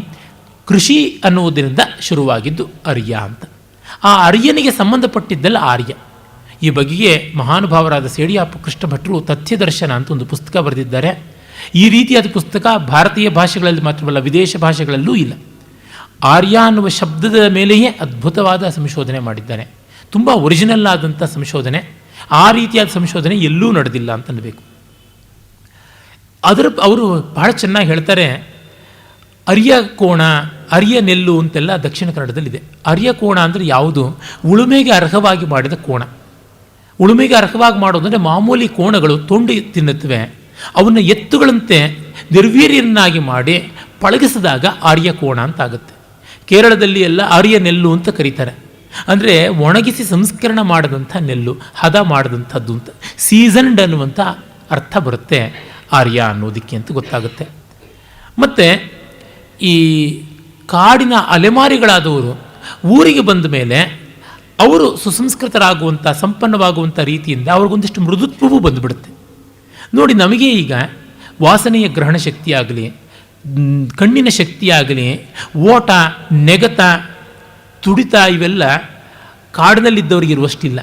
ಕೃಷಿ ಅನ್ನುವುದರಿಂದ ಶುರುವಾಗಿದ್ದು ಅರ್ಯ ಅಂತ. ಆ ಅರ್ಯನಿಗೆ ಸಂಬಂಧಪಟ್ಟಿದ್ದಲ್ಲ ಆರ್ಯ. ಈ ಬಗೆಗೆ ಮಹಾನುಭಾವರಾದ ಸೇಡಿಯಾಪು ಕೃಷ್ಣ ಭಟ್ರು ತಥ್ಯದರ್ಶನ ಅಂತ ಒಂದು ಪುಸ್ತಕ ಬರೆದಿದ್ದಾರೆ. ಈ ರೀತಿಯಾದ ಪುಸ್ತಕ ಭಾರತೀಯ ಭಾಷೆಗಳಲ್ಲಿ ಮಾತ್ರವಲ್ಲ, ವಿದೇಶ ಭಾಷೆಗಳಲ್ಲೂ ಇಲ್ಲ. ಆರ್ಯ ಅನ್ನುವ ಶಬ್ದದ ಮೇಲೆಯೇ ಅದ್ಭುತವಾದ ಸಂಶೋಧನೆ ಮಾಡಿದ್ದಾನೆ. ತುಂಬ ಒರಿಜಿನಲ್ ಆದಂಥ ಸಂಶೋಧನೆ. ಆ ರೀತಿಯಾದ ಸಂಶೋಧನೆ ಎಲ್ಲೂ ನಡೆದಿಲ್ಲ ಅಂತ ಅನ್ನಬೇಕು. ಅವರು ಬಹಳ ಚೆನ್ನಾಗಿ ಹೇಳ್ತಾರೆ. ಅರ್ಯ ಕೋಣ, ಅರ್ಯ ನೆಲ್ಲು ಅಂತೆಲ್ಲ ದಕ್ಷಿಣ ಕನ್ನಡದಲ್ಲಿದೆ. ಅರ್ಯ ಕೋಣ ಅಂದರೆ ಯಾವುದು? ಉಳುಮೆಗೆ ಅರ್ಹವಾಗಿ ಮಾಡಿದ ಕೋಣ. ಉಳುಮೆಗೆ ಅರ್ಹವಾಗಿ ಮಾಡೋದಂದರೆ ಮಾಮೂಲಿ ಕೋಣಗಳು ತೊಂಡು ತಿನ್ನುತ್ತವೆ. ಅವನ್ನ ಎತ್ತುಗಳಂತೆ ನಿರ್ವೀರ್ಯನ್ನಾಗಿ ಮಾಡಿ ಪಳಗಿಸಿದಾಗ ಆರ್ಯ ಕೋಣ ಅಂತ ಆಗುತ್ತೆ. ಕೇರಳದಲ್ಲಿ ಎಲ್ಲ ಆರ್ಯ ನೆಲ್ಲು ಅಂತ ಕರೀತಾರೆ. ಅಂದರೆ ಒಣಗಿಸಿ ಸಂಸ್ಕರಣ ಮಾಡಿದಂಥ ನೆಲ್ಲು, ಹದ ಮಾಡಿದಂಥದ್ದು ಅಂತ. ಸೀಸನ್ಡ್ ಅನ್ನುವಂಥ ಅರ್ಥ ಬರುತ್ತೆ ಆರ್ಯ ಅನ್ನೋದಕ್ಕೆ ಅಂತ ಗೊತ್ತಾಗುತ್ತೆ. ಮತ್ತು ಈ ಕಾಡಿನ ಅಲೆಮಾರಿಗಳಾದವರು ಊರಿಗೆ ಬಂದ ಮೇಲೆ ಅವರು ಸುಸಂಸ್ಕೃತರಾಗುವಂಥ, ಸಂಪನ್ನವಾಗುವಂಥ ರೀತಿಯಿಂದ ಅವ್ರಿಗೊಂದಿಷ್ಟು ಮೃದುತ್ವವೂ ಬಂದುಬಿಡುತ್ತೆ. ನೋಡಿ, ನಮಗೆ ಈಗ ವಾಸನೆಯ ಗ್ರಹಣ ಶಕ್ತಿಯಾಗಲಿ, ಕಣ್ಣಿನ ಶಕ್ತಿಯಾಗಲಿ, ಓಟ, ನೆಗತ, ತುಡಿತ ಇವೆಲ್ಲ ಕಾಡಿನಲ್ಲಿದ್ದವರಿಗಿರುವಷ್ಟಿಲ್ಲ.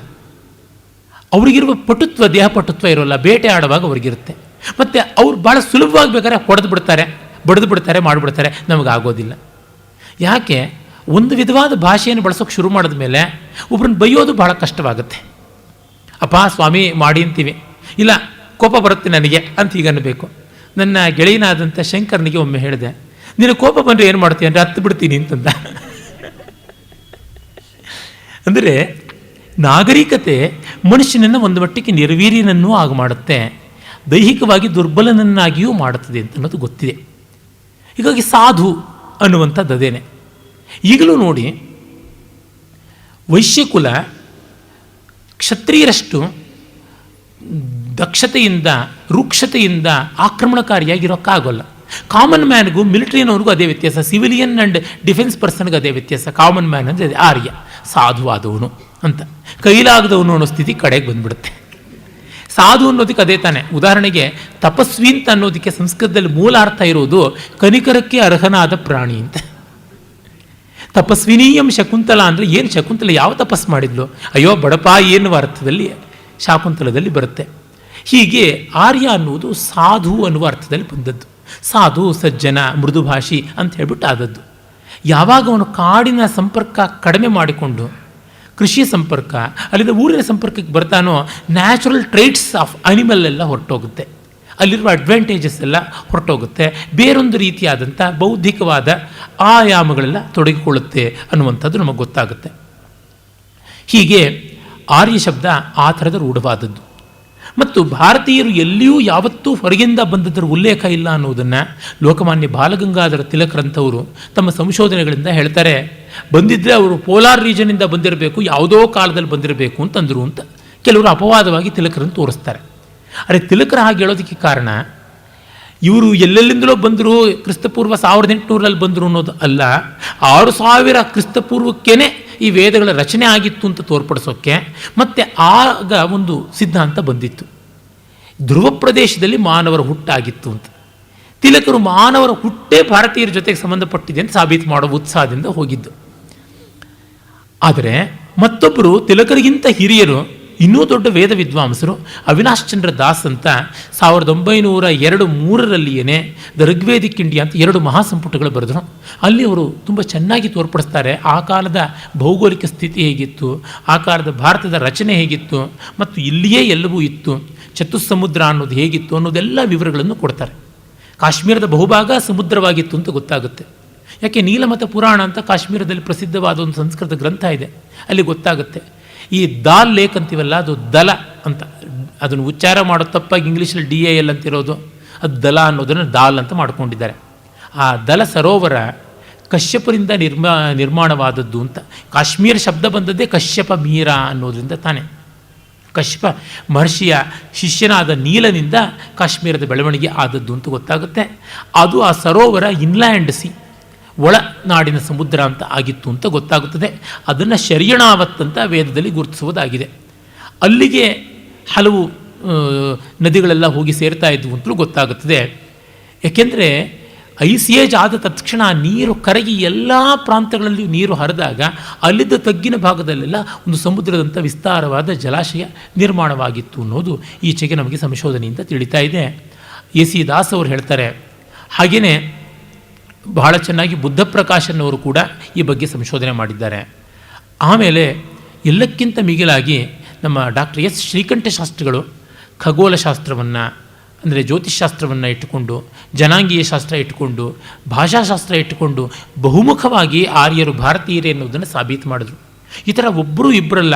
ಅವರಿಗಿರುವ ಪಟುತ್ವ, ದೇಹ ಪಟುತ್ವ ಇರೋಲ್ಲ. ಬೇಟೆ ಆಡುವಾಗ ಅವ್ರಿಗಿರುತ್ತೆ. ಮತ್ತು ಅವ್ರು ಭಾಳ ಸುಲಭವಾಗಿ ಬೇಕಾದ್ರೆ ಹೊಡೆದು ಬಿಡ್ತಾರೆ, ಬಡಿದು ಬಿಡ್ತಾರೆ, ಮಾಡಿಬಿಡ್ತಾರೆ. ನಮಗಾಗೋದಿಲ್ಲ. ಯಾಕೆ? ಒಂದು ವಿಧವಾದ ಭಾಷೆಯನ್ನು ಬಳಸೋಕೆ ಶುರು ಮಾಡಿದ ಮೇಲೆ ಒಬ್ಬರನ್ನ ಬೈಯೋದು ಬಹಳ ಕಷ್ಟವಾಗುತ್ತೆ. ಅಪ್ಪ ಸ್ವಾಮಿ ಮಾಡಿ ಅಂತೀವಿ, ಇಲ್ಲ ಕೋಪ ಬರುತ್ತೆ ನನಗೆ ಅಂತ ಈಗ ಅನ್ನಬೇಕು. ನನ್ನ ಗೆಳೆಯನಾದಂಥ ಶಂಕರ್ನಿಗೆ ಒಮ್ಮೆ ಹೇಳಿದೆ, ನಿನ್ನ ಕೋಪ ಬಂದರೆ ಏನು ಮಾಡ್ತೀನಿ ಅಂದರೆ ಹತ್ತು ಬಿಡ್ತೀನಿ ಅಂತಂದ. ಅಂದರೆ ನಾಗರಿಕತೆ ಮನುಷ್ಯನನ್ನು ಒಂದು ಮಟ್ಟಿಗೆ ನಿರ್ವೀರ್ಯನನ್ನೂ ಆಗ ಮಾಡುತ್ತೆ, ದೈಹಿಕವಾಗಿ ದುರ್ಬಲನನ್ನಾಗಿಯೂ ಮಾಡುತ್ತದೆ ಅಂತ ಅನ್ನೋದು ಗೊತ್ತಿದೆ. ಹೀಗಾಗಿ ಸಾಧು ಅನ್ನುವಂಥದ್ದು ಅದೇನೆ. ಈಗಲೂ ನೋಡಿ, ವೈಶ್ಯಕುಲ ಕ್ಷತ್ರಿಯರಷ್ಟು ದಕ್ಷತೆಯಿಂದ, ರೂಕ್ಷತೆಯಿಂದ ಆಕ್ರಮಣಕಾರಿಯಾಗಿರೋಕ್ಕಾಗೋಲ್ಲ. ಕಾಮನ್ ಮ್ಯಾನ್ಗೂ ಮಿಲಿಟರಿನವ್ರಿಗೂ ಅದೇ ವ್ಯತ್ಯಾಸ. ಸಿವಿಲಿಯನ್ ಆ್ಯಂಡ್ ಡಿಫೆನ್ಸ್ ಪರ್ಸನ್ಗೆ ಅದೇ ವ್ಯತ್ಯಾಸ. ಕಾಮನ್ ಮ್ಯಾನ್ ಅಂದರೆ ಆರ್ಯ, ಸಾಧುವಾದವನು ಅಂತ. ಕೈಲಾಗದವನು ಅನ್ನೋ ಸ್ಥಿತಿ ಕಡೆಗೆ ಬಂದುಬಿಡುತ್ತೆ. ಸಾಧು ಅನ್ನೋದಕ್ಕೆ ಅದೇ ತಾನೆ. ಉದಾಹರಣೆಗೆ ತಪಸ್ವಿ ಅಂತ ಅನ್ನೋದಕ್ಕೆ ಸಂಸ್ಕೃತದಲ್ಲಿ ಮೂಲ ಅರ್ಥ ಇರೋದು ಕನಿಕರಕ್ಕೆ ಅರ್ಹನಾದ ಪ್ರಾಣಿ ಅಂತ. ತಪಸ್ವಿನೀಯಂ ಶಕುಂತಲ ಅಂದರೆ ಏನು? ಶಕುಂತಲ ಯಾವ ತಪಸ್ ಮಾಡಿದ್ಲು? ಅಯ್ಯೋ ಬಡಪ ಎನ್ನುವ ಅರ್ಥದಲ್ಲಿ ಶಾಕುಂತಲದಲ್ಲಿ ಬರುತ್ತೆ. ಹೀಗೆ ಆರ್ಯ ಅನ್ನುವುದು ಸಾಧು ಅನ್ನುವ ಅರ್ಥದಲ್ಲಿ ಬಂದದ್ದು. ಸಾಧು, ಸಜ್ಜನ, ಮೃದುಭಾಷಿ ಅಂತ ಹೇಳ್ಬಿಟ್ಟು ಆದದ್ದು. ಯಾವಾಗ ಅವನು ಕಾಡಿನ ಸಂಪರ್ಕ ಕಡಿಮೆ ಮಾಡಿಕೊಂಡು ಕೃಷಿಯ ಸಂಪರ್ಕ, ಅಲ್ಲಿಂದ ಊರಿನ ಸಂಪರ್ಕಕ್ಕೆ ಬರ್ತಾನೋ, ನ್ಯಾಚುರಲ್ ಟ್ರೈಟ್ಸ್ ಆಫ್ ಅನಿಮಲ್ ಎಲ್ಲ ಹೊರಟೋಗುತ್ತೆ. ಅಲ್ಲಿರುವ ಅಡ್ವಾಂಟೇಜಸ್ ಎಲ್ಲ ಹೊರಟೋಗುತ್ತೆ. ಬೇರೊಂದು ರೀತಿಯಾದಂಥ ಬೌದ್ಧಿಕವಾದ ಆಯಾಮಗಳೆಲ್ಲ ತೊಡಗಿಕೊಳ್ಳುತ್ತೆ ಅನ್ನುವಂಥದ್ದು ನಮಗೆ ಗೊತ್ತಾಗುತ್ತೆ. ಹೀಗೆ ಆರ್ಯ ಶಬ್ದ ಆ ಥರದ ರೂಢವಾದದ್ದು. ಮತ್ತು ಭಾರತೀಯರು ಎಲ್ಲಿಯೂ ಯಾವತ್ತೂ ಹೊರಗಿಂದ ಬಂದದರ ಉಲ್ಲೇಖ ಇಲ್ಲ ಅನ್ನೋದನ್ನು ಲೋಕಮಾನ್ಯ ಬಾಲಗಂಗಾಧರ ತಿಲಕರಂಥವರು ತಮ್ಮ ಸಂಶೋಧನೆಗಳಿಂದ ಹೇಳ್ತಾರೆ. ಬಂದಿದ್ದರೆ ಅವರು ಪೋಲಾರ್ ರೀಜನಿಂದ ಬಂದಿರಬೇಕು, ಯಾವುದೋ ಕಾಲದಲ್ಲಿ ಬಂದಿರಬೇಕು ಅಂತಂದರು ಅಂತ ಕೆಲವರು ಅಪವಾದವಾಗಿ ತಿಲಕರನ್ನು ತೋರಿಸ್ತಾರೆ. ಅರೆ, ತಿಲಕರ ಹಾಗೆ ಹೇಳೋದಕ್ಕೆ ಕಾರಣ ಇವರು ಎಲ್ಲೆಲ್ಲಿಂದಲೋ ಬಂದರು, ಕ್ರಿಸ್ತಪೂರ್ವ 1800 ಬಂದರು ಅನ್ನೋದು ಅಲ್ಲ. 6000 ಕ್ರಿಸ್ತಪೂರ್ವಕ್ಕೇ ಈ ವೇದಗಳ ರಚನೆ ಆಗಿತ್ತು ಅಂತ ತೋರ್ಪಡಿಸೋಕ್ಕೆ. ಮತ್ತು ಆಗ ಒಂದು ಸಿದ್ಧಾಂತ ಬಂದಿತ್ತು, ಧ್ರುವ ಪ್ರದೇಶದಲ್ಲಿ ಮಾನವರ ಹುಟ್ಟಾಗಿತ್ತು ಅಂತ. ತಿಲಕರು ಮಾನವರ ಹುಟ್ಟೇ ಭಾರತೀಯರ ಜೊತೆಗೆ ಸಂಬಂಧಪಟ್ಟಿದೆ ಅಂತ ಸಾಬೀತು ಮಾಡುವ ಉತ್ಸಾಹದಿಂದ ಹೋಗಿದ್ದು. ಆದರೆ ಮತ್ತೊಬ್ಬರು ತಿಲಕರಿಗಿಂತ ಹಿರಿಯರು, ಇನ್ನೂ ದೊಡ್ಡ ವೇದ ವಿದ್ವಾಂಸರು ಅವಿನಾಶ್ ಚಂದ್ರ ದಾಸ್ ಅಂತ 1902-3 ದ ಋಗ್ವೇದಿಕ್ ಇಂಡಿಯಾ ಅಂತ 2 ಮಹಾಸಂಪುಟಗಳು ಬರೆದರು. ಅಲ್ಲಿ ಅವರು ತುಂಬ ಚೆನ್ನಾಗಿ ತೋರ್ಪಡಿಸ್ತಾರೆ ಆ ಕಾಲದ ಭೌಗೋಳಿಕ ಸ್ಥಿತಿ ಹೇಗಿತ್ತು, ಆ ಕಾಲದ ಭಾರತದ ರಚನೆ ಹೇಗಿತ್ತು, ಮತ್ತು ಇಲ್ಲಿಯೇ ಎಲ್ಲವೂ ಇತ್ತು, ಚತುಸ್ಸಮುದ್ರ ಅನ್ನೋದು ಹೇಗಿತ್ತು ಅನ್ನೋದೆಲ್ಲ ವಿವರಗಳನ್ನು ಕೊಡ್ತಾರೆ. ಕಾಶ್ಮೀರದ ಬಹುಭಾಗ ಸಮುದ್ರವಾಗಿತ್ತು ಅಂತ ಗೊತ್ತಾಗುತ್ತೆ. ಯಾಕೆ ನೀಲಮತ ಪುರಾಣ ಅಂತ ಕಾಶ್ಮೀರದಲ್ಲಿ ಪ್ರಸಿದ್ಧವಾದ ಒಂದು ಸಂಸ್ಕೃತ ಗ್ರಂಥ ಇದೆ, ಅಲ್ಲಿ ಗೊತ್ತಾಗುತ್ತೆ. ಈ ದಾಲ್ ಲೇಕ್ ಅಂತೀವಲ್ಲ, ಅದು ದಲ ಅಂತ, ಅದನ್ನು ಉಚ್ಚಾರ ಮಾಡೋ ತಪ್ಪಾಗಿ ಇಂಗ್ಲೀಷಲ್ಲಿ DAL ಅಂತಿರೋದು, ಅದು ದಲ ಅನ್ನೋದನ್ನು ದಾಲ್ ಅಂತ ಮಾಡ್ಕೊಂಡಿದ್ದಾರೆ. ಆ ದಲ ಸರೋವರ ಕಶ್ಯಪರಿಂದ ನಿರ್ಮಾಣವಾದದ್ದು ಅಂತ. ಕಾಶ್ಮೀರ ಶಬ್ದ ಬಂದದ್ದೇ ಕಶ್ಯಪ ಮೀರ ಅನ್ನೋದರಿಂದ ತಾನೆ. ಕಶ್ಯಪ ಮಹರ್ಷಿಯ ಶಿಷ್ಯನಾದ ನೀಲನಿಂದ ಕಾಶ್ಮೀರದ ಬೆಳವಣಿಗೆ ಆದದ್ದು ಅಂತ ಗೊತ್ತಾಗುತ್ತೆ. ಅದು ಆ ಸರೋವರ ಇನ್ಲ್ಯಾಂಡ್ ಸಿ, ಒಳನಾಡಿನ ಸಮುದ್ರ ಅಂತ ಆಗಿತ್ತು ಅಂತ ಗೊತ್ತಾಗುತ್ತದೆ. ಅದನ್ನು ಶರ್ಯಣಾವತ್ ಅಂತ ವೇದದಲ್ಲಿ ಗುರುತಿಸುವುದಾಗಿದೆ. ಅಲ್ಲಿಗೆ ಹಲವು ನದಿಗಳೆಲ್ಲ ಹೋಗಿ ಸೇರ್ತಾ ಇದ್ವು ಅಂತಲೂ ಗೊತ್ತಾಗುತ್ತದೆ. ಏಕೆಂದರೆ ಐಸ್ ಏಜ್ ಆದ ತಕ್ಷಣ ನೀರು ಕರಗಿ ಎಲ್ಲ ಪ್ರಾಂತಗಳಲ್ಲಿಯೂ ನೀರು ಹರಿದಾಗ ಅಲ್ಲಿದ್ದ ತಗ್ಗಿನ ಭಾಗದಲ್ಲೆಲ್ಲ ಒಂದು ಸಮುದ್ರದಂಥ ವಿಸ್ತಾರವಾದ ಜಲಾಶಯ ನಿರ್ಮಾಣವಾಗಿತ್ತು ಅನ್ನೋದು ಈಚೆಗೆ ನಮಗೆ ಸಂಶೋಧನೆಯಿಂದ ತಿಳಿತಾ ಇದೆ. AC ದಾಸ್ ಅವರು ಹೇಳ್ತಾರೆ. ಹಾಗೆಯೇ ಬಹಳ ಚೆನ್ನಾಗಿ ಬುದ್ಧ ಪ್ರಕಾಶನವರು ಕೂಡ ಈ ಬಗ್ಗೆ ಸಂಶೋಧನೆ ಮಾಡಿದ್ದಾರೆ. ಆಮೇಲೆ ಎಲ್ಲಕ್ಕಿಂತ ಮಿಗಿಲಾಗಿ ನಮ್ಮ ಡಾಕ್ಟರ್ S ಶ್ರೀಕಂಠ ಶಾಸ್ತ್ರಿಗಳು ಖಗೋಳಶಾಸ್ತ್ರವನ್ನು, ಅಂದರೆ ಜ್ಯೋತಿಷ್ಶಾಸ್ತ್ರವನ್ನು ಇಟ್ಟುಕೊಂಡು, ಜನಾಂಗೀಯ ಶಾಸ್ತ್ರ ಇಟ್ಟುಕೊಂಡು, ಭಾಷಾಶಾಸ್ತ್ರ ಇಟ್ಟುಕೊಂಡು ಬಹುಮುಖವಾಗಿ ಆರ್ಯರು ಭಾರತೀಯರೇ ಎನ್ನುವುದನ್ನು ಸಾಬೀತು ಮಾಡಿದ್ರು. ಈ ಥರ ಒಬ್ಬರು ಇಬ್ಬರಲ್ಲ,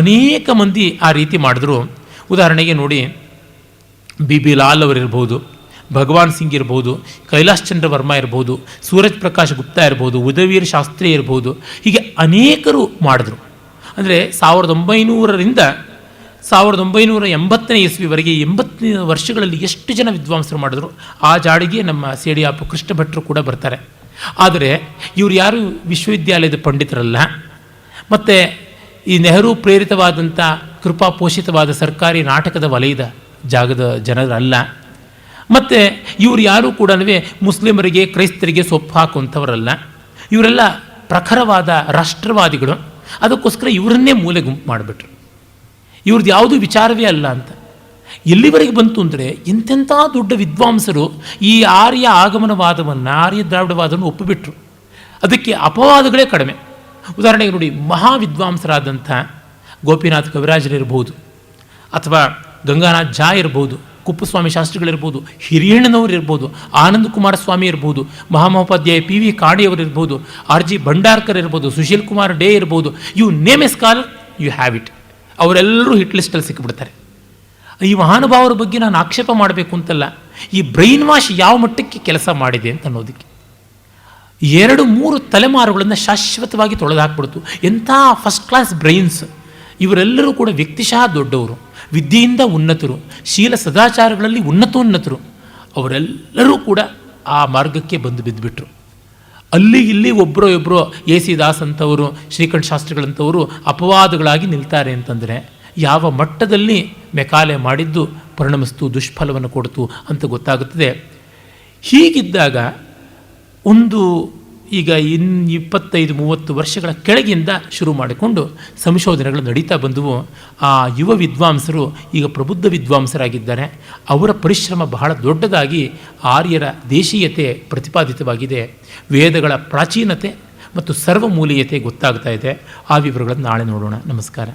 ಅನೇಕ ಮಂದಿ ಆ ರೀತಿ ಮಾಡಿದ್ರು. ಉದಾಹರಣೆಗೆ ನೋಡಿ, BB ಲಾಲ್ ಅವರಿರ್ಬೋದು, ಭಗವಾನ್ ಸಿಂಗ್ ಇರ್ಬೋದು, ಕೈಲಾಶ್ ಚಂದ್ರ ವರ್ಮಾ ಇರ್ಬೋದು, ಸೂರಜ್ ಪ್ರಕಾಶ್ ಗುಪ್ತಾ ಇರ್ಬೋದು, ಉದಯವೀರ್ ಶಾಸ್ತ್ರಿ ಇರ್ಬೋದು, ಹೀಗೆ ಅನೇಕರು ಮಾಡಿದ್ರು. ಅಂದರೆ 1900ರಿಂದ 1980ನೇ ಇಸ್ವಿವರೆಗೆ 80 ವರ್ಷಗಳಲ್ಲಿ ಎಷ್ಟು ಜನ ವಿದ್ವಾಂಸರು ಮಾಡಿದ್ರು. ಆ ಜಾಡಿಗೆ ನಮ್ಮ ಸೇಡಿಯಾಪು ಕೃಷ್ಣ ಭಟ್ರು ಕೂಡ ಬರ್ತಾರೆ. ಆದರೆ ಇವರು ಯಾರು ವಿಶ್ವವಿದ್ಯಾಲಯದ ಪಂಡಿತರಲ್ಲ, ಮತ್ತು ಈ ನೆಹರು ಪ್ರೇರಿತವಾದಂಥ ಕೃಪಾಪೋಷಿತವಾದ ಸರ್ಕಾರಿ ನಾಟಕದ ವಲಯದ ಜಾಗದ ಜನರಲ್ಲ. ಮತ್ತು ಇವರು ಯಾರೂ ಕೂಡ ಮುಸ್ಲಿಮರಿಗೆ ಕ್ರೈಸ್ತರಿಗೆ ಸೊಪ್ಪು ಹಾಕುವಂಥವರಲ್ಲ. ಇವರೆಲ್ಲ ಪ್ರಖರವಾದ ರಾಷ್ಟ್ರವಾದಿಗಳು. ಅದಕ್ಕೋಸ್ಕರ ಇವರನ್ನೇ ಮೂಲೆ ಗುಂಪು ಮಾಡಿಬಿಟ್ರು. ಇವ್ರದ್ದು ಯಾವುದೂ ವಿಚಾರವೇ ಅಲ್ಲ ಅಂತ. ಎಲ್ಲಿವರೆಗೆ ಬಂತು ಅಂದರೆ, ಎಂತೆಂಥ ದೊಡ್ಡ ವಿದ್ವಾಂಸರು ಈ ಆರ್ಯ ಆಗಮನವಾದವನ್ನು, ಆರ್ಯ ದ್ರಾವಿಡವಾದವನ್ನು ಒಪ್ಪಿಬಿಟ್ರು. ಅದಕ್ಕೆ ಅಪವಾದಗಳೇ ಕಡಿಮೆ. ಉದಾಹರಣೆಗೆ ನೋಡಿ, ಮಹಾವಿದ್ವಾಂಸರಾದಂಥ ಗೋಪಿನಾಥ್ ಕವಿರಾಜರಿರ್ಬೋದು, ಅಥವಾ ಗಂಗಾನಾಥ್ ಝಾ ಇರ್ಬೋದು, ಕುಪ್ಪಸ್ವಾಮಿ ಶಾಸ್ತ್ರಿಗಳಿರ್ಬೋದು, ಹಿರಿಯಣ್ಣನವರು ಇರ್ಬೋದು, ಆನಂದ ಕುಮಾರಸ್ವಾಮಿ ಇರ್ಬೋದು, ಮಹಾಮಹೋಪಾಧ್ಯಾಯ PV ಕಾಣಿಯವರಿರ್ಬೋದು, RG ಭಂಡಾರ್ಕರ್ ಇರ್ಬೋದು, ಸುಶೀಲ್ ಕುಮಾರ್ ಡೇ ಇರ್ಬೋದು, you name a scholar you have it. ಅವರೆಲ್ಲರೂ ಹಿಟ್ ಲಿಸ್ಟಲ್ಲಿ ಸಿಕ್ಕಿಬಿಡ್ತಾರೆ. ಈ ಮಹಾನುಭಾವರ ಬಗ್ಗೆ ನಾನು ಆಕ್ಷೇಪ ಮಾಡಬೇಕು ಅಂತಲ್ಲ, ಈ ಬ್ರೈನ್ ವಾಶ್ ಯಾವ ಮಟ್ಟಕ್ಕೆ ಕೆಲಸ ಮಾಡಿದೆ ಅಂತ ಅನ್ನೋದಕ್ಕೆ 2-3 ತಲೆಮಾರುಗಳನ್ನು ಶಾಶ್ವತವಾಗಿ ತೊಳೆದಾಕ್ಬಿಡ್ತು. ಎಂಥ ಫಸ್ಟ್ ಕ್ಲಾಸ್ ಬ್ರೈನ್ಸ್. ಇವರೆಲ್ಲರೂ ಕೂಡ ವ್ಯಕ್ತಿಶಃ ದೊಡ್ಡವರು, ವಿದ್ಯೆಯಿಂದ ಉನ್ನತರು, ಶೀಲ ಸದಾಚಾರಗಳಲ್ಲಿ ಉನ್ನತೋನ್ನತರು. ಅವರೆಲ್ಲರೂ ಕೂಡ ಆ ಮಾರ್ಗಕ್ಕೆ ಬಂದು ಬಿದ್ದುಬಿಟ್ರು. ಅಲ್ಲಿ ಇಲ್ಲಿ ಒಬ್ಬರೋ ಇಬ್ಬರೋ AC ದಾಸ್ ಅಂಥವರು, ಶ್ರೀಕಂಠ ಶಾಸ್ತ್ರಿಗಳಂಥವರು ಅಪವಾದಗಳಾಗಿ ನಿಲ್ತಾರೆ ಅಂತಂದರೆ ಯಾವ ಮಟ್ಟದಲ್ಲಿ ಮೆಕಾಲೆ ಮಾಡಿದ್ದು ಪರಿಣಮಿಸ್ತು, ದುಷ್ಫಲವನ್ನು ಕೊಡ್ತು ಅಂತ ಗೊತ್ತಾಗುತ್ತದೆ. ಹೀಗಿದ್ದಾಗ ಒಂದು ಈಗ 25-30 ವರ್ಷಗಳ ಕೆಳಗಿಂದ ಶುರು ಮಾಡಿಕೊಂಡು ಸಂಶೋಧನೆಗಳು ನಡೀತಾ ಬಂದವು. ಆ ಯುವ ವಿದ್ವಾಂಸರು ಈಗ ಪ್ರಬುದ್ಧ ವಿದ್ವಾಂಸರಾಗಿದ್ದಾರೆ. ಅವರ ಪರಿಶ್ರಮ ಬಹಳ ದೊಡ್ಡದಾಗಿ ಆರ್ಯರ ದೇಶೀಯತೆ ಪ್ರತಿಪಾದಿತವಾಗಿದೆ. ವೇದಗಳ ಪ್ರಾಚೀನತೆ ಮತ್ತು ಸರ್ವಮೂಲೀಯತೆ ಗೊತ್ತಾಗ್ತಾ ಇದೆ. ಆ ವಿವರಗಳನ್ನು ನಾಳೆ ನೋಡೋಣ. ನಮಸ್ಕಾರ.